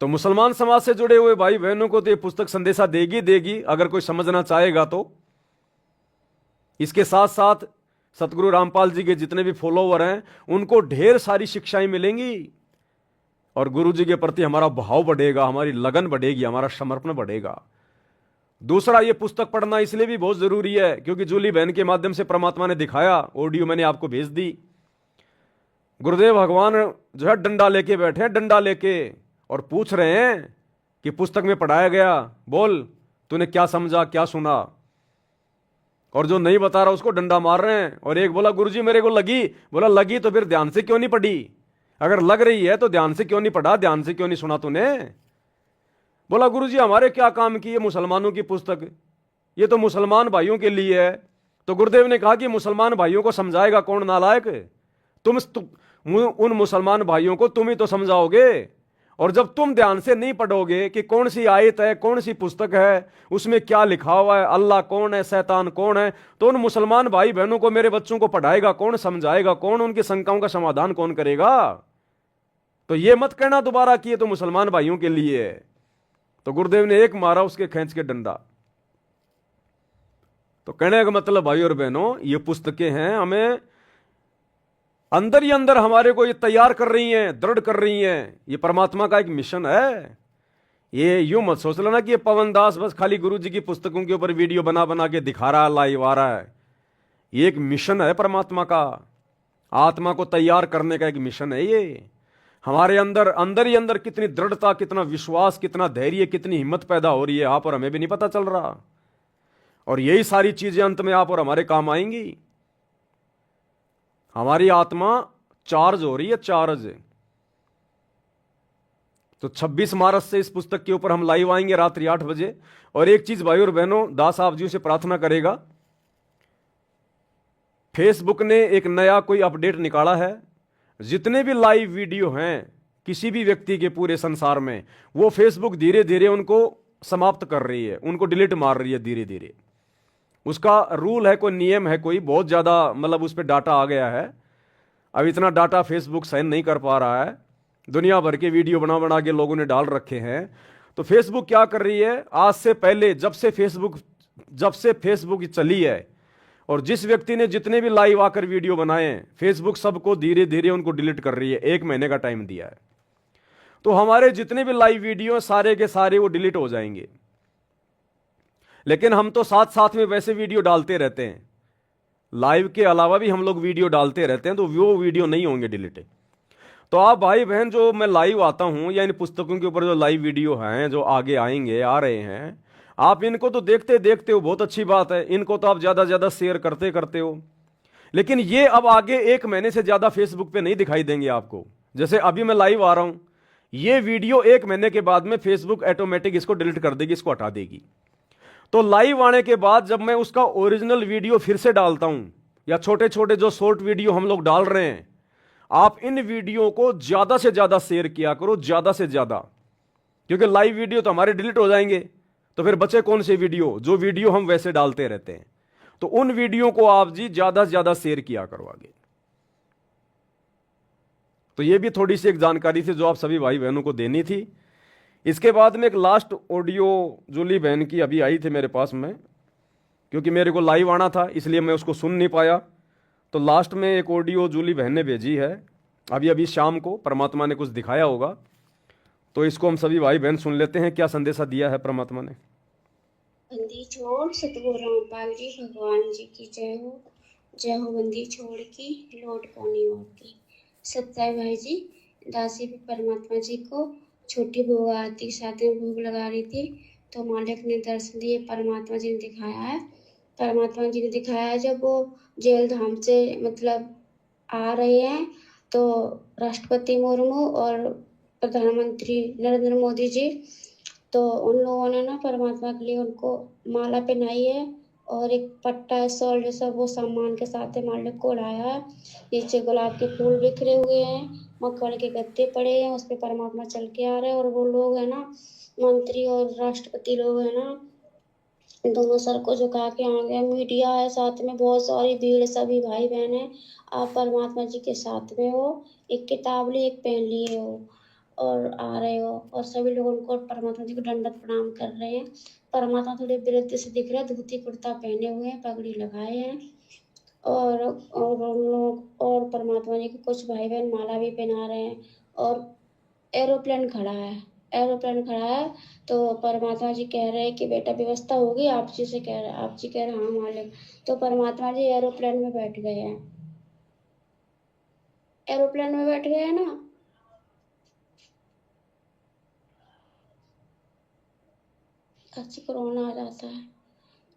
तो मुसलमान समाज से जुड़े हुए भाई बहनों को तो ये पुस्तक संदेशा देगी देगी, अगर कोई समझना चाहेगा तो। इसके साथ साथ सतगुरु रामपाल जी के जितने भी फॉलोवर हैं, उनको ढेर सारी शिक्षाएं मिलेंगी और गुरु जी के प्रति हमारा भाव बढ़ेगा, हमारी लगन बढ़ेगी, हमारा समर्पण बढ़ेगा। दूसरा, ये पुस्तक पढ़ना इसलिए भी बहुत जरूरी है क्योंकि जूली बहन के माध्यम से परमात्मा ने दिखाया, ऑडियो मैंने आपको भेज दी। गुरुदेव भगवान जो है डंडा लेके बैठे, डंडा लेके, और पूछ रहे हैं कि पुस्तक में पढ़ाया गया, बोल तूने क्या समझा, क्या सुना। और जो नहीं बता रहा उसको डंडा मार रहे हैं। और एक बोला गुरुजी मेरे को लगी, बोला लगी तो फिर ध्यान से क्यों नहीं पढ़ी, अगर लग रही है तो ध्यान से क्यों नहीं पढ़ा, ध्यान से क्यों नहीं सुना तूने। बोला गुरुजी हमारे क्या काम की, ये मुसलमानों की पुस्तक, ये तो मुसलमान भाइयों के लिए है। तो गुरुदेव ने कहा कि मुसलमान भाइयों को समझाएगा कौन नालायक, उन मुसलमान भाइयों को तुम ही तो समझाओगे। और जब तुम ध्यान से नहीं पढ़ोगे कि कौन सी आयत है, कौन सी पुस्तक है, उसमें क्या लिखा हुआ है, अल्लाह कौन है, शैतान कौन है, तो उन मुसलमान भाई बहनों को, मेरे बच्चों को पढ़ाएगा कौन, समझाएगा कौन, उनकी शंकाओं का समाधान कौन करेगा। तो ये मत कहना दोबारा कि ये तो मुसलमान भाइयों के लिए है। तो गुरुदेव ने एक मारा उसके खींच के डंडा। तो कहने का मतलब भाई और बहनों, ये पुस्तकें हैं, हमें अंदर ही अंदर हमारे को ये तैयार कर रही हैं, दृढ़ कर रही हैं। ये परमात्मा का एक मिशन है। ये यूं मत सोच लेना कि ये पवन दास बस खाली गुरु जी की पुस्तकों के ऊपर वीडियो बना बना के दिखा रहा है, लाइव आ रहा है। ये एक मिशन है परमात्मा का, आत्मा को तैयार करने का एक मिशन है। ये हमारे अंदर अंदर ही अंदर कितनी दृढ़ता, कितना विश्वास, कितना धैर्य, कितनी हिम्मत पैदा हो रही है, आप और हमें भी नहीं पता चल रहा। और यही सारी चीजें अंत में आप और हमारे काम आएंगी। हमारी आत्मा चार्ज हो रही है, चार्ज। तो 26 मार्च से इस पुस्तक के ऊपर हम लाइव आएंगे रात्रि 8 बजे। और एक चीज भाई और बहनों, दास आप जी से प्रार्थना करेगा, फेसबुक ने एक नया कोई अपडेट निकाला है, जितने भी लाइव वीडियो हैं किसी भी व्यक्ति के पूरे संसार में, वो फेसबुक धीरे धीरे उनको समाप्त कर रही है, उनको डिलीट मार रही है धीरे धीरे। उसका रूल है, कोई नियम है, कोई बहुत ज़्यादा मतलब उस पर डाटा आ गया है। अब इतना डाटा फेसबुक सहन नहीं कर पा रहा है, दुनिया भर के वीडियो बना बना के लोगों ने डाल रखे हैं। तो फेसबुक क्या कर रही है, आज से पहले जब से फेसबुक चली है और जिस व्यक्ति ने जितने भी लाइव आकर वीडियो बनाए हैं, फेसबुक सबको धीरे धीरे उनको डिलीट कर रही है। 1 महीने का टाइम दिया है, तो हमारे जितने भी लाइव वीडियो सारे के सारे वो डिलीट हो जाएंगे। लेकिन हम तो साथ साथ में वैसे वीडियो डालते रहते हैं, लाइव के अलावा भी हम लोग वीडियो डालते रहते हैं, तो वो वीडियो नहीं होंगे डिलीट। तो आप भाई बहन जो मैं लाइव आता हूं या इन पुस्तकों के ऊपर जो लाइव वीडियो हैं जो आगे आएंगे आ रहे हैं, आप इनको तो देखते हो, बहुत अच्छी बात है, इनको तो आप ज़्यादा से ज़्यादा शेयर करते हो। लेकिन ये अब आगे 1 महीने से ज़्यादा फेसबुक पे नहीं दिखाई देंगे आपको। जैसे अभी मैं लाइव आ रहा हूं, ये वीडियो 1 महीने के बाद में फेसबुक ऑटोमेटिक इसको डिलीट कर देगी, इसको हटा देगी। तो लाइव आने के बाद जब मैं उसका ओरिजिनल वीडियो फिर से डालता हूं, या छोटे छोटे जो शॉर्ट वीडियो हम लोग डाल रहे हैं, आप इन वीडियो को ज़्यादा से ज़्यादा शेयर किया करो, ज़्यादा से ज़्यादा, क्योंकि लाइव वीडियो तो हमारे डिलीट हो जाएंगे, तो फिर बचे कौन से वीडियो, जो वीडियो हम वैसे डालते रहते हैं। तो उन वीडियो को आप जी ज़्यादा से ज़्यादा शेयर किया करो आगे। तो ये भी थोड़ी सी एक जानकारी थी जो आप सभी भाई बहनों को देनी थी। इसके बाद में एक लास्ट ऑडियो जूली बहन की अभी आई थी मेरे पास में, क्योंकि मेरे को लाइव आना था इसलिए मैं उसको सुन नहीं पाया। तो लास्ट में एक ऑडियो जूली बहन ने भेजी है अभी शाम को, परमात्मा ने कुछ दिखाया होगा, तो इसको हम सभी भाई बहन सुन लेते हैं, क्या संदेशा दिया है परमात्मा ने। बंदी छोड़ सतगुरु रामपाल जी भगवान जी की जय हो बंदी छोड़ की लौट कौनी और की। सत्य भाई जी, दासी भी परमात्मा जी को छोटी भोग आरती साथ में भोग लगा रही थी, तो मालिक ने दर्शन दिए, परमात्मा जी ने दिखाया है। परमात्मा जी ने दिखाया है जब वो जेल धाम से मतलब आ रहे हैं, तो राष्ट्रपति मुर्मू और प्रधानमंत्री नरेंद्र मोदी जी, तो उन लोगों ने ना परमात्मा के लिए उनको माला पहनाई है और एक पट्टा शॉल जैसा वो सम्मान के साथ मालिक को लाया है। नीचे गुलाब के फूल बिखरे हुए हैं, मक्खन के गत्ते पड़े हैं, उस पर परमात्मा चल के आ रहे हैं, और वो लोग है ना मंत्री और राष्ट्रपति लोग है ना दोनों सर को झुका के आ गए। मीडिया है साथ में, बहुत सारी भीड़, सभी भाई बहन है, आप परमात्मा जी के साथ में हो, एक किताब लिए एक पेन लिए हो और आ रहे हो, और सभी लोग उनको परमात्मा जी को दंडवत प्रणाम कर रहे हैं। परमात्मा थोड़े विरुद्ध से दिख रहे हैं, धोती कुर्ता पहने हुए हैं, पगड़ी लगाए हैं, और उन लोग और परमात्मा जी को कुछ भाई बहन माला भी पहना रहे हैं। और एरोप्लेन खड़ा है, तो परमात्मा जी कह रहे हैं कि बेटा व्यवस्था होगी, आप जी से कह रहे, आप जी कह रहे हाँ मालिक। तो परमात्मा जी एरोप्लेन में बैठ गए हैं, एरोप्लेन में बैठ गए हैं ना। अच्छी कोरोना आ जाता है।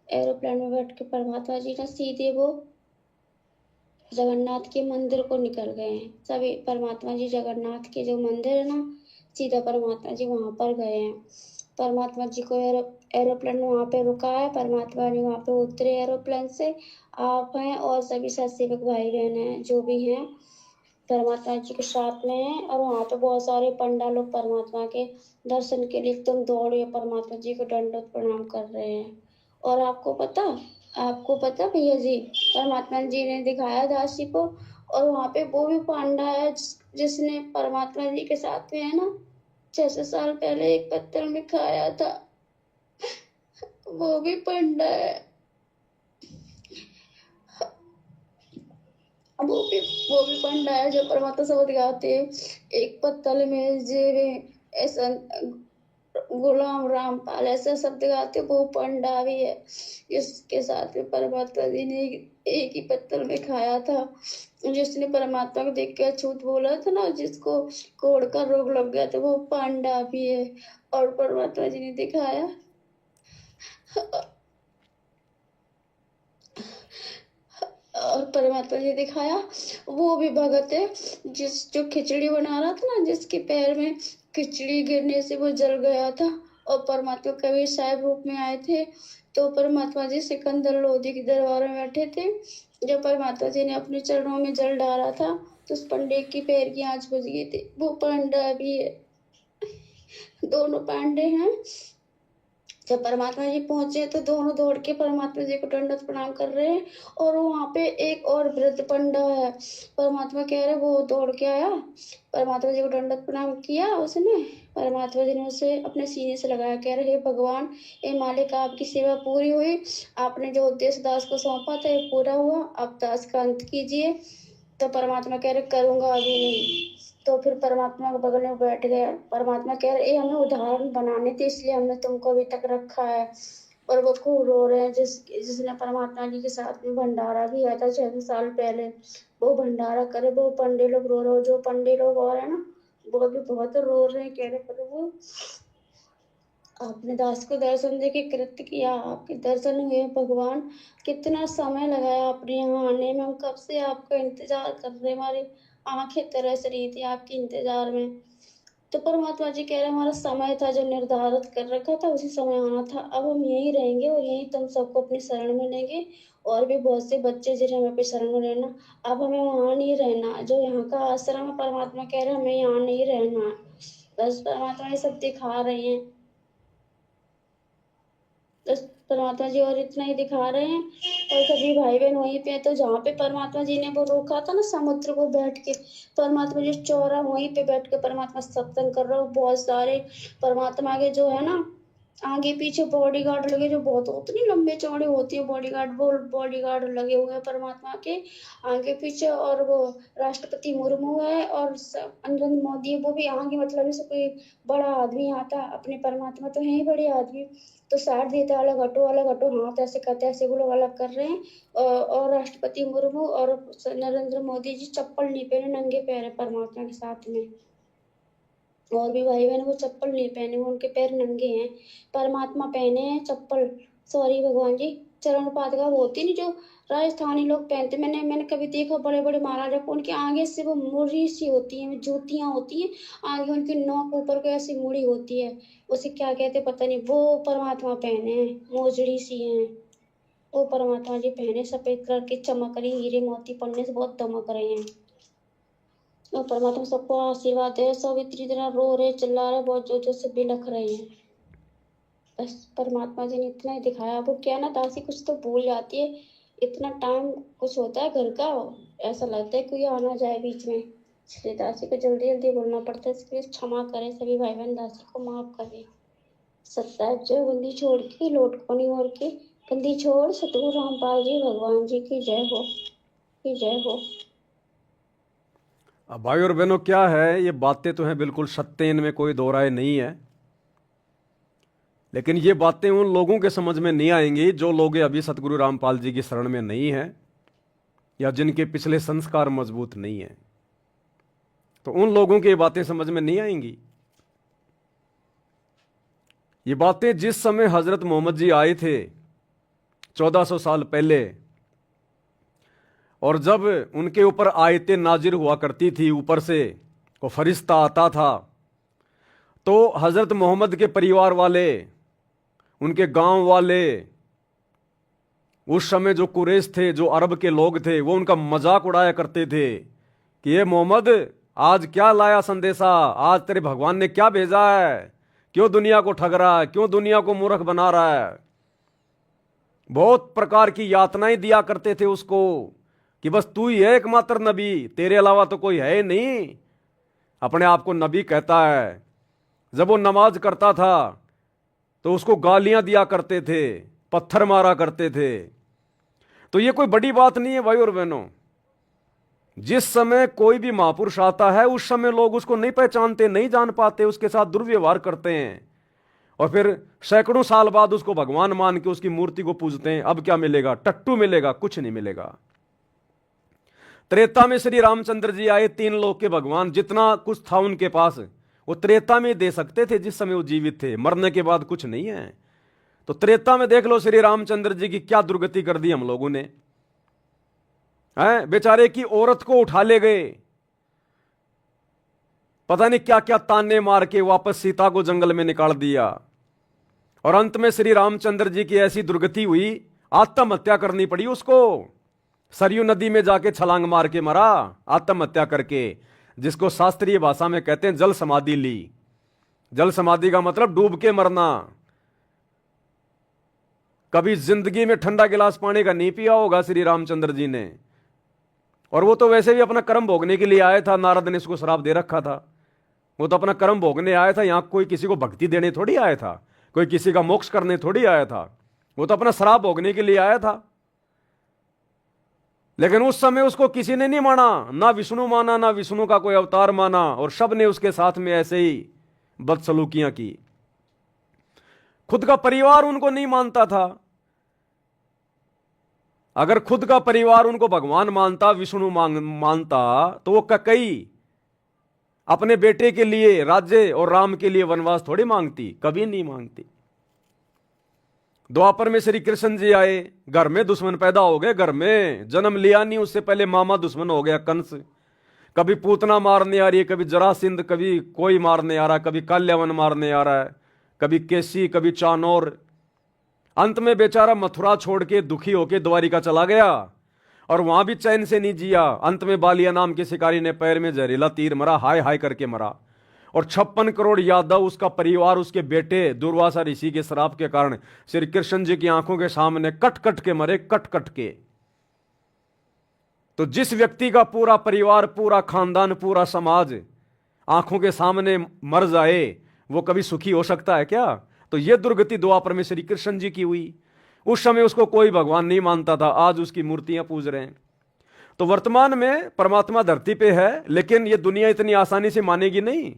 एरोप्लेन में बैठ के परमात्मा जी ना सीधे वो जगन्नाथ के मंदिर को निकल गए हैं। सभी परमात्मा जी जगन्नाथ के जो मंदिर है ना, सीधा परमात्मा जी वहाँ पर गए हैं। परमात्मा जी को एरोप्लेन वहाँ पे रुका है, परमात्मा जी वहाँ पे उतरे एरोप्लेन से, आप हैं और सभी सत्सेवक भाई बहन हैं जो भी हैं परमात्मा जी के साथ में हैं। और वहाँ पे बहुत सारे पंडा लोग परमात्मा के दर्शन के लिए एकदम दौड़े परमात्मा जी को दंडवत प्रणाम कर रहे हैं। और आपको पता भैया जी, परमात्मा जी ने दिखाया दासी को, और वहाँ पे वो भी पांडा है जिसने परमात्मा जी के साथ में है ना 600 साल पहले एक पत्थर में खाया था, वो भी पंडा है। वो भी पंडा है जो परमात्मा शब्द गाते हैं, एक पत्तल में जेरे ऐसा गुलाम रामपाल ऐसा शब्द गाते, वो पंडा भी है। इसके साथ में परमात्मा जी ने एक ही पत्तल में खाया था। जिसने परमात्मा को देख के अछूत बोला था ना, जिसको कोढ़ का रोग लग गया था, वो पांडा भी है। और परमात्मा जी ने दिखाया वो भी भगत है जो खिचड़ी बना रहा था ना, जिसके पैर में खिचड़ी गिरने से वो जल गया था। और परमात्मा कबीर साहब रूप में आए थे, तो परमात्मा जी सिकंदर लोधी के दरबार में बैठे थे, जब परमात्मा जी ने अपने चरणों में जल डाला था तो उस पंडित की पैर की आंच बज गई थी। वो पांडा भी है, दोनों पांडे हैं। जब परमात्मा जी पहुंचे तो दोनों दौड़ के परमात्मा जी को दंडवत प्रणाम कर रहे हैं और वहां पे एक और वृद्ध पंडा है। परमात्मा कह रहे वो दौड़ के आया, परमात्मा जी को दंडवत प्रणाम किया उसने। परमात्मा जी ने उसे अपने सीने से लगाया, कह रहे हे भगवान, हे मालिक, आपकी सेवा पूरी हुई, आपने जो उद्देश्य दास को सौंपा था ये पूरा हुआ, आप दास का अंत कीजिए। तो परमात्मा कह रहे करूंगा, अभी नहीं। तो फिर परमात्मा के बगल में बैठ गया। परमात्मा कह रहे हमें उदाहरण बनाने थे इसलिए हमने तुमको अभी तक रखा है। और वो खूब रो रहे हैं। जिसने परमात्मा जी के साथ में भंडारा किया था 6 साल पहले, वो भंडारा करे, वो पंडे लोग रो रहे, जो पंडे लोग और है ना वो अभी बहुत रो रहे हैं। कह रहे प्रभु आपने दास को दर्शन दे के कृत्य किया, आपके दर्शन हुए भगवान, कितना समय लगाया आपने यहाँ आने में, हम कब से आपका इंतजार कर रहे, हमारी आंखें तरस रही थी आपके इंतजार में। तो परमात्मा जी कह रहे हमारा समय था जो निर्धारित कर रखा था, उसी समय आना था, अब हम यहीं रहेंगे और यहीं तुम सबको अपनी शरण में लेंगे। और भी बहुत से बच्चे जिन्हें हमें अपनी शरण में लेना, अब हमें वहां नहीं रहना जो यहाँ का आश्रम है। परमात्मा कह रहे हमें यहाँ नहीं रहना है। बस परमात्मा ये सब दिखा रहे हैं, बस परमात्मा जी और इतना ही दिखा रहे हैं। और सभी भाई बहन वहीं पे है। तो जहाँ पे परमात्मा जी ने वो रोका था ना समुद्र को, बैठ के परमात्मा जी चौरा वहीं पे बैठ के परमात्मा सत्संग कर रहे हो। बहुत सारे परमात्मा के जो है ना आगे पीछे बॉडीगार्ड लगे, जो बहुत होते नहीं लंबे चौड़े होती है बॉडीगार्ड, वो बॉडीगार्ड लगे हुए हैं परमात्मा के आगे पीछे। और वो राष्ट्रपति मुर्मू है और नरेंद्र मोदी है, वो भी आगे, मतलब जैसे कोई बड़ा आदमी आता अपने परमात्मा तो है ही बड़े आदमी, तो साथ देते अलग हटो हाथ ऐसे करते, ऐसे वो लोग अलग कर रहे हैं। और राष्ट्रपति मुर्मू और नरेंद्र मोदी जी चप्पल नहीं पहने, नंगे पैर है परमात्मा के साथ में। और भी भाई बहन वो चप्पल नहीं पहने, वो उनके पैर नंगे हैं, परमात्मा पहने हैं चप्पल। सॉरी भगवान जी, चरण पादुका वो होती नहीं जो राजस्थानी लोग पहनते, मैंने कभी देखा बड़े बड़े महाराजा को, उनके आगे से वो मुड़ी सी होती है, जूतियां होती हैं, आगे उनकी नोक ऊपर को ऐसी मुड़ी होती है, उसे क्या कहते पता नहीं, वो परमात्मा पहने हैं, मोजड़ी सी हैं वो परमात्मा जी पहने, सफेद कलर के चमक रही, हीरे मोती पन्ने से बहुत दमक रहे हैं। और परमात्मा सबको आशीर्वाद दे। सब इतनी तरह रो रहे चिल्ला रहे, बहुत जोर जोर से बिलख रहे हैं। बस परमात्मा जी ने इतना ही दिखाया। वो क्या ना दासी कुछ तो भूल जाती है, इतना टाइम कुछ होता है घर का, ऐसा लगता है कोई आना जाए बीच में, इसलिए दासी को जल्दी जल्दी बोलना पड़ता है। इसलिए क्षमा करें सभी भाई बहन, दासी को माफ करें। सत्ताईस जो बंदी छोड़ के लौट कोनी और के बंदी छोड़, सतगुरु रामपाल जी भगवान जी की जय हो, की जय हो। अब भाई और बहनों क्या है, ये बातें तो हैं बिल्कुल सत्य, इनमें कोई दो राय नहीं है। लेकिन ये बातें उन लोगों के समझ में नहीं आएंगी जो लोग अभी सतगुरु रामपाल जी की शरण में नहीं हैं या जिनके पिछले संस्कार मजबूत नहीं हैं, तो उन लोगों की ये बातें समझ में नहीं आएंगी। ये बातें जिस समय हजरत मोहम्मद जी आए थे 1400 साल पहले, और जब उनके ऊपर आयतें नाजिर हुआ करती थी, ऊपर से को फरिश्ता आता था, तो हजरत मोहम्मद के परिवार वाले, उनके गांव वाले, उस समय जो कुरैश थे, जो अरब के लोग थे, वो उनका मजाक उड़ाया करते थे कि ये मोहम्मद आज क्या लाया संदेशा, आज तेरे भगवान ने क्या भेजा है, क्यों दुनिया को ठग रहा है, क्यों दुनिया को मूर्ख बना रहा है। बहुत प्रकार की यातनाएं दिया करते थे उसको कि बस तू ही है एकमात्र नबी, तेरे अलावा तो कोई है नहीं। अपने आप को नबी कहता है। जब वो नमाज करता था तो उसको गालियां दिया करते थे, पत्थर मारा करते थे। तो ये कोई बड़ी बात नहीं है भाई और बहनों। जिस समय कोई भी महापुरुष आता है उस समय लोग उसको नहीं पहचानते, नहीं जान पाते, उसके साथ दुर्व्यवहार करते हैं, और फिर सैकड़ों साल बाद उसको भगवान मान के उसकी मूर्ति को पूजते हैं। अब क्या मिलेगा? टट्टू मिलेगा, कुछ नहीं मिलेगा। त्रेता में श्री रामचंद्र जी आए, 3 लोक के भगवान, जितना कुछ था उनके पास वो त्रेता में दे सकते थे जिस समय वो जीवित थे, मरने के बाद कुछ नहीं है। तो त्रेता में देख लो श्री रामचंद्र जी की क्या दुर्गति कर दी हम लोगों ने, हैं? बेचारे की औरत को उठा ले गए, पता नहीं क्या क्या ताने मार के वापस सीता को जंगल में निकाल दिया, और अंत में श्री रामचंद्र जी की ऐसी दुर्गति हुई, आत्महत्या करनी पड़ी उसको। सरयू नदी में जाके छलांग मार के मरा, आत्महत्या करके, जिसको शास्त्रीय भाषा में कहते हैं जल समाधि ली। जल समाधि का मतलब डूब के मरना। कभी जिंदगी में ठंडा गिलास पानी का नहीं पिया होगा श्री रामचंद्र जी ने, और वो तो वैसे भी अपना कर्म भोगने के लिए आया था। नारद ने उसको श्राप दे रखा था। वो तो अपना कर्म भोगने आया था, यहां कोई किसी को भक्ति देने थोड़ी आया था, कोई किसी का मोक्ष करने थोड़ी आया था। वो तो अपना श्राप भोगने के लिए आया था। लेकिन उस समय उसको किसी ने नहीं माना, ना विष्णु माना, ना विष्णु का कोई अवतार माना, और सब ने उसके साथ में ऐसे ही बदसलूकियां की। खुद का परिवार उनको नहीं मानता था। अगर खुद का परिवार उनको भगवान मानता, विष्णु मानता, तो वो कई अपने बेटे के लिए राज्य और राम के लिए वनवास थोड़ी मांगती, कभी नहीं मांगती। द्वापर में श्री कृष्ण जी आए, घर में दुश्मन पैदा हो गए। घर में जन्म लिया नहीं, उससे पहले मामा दुश्मन हो गया कंस। कभी पूतना मारने आ रही है, कभी जरासिंध, कभी कोई मारने आ रहा है, कभी काल्यावन मारने आ रहा है, कभी केसी, कभी चानौर। अंत में बेचारा मथुरा छोड़ के दुखी होके द्वारिका चला गया, और वहां भी चैन से नहीं जिया। अंत में बालिया नाम के शिकारी ने पैर में जहरीला तीर मरा, हाय हाय करके मरा। और 56 करोड़ यादव, उसका परिवार, उसके बेटे दुर्वासा ऋषि के श्राप के कारण श्री कृष्ण जी की आंखों के सामने कट कट के मरे, कट कट के। तो जिस व्यक्ति का पूरा परिवार, पूरा खानदान, पूरा समाज आंखों के सामने मर जाए, वो कभी सुखी हो सकता है क्या? तो यह दुर्गति द्वापर में श्री कृष्ण जी की हुई। उस समय उसको कोई भगवान नहीं मानता था, आज उसकी मूर्तियां पूज रहे हैं। तो वर्तमान में परमात्मा धरती पे है, लेकिन यह दुनिया इतनी आसानी से मानेगी नहीं।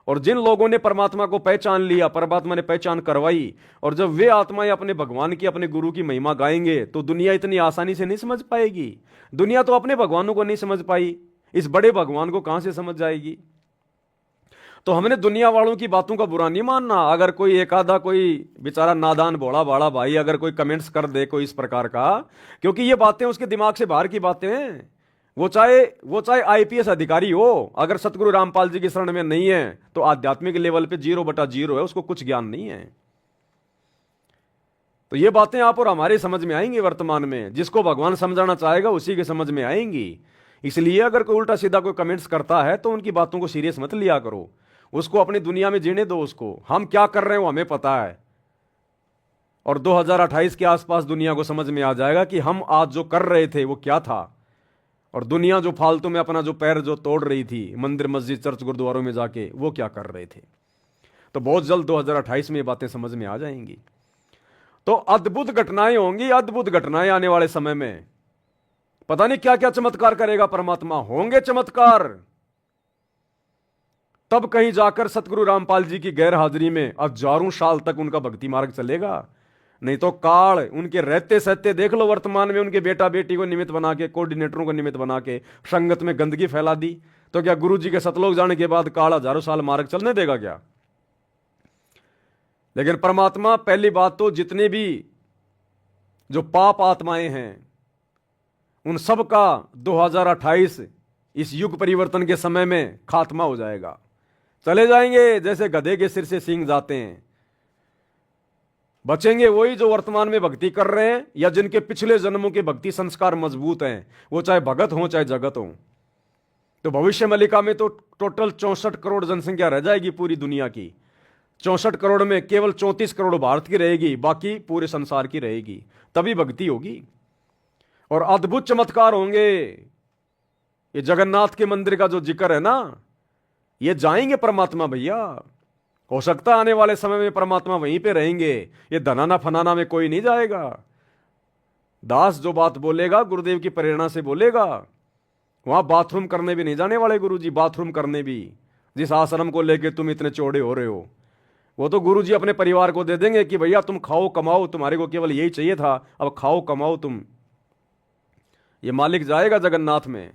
और जिन लोगों ने परमात्मा को पहचान लिया, परमात्मा ने पहचान करवाई, और जब वे आत्माएं अपने भगवान की, अपने गुरु की महिमा गाएंगे, तो दुनिया इतनी आसानी से नहीं समझ पाएगी। दुनिया तो अपने भगवानों को नहीं समझ पाई, इस बड़े भगवान को कहां से समझ जाएगी? तो हमने दुनिया वालों की बातों का बुरा नहीं मानना। अगर कोई एक आधा, कोई बेचारा नादान भोला भाड़ा भाई अगर कोई कमेंट्स कर दे कोई इस प्रकार का, क्योंकि ये बातें उसके दिमाग से बाहर की बातें हैं। वो चाहे आईपीएस अधिकारी हो, अगर सतगुरु रामपाल जी की शरण में नहीं है तो आध्यात्मिक लेवल पे 0/0 है, उसको कुछ ज्ञान नहीं है। तो ये बातें आप और हमारे समझ में आएंगी वर्तमान में। जिसको भगवान समझाना चाहेगा उसी के समझ में आएंगी। इसलिए अगर कोई उल्टा सीधा कोई कमेंट्स करता है तो उनकी बातों को सीरियस मत लिया करो, उसको अपनी दुनिया में जीने दो। उसको हम क्या कर रहे हैं वो हमें पता है, और 2028 के आसपास दुनिया को समझ में आ जाएगा कि हम आज जो कर रहे थे वो क्या था, और दुनिया जो फालतू में अपना जो पैर जो तोड़ रही थी मंदिर, मस्जिद, चर्च, गुरुद्वारों में जाके, वो क्या कर रहे थे। तो बहुत जल्द 2028 में ये बातें समझ में आ जाएंगी। तो अद्भुत घटनाएं होंगी, अद्भुत घटनाएं आने वाले समय में। पता नहीं क्या क्या चमत्कार करेगा परमात्मा, होंगे चमत्कार। तब कहीं जाकर सतगुरु रामपाल जी की गैर हाजिरी में हजारों साल तक उनका भक्ति मार्ग चलेगा। नहीं तो काल उनके रहते सहते देख लो, वर्तमान में उनके बेटा बेटी को निमित्त बना के, कोऑर्डिनेटरों को निमित्त बना के संगत में गंदगी फैला दी। तो क्या गुरु जी के सतलोक जाने के बाद काल हजारों साल मार्ग चलने देगा क्या? लेकिन परमात्मा, पहली बात तो जितने भी जो पाप आत्माएं हैं उन सब का 2028 इस युग परिवर्तन के समय में खात्मा हो जाएगा। चले जाएंगे जैसे गधे के सिर से सींग जाते हैं। बचेंगे वही जो वर्तमान में भक्ति कर रहे हैं या जिनके पिछले जन्मों के भक्ति संस्कार मजबूत हैं, वो चाहे भगत हो चाहे जगत हो। तो भविष्य मलिका में तो टोटल 64 करोड़ जनसंख्या रह जाएगी पूरी दुनिया की। 64 करोड़ में केवल 34 करोड़ भारत की रहेगी, बाकी पूरे संसार की रहेगी। तभी भक्ति होगी और अद्भुत चमत्कार होंगे। ये जगन्नाथ के मंदिर का जो जिक्र है ना, ये जाएंगे परमात्मा भैया। हो सकता है आने वाले समय में परमात्मा वहीं पे रहेंगे, ये धनाना फनाना में कोई नहीं जाएगा। दास जो बात बोलेगा गुरुदेव की प्रेरणा से बोलेगा। वहां बाथरूम करने भी नहीं जाने वाले गुरुजी, बाथरूम करने भी। जिस आश्रम को लेके तुम इतने चौड़े हो रहे हो, वो तो गुरुजी अपने परिवार को दे देंगे कि भैया तुम खाओ कमाओ, तुम्हारे को केवल यही चाहिए था, अब खाओ कमाओ तुम। ये मालिक जाएगा जगन्नाथ में।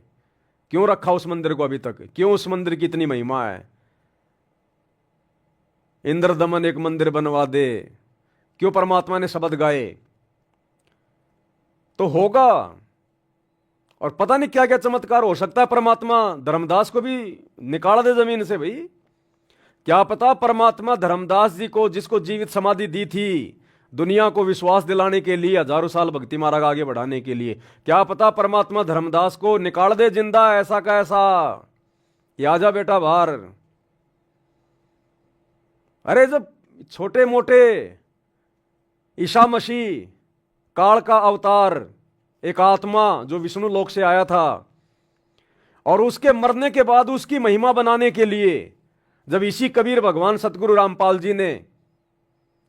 क्यों रखा उस मंदिर को अभी तक? क्यों उस मंदिर की इतनी महिमा है? इंद्र दमन एक मंदिर बनवा दे, क्यों परमात्मा ने शब्द गाए? तो होगा। और पता नहीं क्या क्या चमत्कार हो सकता है। परमात्मा धर्मदास को भी निकाल दे जमीन से भाई। क्या पता परमात्मा धर्मदास जी को, जिसको जीवित समाधि दी थी, दुनिया को विश्वास दिलाने के लिए, हजारों साल भक्ति मार्ग आगे बढ़ाने के लिए। क्या पता परमात्मा धर्मदास को निकाल दे जिंदा ऐसा का ऐसा। ये आजा बेटा बाहर। अरे जब छोटे मोटे ईसा मसीह काल का अवतार, एक आत्मा जो विष्णु लोक से आया था, और उसके मरने के बाद उसकी महिमा बनाने के लिए जब इसी कबीर भगवान सतगुरु रामपाल जी ने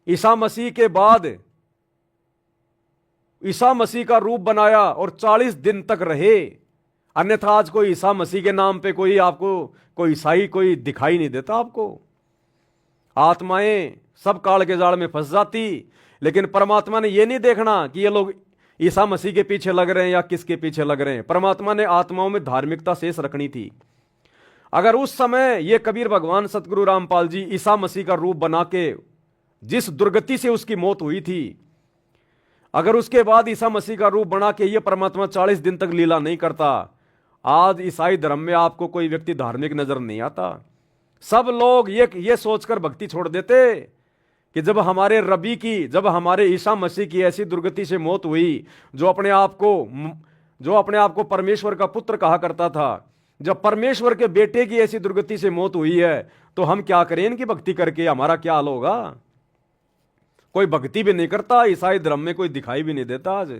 ईसा मसीह के बाद ईसा मसीह का रूप बनाया और 40 दिन तक रहे। अन्यथा आज कोई ईसा मसीह के नाम पे कोई आपको कोई ईसाई कोई दिखाई नहीं देता आपको। आत्माएं सब काल के जाल में फंस जाती। लेकिन परमात्मा ने यह नहीं देखना कि ये लोग ईसा मसीह के पीछे लग रहे हैं या किसके पीछे लग रहे हैं। परमात्मा ने आत्माओं में धार्मिकता शेष रखनी थी। अगर उस समय ये कबीर भगवान सतगुरु रामपाल जी ईसा मसीह का रूप बना के, जिस दुर्गति से उसकी मौत हुई थी, अगर उसके बाद ईसा मसीह का रूप बना के ये परमात्मा 40 दिन तक लीला नहीं करता, आज ईसाई धर्म में आपको कोई व्यक्ति धार्मिक नजर नहीं आता। सब लोग ये सोचकर भक्ति छोड़ देते कि जब हमारे रबी की, जब हमारे ईसा मसीह की ऐसी दुर्गति से मौत हुई, जो अपने आप को परमेश्वर का पुत्र कहा करता था, जब परमेश्वर के बेटे की ऐसी दुर्गति से मौत हुई है, तो हम क्या करें इनकी भक्ति करके, हमारा क्या हाल होगा। कोई भक्ति भी नहीं करता, ईसाई धर्म में कोई दिखाई भी नहीं देता आज।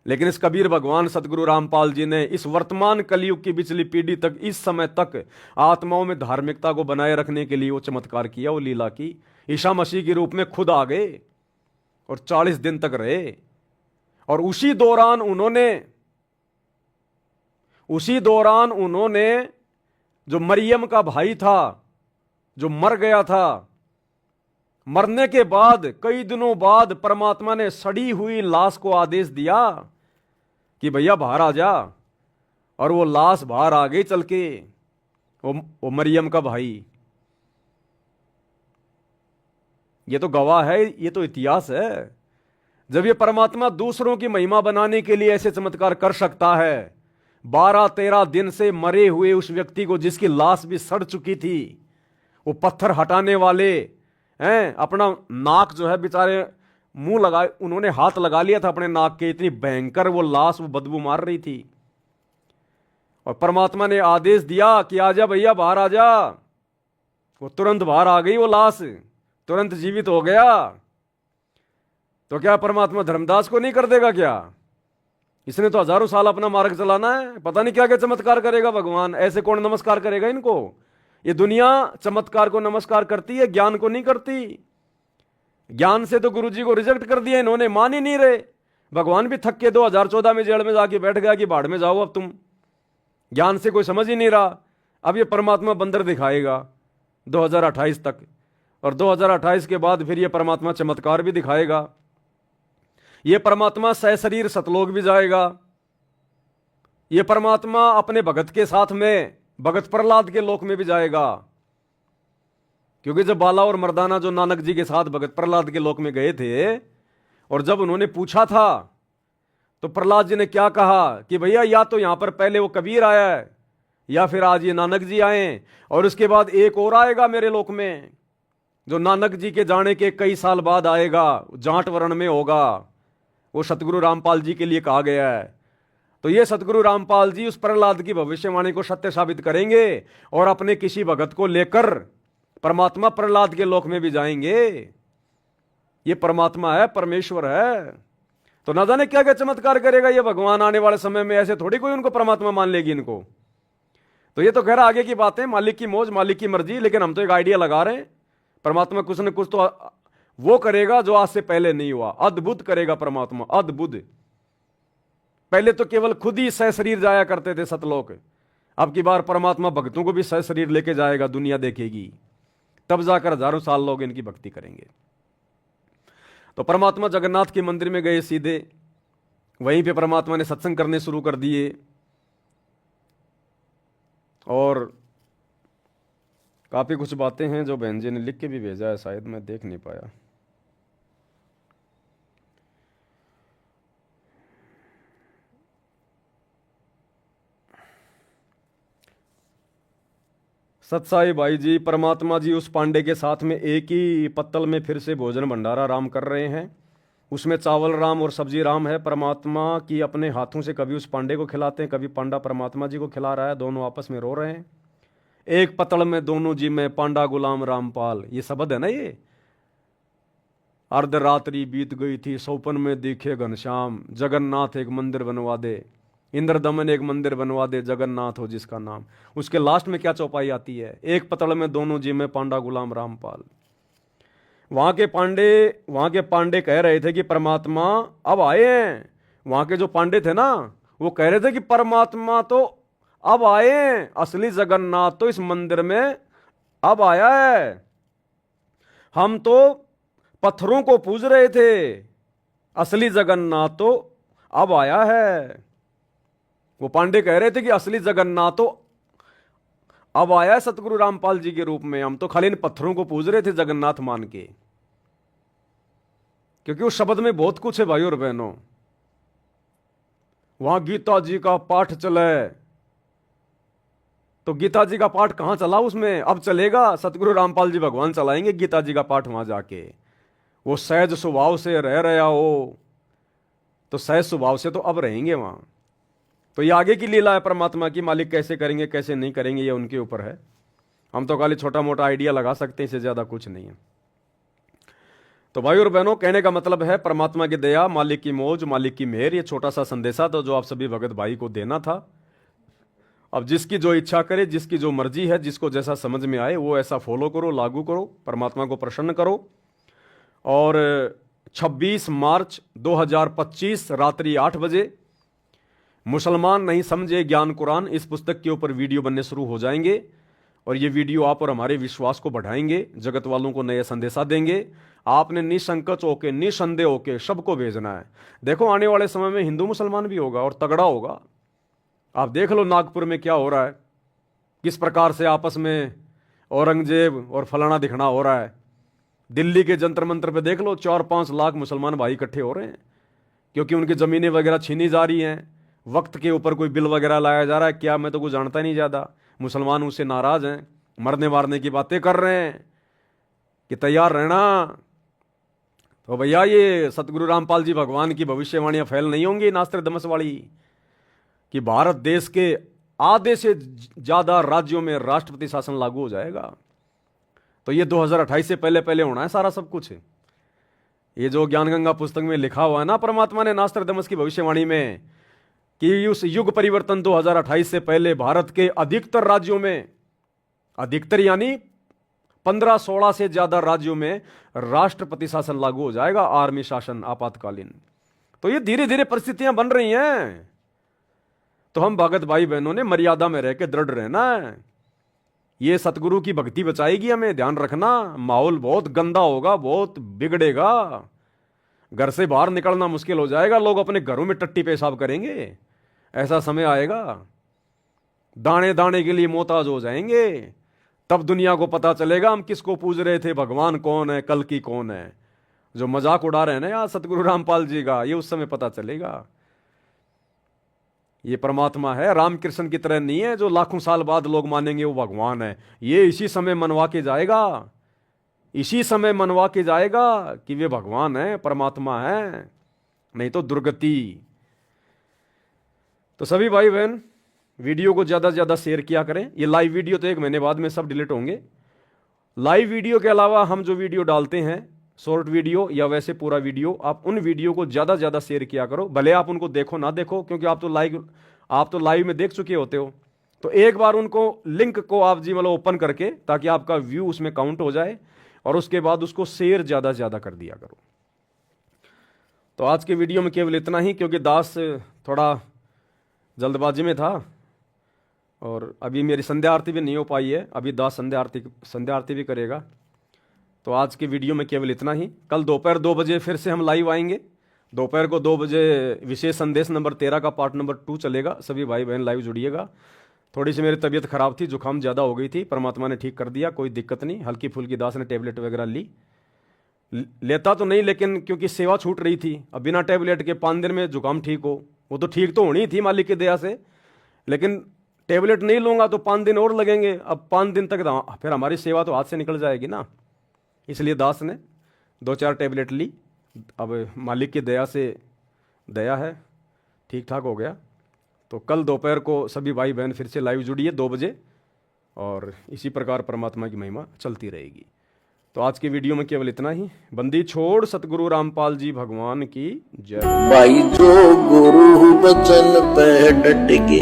लेकिन इस कबीर भगवान सतगुरु रामपाल जी ने इस वर्तमान कलयुग की पिछली पीढ़ी तक, इस समय तक आत्माओं में धार्मिकता को बनाए रखने के लिए वो चमत्कार किया, वो लीला की। ईसा मसीह के रूप में खुद आ गए और 40 दिन तक रहे। और उसी दौरान उन्होंने जो मरियम का भाई था, जो मर गया था, मरने के बाद कई दिनों बाद परमात्मा ने सड़ी हुई लाश को आदेश दिया कि भैया बाहर आ जा। और वो लाश बाहर आ गई चल के, वो मरियम का भाई। ये तो गवाह है, ये तो इतिहास है। जब ये परमात्मा दूसरों की महिमा बनाने के लिए ऐसे चमत्कार कर सकता है, 12-13 दिन से मरे हुए उस व्यक्ति को, जिसकी लाश भी सड़ चुकी थी, वो पत्थर हटाने वाले हैं, अपना नाक जो है बेचारे मुंह लगाए, उन्होंने हाथ लगा लिया था अपने नाक के, इतनी भयंकर वो लाश, वो बदबू मार रही थी। और परमात्मा ने आदेश दिया कि आजा भैया बाहर आ जा। वो तुरंत बाहर आ गई, वो लाश तुरंत जीवित हो गया। तो क्या परमात्मा धर्मदास को नहीं कर देगा क्या? इसने तो हजारों साल अपना मार्ग चलाना है, पता नहीं क्या क्या चमत्कार करेगा भगवान। ऐसे कौन नमस्कार करेगा इनको? ये दुनिया चमत्कार को नमस्कार करती है, ज्ञान को नहीं करती। ज्ञान से तो गुरुजी को रिजेक्ट कर दिया इन्होंने, मान ही नहीं रहे। भगवान भी थक के 2014 में जेल में जाके बैठ गया कि भाड़ में जाओ अब तुम, ज्ञान से कोई समझ ही नहीं रहा। अब ये परमात्मा बंदर दिखाएगा 2028 तक, और 2028 के बाद फिर ये परमात्मा चमत्कार भी दिखाएगा। ये परमात्मा सशरीर सतलोक भी जाएगा। ये परमात्मा अपने भगत के साथ में भगत प्रहलाद के लोक में भी जाएगा। क्योंकि जब बाला और मर्दाना जो नानक जी के साथ भगत प्रहलाद के लोक में गए थे, और जब उन्होंने पूछा था, तो प्रहलाद जी ने क्या कहा कि भैया या तो यहां पर पहले वो कबीर आया है, या फिर आज ये नानक जी आए, और उसके बाद एक और आएगा मेरे लोक में, जो नानक जी के जाने के कई साल बाद आएगा, जाट वर्ण में होगा। वो सतगुरु रामपाल जी के लिए कहा गया है। तो ये सतगुरु रामपाल जी उस प्रहलाद की भविष्यवाणी को सत्य साबित करेंगे, और अपने किसी भगत को लेकर परमात्मा प्रहलाद के लोक में भी जाएंगे। ये परमात्मा है, परमेश्वर है। तो ना जाने क्या क्या चमत्कार करेगा ये भगवान आने वाले समय में। ऐसे थोड़ी कोई उनको परमात्मा मान लेगी इनको। तो ये तो खैर आगे की बात है, मालिक की मौज, मालिक की मर्जी। लेकिन हम तो एक आइडिया लगा रहे हैं, परमात्मा कुछ न कुछ तो वो करेगा जो आज से पहले नहीं हुआ। अद्भुत करेगा परमात्मा, अद्भुत। पहले तो केवल खुद ही सशरीर जाया करते थे सतलोक, अब की बार परमात्मा भक्तों को भी सशरीर लेके जाएगा, दुनिया देखेगी, तब जाकर हजारों साल लोग इनकी भक्ति करेंगे। तो परमात्मा जगन्नाथ के मंदिर में गए सीधे, वहीं पे परमात्मा ने सत्संग करने शुरू कर दिए। और काफी कुछ बातें हैं जो बहन जी ने लिख के भी भेजा है, शायद मैं देख नहीं पाया। सत्साई भाई जी, परमात्मा जी उस पांडे के साथ में एक ही पत्तल में फिर से भोजन भंडारा राम कर रहे हैं। उसमें चावल राम और सब्जी राम है। परमात्मा की अपने हाथों से कभी उस पांडे को खिलाते हैं, कभी पांडा परमात्मा जी को खिला रहा है। दोनों आपस में रो रहे हैं। एक पतल में दोनों जी में पांडा गुलाम रामपाल, ये शब्द है ना। ये अर्धरात्रि बीत गई थी, सौपन में दिखे घनश्याम, जगन्नाथ एक मंदिर बनवा दे, इंद्रदमन एक मंदिर बनवा दे, जगन्नाथ हो जिसका नाम। उसके लास्ट में क्या चौपाई आती है? एक पतल में दोनों जी में पांडा गुलाम रामपाल। वहां के पांडे कह रहे थे कि परमात्मा अब आए हैं। वहां के जो पांडे थे ना, वो कह रहे थे कि परमात्मा तो अब आए हैं, असली जगन्नाथ तो इस मंदिर में अब आया है। हम तो पत्थरों को पूज रहे थे, असली जगन्नाथ तो अब आया है। वो पांडे कह रहे थे कि असली जगन्नाथ तो अब आया है सतगुरु रामपाल जी के रूप में। हम तो खाली इन पत्थरों को पूज रहे थे जगन्नाथ मान के, क्योंकि उस शब्द में बहुत कुछ है भाई और बहनों। वहां गीता जी का पाठ चले, तो गीता जी का पाठ कहां चला उसमें? अब चलेगा, सतगुरु रामपाल जी भगवान चलाएंगे गीता जी का पाठ वहां जाके। वो सहज स्वभाव से रह रहा हो तो सहज स्वभाव से तो अब रहेंगे वहां। तो ये आगे की लीला है परमात्मा की, मालिक कैसे करेंगे कैसे नहीं करेंगे ये उनके ऊपर है। हम तो खाली छोटा मोटा आइडिया लगा सकते हैं, इससे ज्यादा कुछ नहीं है। तो भाई और बहनों, कहने का मतलब है परमात्मा की दया, मालिक की मौज, मालिक की मेहर, ये छोटा सा संदेशा था जो आप सभी भगत भाई को देना था। अब जिसकी जो इच्छा करे, जिसकी जो मर्जी है, जिसको जैसा समझ में आए वो ऐसा फॉलो करो, लागू करो, परमात्मा को प्रसन्न करो। और 26 मार्च 2025 रात्रि 8 बजे मुसलमान नहीं समझे ज्ञान कुरान, इस पुस्तक के ऊपर वीडियो बनने शुरू हो जाएंगे। और ये वीडियो आप और हमारे विश्वास को बढ़ाएंगे, जगत वालों को नए संदेशा देंगे। आपने निसंकोच होके, निसंदेह होके सबको भेजना है। देखो आने वाले समय में हिंदू मुसलमान भी होगा और तगड़ा होगा। आप देख लो नागपुर में क्या हो रहा है, किस प्रकार से आपस में औरंगजेब और फलाना दिखना हो रहा है। दिल्ली के जंतर मंतर पे देख लो, 4-5 लाख मुसलमान भाई इकट्ठे हो रहे हैं, क्योंकि उनकी ज़मीनें वगैरह छीनी जा रही हैं। वक्त के ऊपर कोई बिल वगैरह लाया जा रहा है क्या, मैं तो कुछ जानता नहीं ज़्यादा। मुसलमान उससे नाराज़ हैं, मरने मारने की बातें कर रहे हैं कि तैयार रहना। तो भैया ये सतगुरु रामपाल जी भगवान की भविष्यवाणियाँ फैल नहीं होंगी नास्त्रदमस वाली, कि भारत देश के आधे से ज़्यादा राज्यों में राष्ट्रपति शासन लागू हो जाएगा। तो ये 2028 से पहले पहले होना है सारा सब कुछ। ये जो ज्ञान गंगा पुस्तक में लिखा हुआ है ना परमात्मा ने नास्त्रदमस की भविष्यवाणी में, कि उस युग परिवर्तन 2028 से पहले भारत के अधिकतर राज्यों में, अधिकतर यानी 15-16 से ज्यादा राज्यों में राष्ट्रपति शासन लागू हो जाएगा, आर्मी शासन आपातकालीन। तो ये धीरे धीरे परिस्थितियां बन रही हैं। तो हम भगत भाई बहनों ने मर्यादा में रह के दृढ़ रहना है। ये सतगुरु की भक्ति बचाएगी हमें, ध्यान रखना। माहौल बहुत गंदा होगा, बहुत बिगड़ेगा, घर से बाहर निकलना मुश्किल हो जाएगा, लोग अपने घरों में टट्टी पेशाब करेंगे। ऐसा समय आएगा, दाने दाने के लिए मोहताज हो जाएंगे। तब दुनिया को पता चलेगा हम किसको पूज रहे थे, भगवान कौन है, कल की कौन है। जो मजाक उड़ा रहे हैं ना यार सतगुरु रामपाल जी का, ये उस समय पता चलेगा। ये परमात्मा है, रामकृष्ण की तरह नहीं है जो लाखों साल बाद लोग मानेंगे वो भगवान है। ये इसी समय मनवा के जाएगा, इसी समय मनवा के जाएगा कि वे भगवान है, परमात्मा है, नहीं तो दुर्गति। तो सभी भाई बहन वीडियो को ज़्यादा से ज़्यादा शेयर किया करें। ये लाइव वीडियो तो 1 महीने बाद में सब डिलीट होंगे। लाइव वीडियो के अलावा हम जो वीडियो डालते हैं, शॉर्ट वीडियो या वैसे पूरा वीडियो, आप उन वीडियो को ज़्यादा से ज़्यादा शेयर किया करो। भले आप उनको देखो ना देखो, क्योंकि आप तो लाइव में देख चुके होते हो। तो एक बार उनको लिंक को आप जी मतलब ओपन करके, ताकि आपका व्यू उसमें काउंट हो जाए, और उसके बाद उसको शेयर ज़्यादा से ज़्यादा कर दिया करो। तो आज के वीडियो में केवल इतना ही, क्योंकि दास थोड़ा जल्दबाजी में था और अभी मेरी संध्या आरती भी नहीं हो पाई है। अभी दास संध्या आरती भी करेगा। तो आज के वीडियो में केवल इतना ही। कल दोपहर 2 बजे फिर से हम लाइव आएंगे। दोपहर को 2 बजे विशेष संदेश नंबर 13 का पार्ट नंबर 2 चलेगा। सभी भाई बहन लाइव जुड़िएगा। थोड़ी सी मेरी तबीयत खराब थी, जुकाम ज़्यादा हो गई थी, परमात्मा ने ठीक कर दिया, कोई दिक्कत नहीं। हल्की फुल्की दास ने टेबलेट वगैरह लेता तो नहीं, लेकिन क्योंकि सेवा छूट रही थी, अब बिना टेबलेट के 5 दिन में जुकाम ठीक हो, वो तो ठीक तो होनी थी मालिक की दया से, लेकिन टेबलेट नहीं लूँगा तो 5 दिन और लगेंगे, अब 5 दिन तक फिर हमारी सेवा तो हाथ से निकल जाएगी ना। इसलिए दास ने 2-4 टेबलेट ली। अब मालिक की दया से, दया है, ठीक ठाक हो गया। तो कल दोपहर को सभी भाई बहन फिर से लाइव जुड़िए 2 बजे, और इसी प्रकार परमात्मा की महिमा चलती रहेगी। तो आज की वीडियो में केवल इतना ही। बंदी छोड़ सतगुरु रामपाल जी भगवान की जय। भाई जो गुरु वचन पे डट के